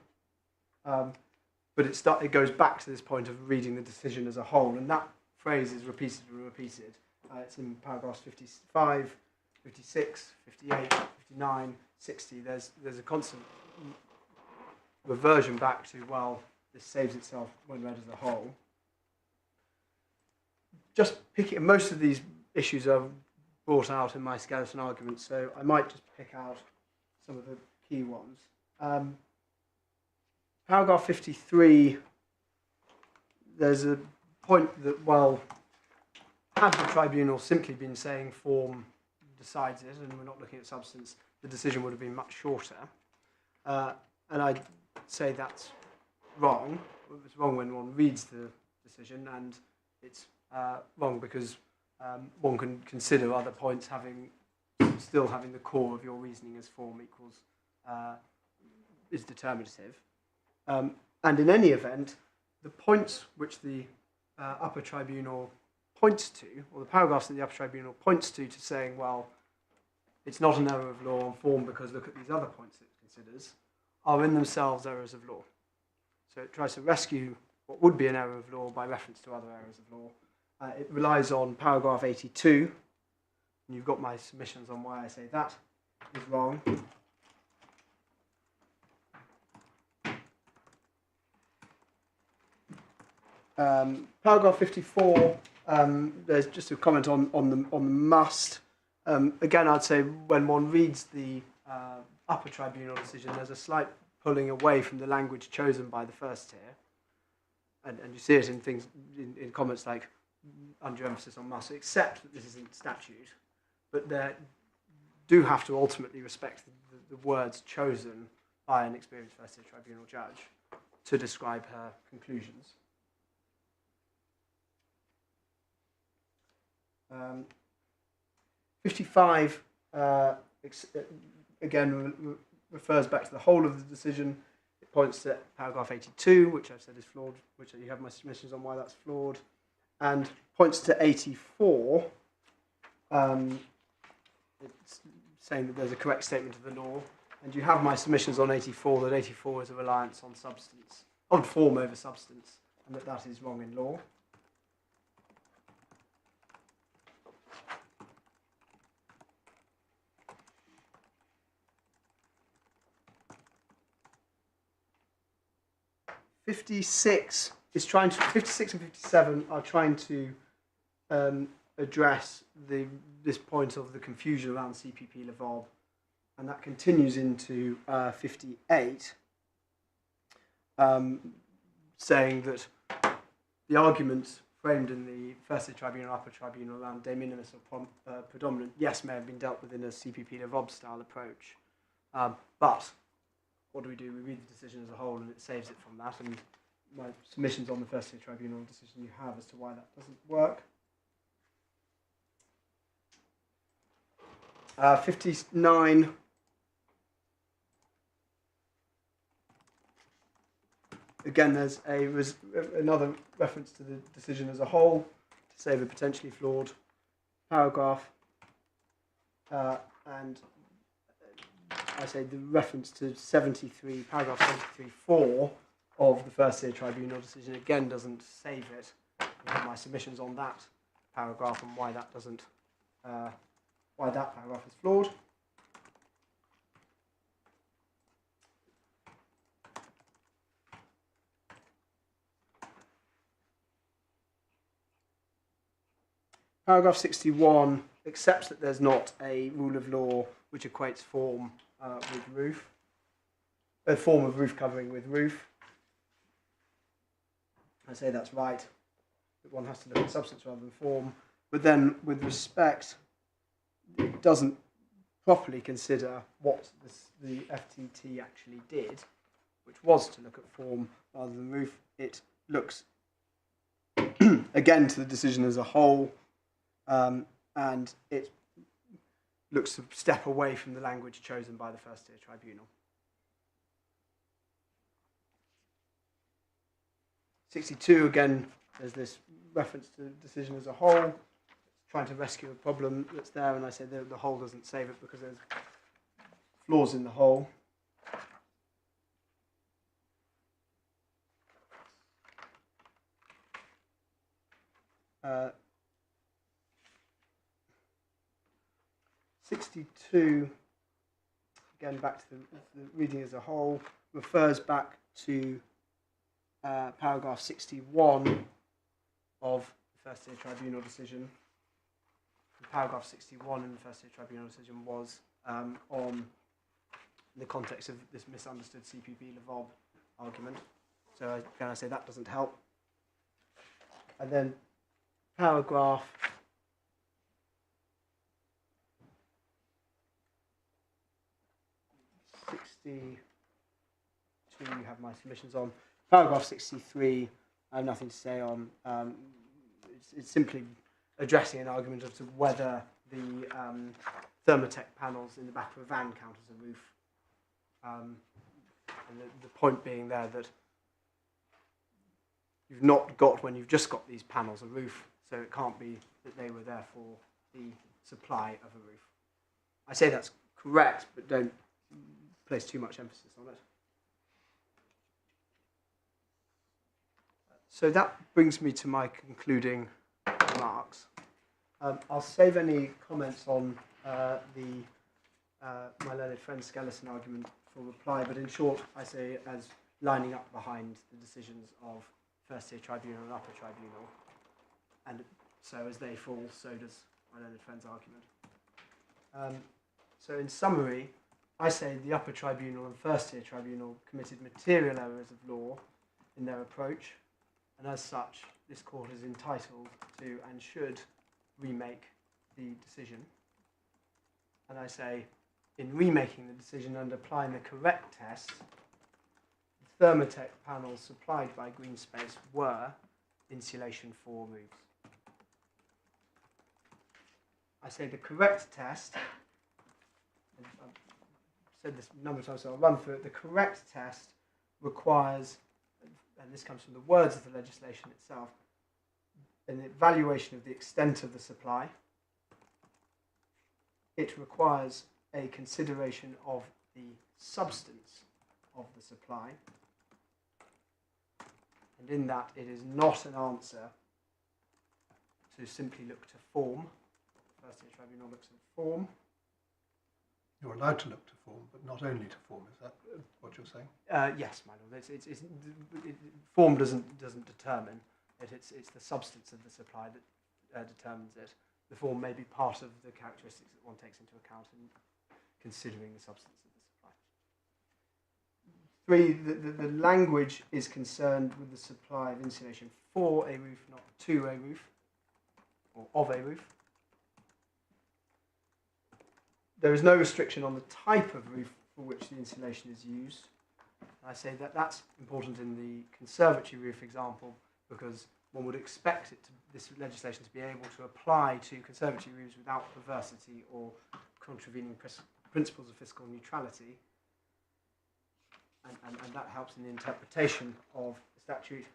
But it goes back to this point of reading the decision as a whole, and that phrase is repeated and repeated. It's in paragraphs 55, 56, 58, 59, 60. There's a constant reversion back to, well, this saves itself when read as a whole. Just picking, most of these issues are brought out in my skeleton argument, so I might just pick out some of the key ones. Paragraph 53, there's a point that, well, had the tribunal simply been saying form decides it and we're not looking at substance, the decision would have been much shorter. And I'd say that's wrong. It's wrong when one reads the decision, and it's wrong because one can consider other points still having the core of your reasoning as form equals is determinative. And in any event, the points which the Upper Tribunal points to, or the paragraphs that the Upper Tribunal points to saying, well, it's not an error of law on form because look at these other points it considers, are in themselves errors of law. So it tries to rescue what would be an error of law by reference to other errors of law. It relies on paragraph 82, and you've got my submissions on why I say that is wrong. Paragraph 54, there's just a comment on the must. Again, I'd say when one reads the Upper Tribunal decision, there's a slight pulling away from the language chosen by the first tier. And you see it in things, in comments like undue emphasis on must, except that this isn't statute, but they do have to ultimately respect the words chosen by an experienced first tier tribunal judge to describe her conclusions. 55, again, refers back to the whole of the decision. It points to paragraph 82, which I've said is flawed, which you have my submissions on why that's flawed, and points to 84, it's saying that there's a correct statement of the law, and you have my submissions on 84, that 84 is a reliance on substance, on form over substance, and that is wrong in law. '56 is trying to. 56 and 57 are trying to address this point of the confusion around CPP Levob, and that continues into 58, saying that the arguments framed in the First Tier Tribunal, Upper Tribunal around de minimis or predominant, yes, may have been dealt with in a CPP Levob style approach, but what do? We read the decision as a whole, and it saves it from that. And my submissions on the First Tier Tribunal decision you have as to why that doesn't work. 59. Again, there's another reference to the decision as a whole to save a potentially flawed paragraph, and I say the reference to 73, paragraph 73.4 of the First Tier Tribunal decision again doesn't save it. I have my submissions on that paragraph and why that doesn't, why that paragraph is flawed. Paragraph 61 accepts that there's not a rule of law which equates form with roof, a form of roof covering with roof. I say that's right. that one has to look at substance rather than form, but then with respect, it doesn't properly consider what the FTT actually did, which was to look at form rather than roof. It looks again to the decision as a whole, and it looks to step away from the language chosen by the first tier tribunal. 62, again, there's this reference to the decision as a whole, trying to rescue a problem that's there, and I say the whole doesn't save it because there's flaws in the whole. Uh, 62, again back to the reading as a whole, refers back to paragraph 61 of the first tier tribunal decision. Paragraph 61 in the first tier tribunal decision was on the context of this misunderstood CPP-Levob argument. So again, I say that doesn't help. And then paragraph 62, you have my submissions on. Paragraph 63, I have nothing to say on. It's simply addressing an argument as to whether the Thermotec panels in the back of a van count as a roof. And the point being there that you've not got, when you've just got these panels, a roof, so it can't be that they were there for the supply of a roof. I say that's correct, but don't place too much emphasis on it. So that brings me to my concluding remarks. I'll save any comments on my learned friend Skeleton argument for reply, but in short, I say as lining up behind the decisions of first tier tribunal and upper tribunal, and so as they fall, so does my learned friend's argument. So in summary, I say the upper tribunal and first tier tribunal committed material errors of law in their approach, and as such, this court is entitled to and should remake the decision. And I say, in remaking the decision and applying the correct test, the Thermotec panels supplied by Greenspace were insulation for roofs. I say the correct test, I've said this a number of times, so I'll run through it. The correct test requires, and this comes from the words of the legislation itself, an evaluation of the extent of the supply. It requires a consideration of the substance of the supply. And in that, it is not an answer to simply look to form. The first tier tribunal looks at form. You're allowed to look to form, but not only to form. Is that what you're saying? Yes, my lord. Form doesn't determine it. It's the substance of the supply that determines it. The form may be part of the characteristics that one takes into account in considering the substance of the supply. 3, the language is concerned with the supply of insulation for a roof, not to a roof, or of a roof. There is no restriction on the type of roof for which the insulation is used. I say that that's important in the conservatory roof example because one would expect this legislation to be able to apply to conservatory roofs without perversity or contravening principles of fiscal neutrality. And that helps in the interpretation of the statute.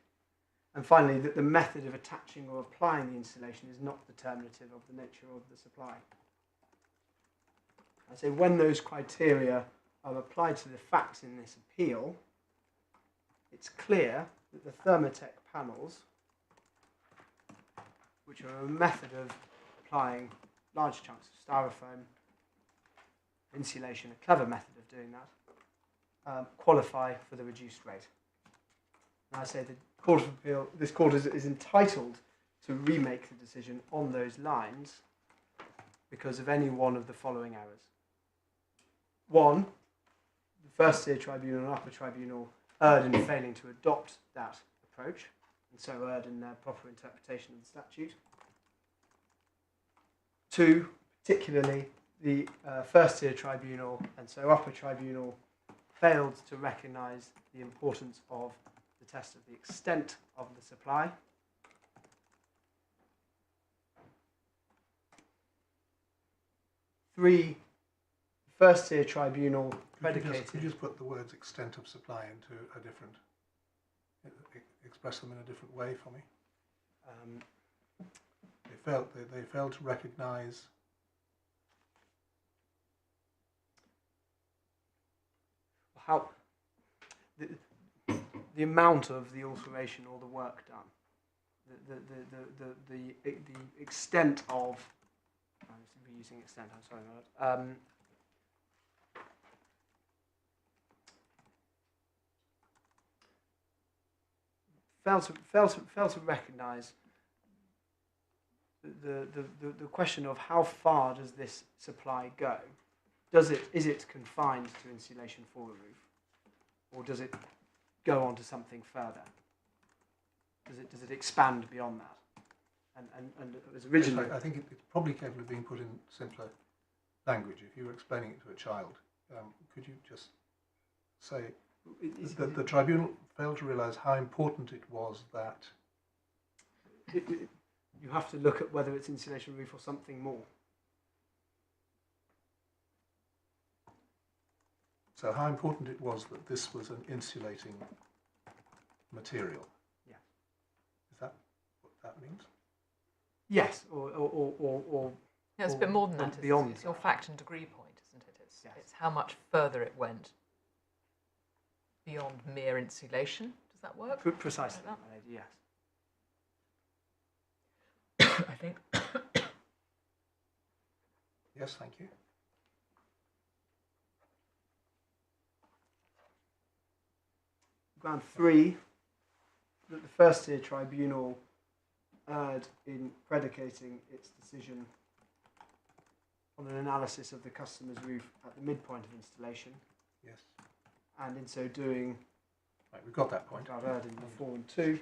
And finally, that the method of attaching or applying the insulation is not determinative of the nature of the supply. I say when those criteria are applied to the facts in this appeal, it's clear that the Thermotec panels, which are a method of applying large chunks of styrofoam insulation, a clever method of doing that, qualify for the reduced rate. And I say the Court of Appeal, this court is entitled to remake the decision on those lines because of any one of the following errors. 1, the first tier tribunal and upper tribunal erred in failing to adopt that approach, and so erred in their proper interpretation of the statute. 2, particularly the first tier tribunal and so upper tribunal failed to recognise the importance of the test of the extent of the supply. Three, first tier tribunal predicated. Could you just put the words extent of supply into a different, express them in a different way for me? They failed to recognise how the amount of the alteration or the work done, the extent of. I'm using extent. I'm sorry about it. Fail to recognise the question of how far does this supply go? Is it confined to insulation for a roof, or does it go on to something further? Does it expand beyond that? And as originally, I think it's probably capable of being put in simpler language. If you were explaining it to a child, could you just say that the tribunal failed to realise how important it was that you have to look at whether it's insulation roof or something more. So how important it was that this was an insulating material? Yeah. Is that what that means? Yes, or Yeah, it's a bit more than that. Beyond it's your fact and degree point, isn't it? Yes. It's how much further it went beyond mere insulation. Does that work? Precisely, Like yes. that? I think. Yes, thank you. Ground 3, that the first tier tribunal erred in predicating its decision on an analysis of the customer's roof at the midpoint of installation, Yes. and in so doing, Right, we've got that point. I've erred in 4 and 2,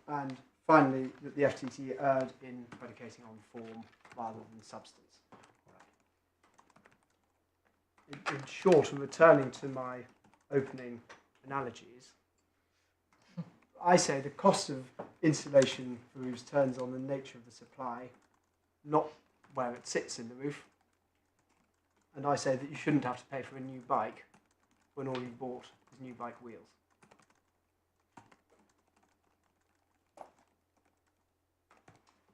and finally that the FTT erred in predicating on form rather than substance. In short, and returning to my opening analogies, I say the cost of insulation for roofs turns on the nature of the supply, not where it sits in the roof. And I say that you shouldn't have to pay for a new bike when all you bought is new bike wheels.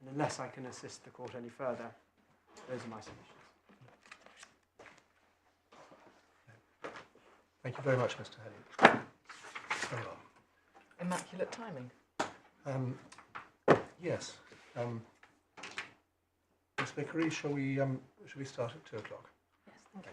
And unless I can assist the court any further, those are my submissions. Thank you very much, Mr. Henry. Very well. Immaculate timing. Yes. Ms. Vickery, shall we start at 2 o'clock? Yes, thank you.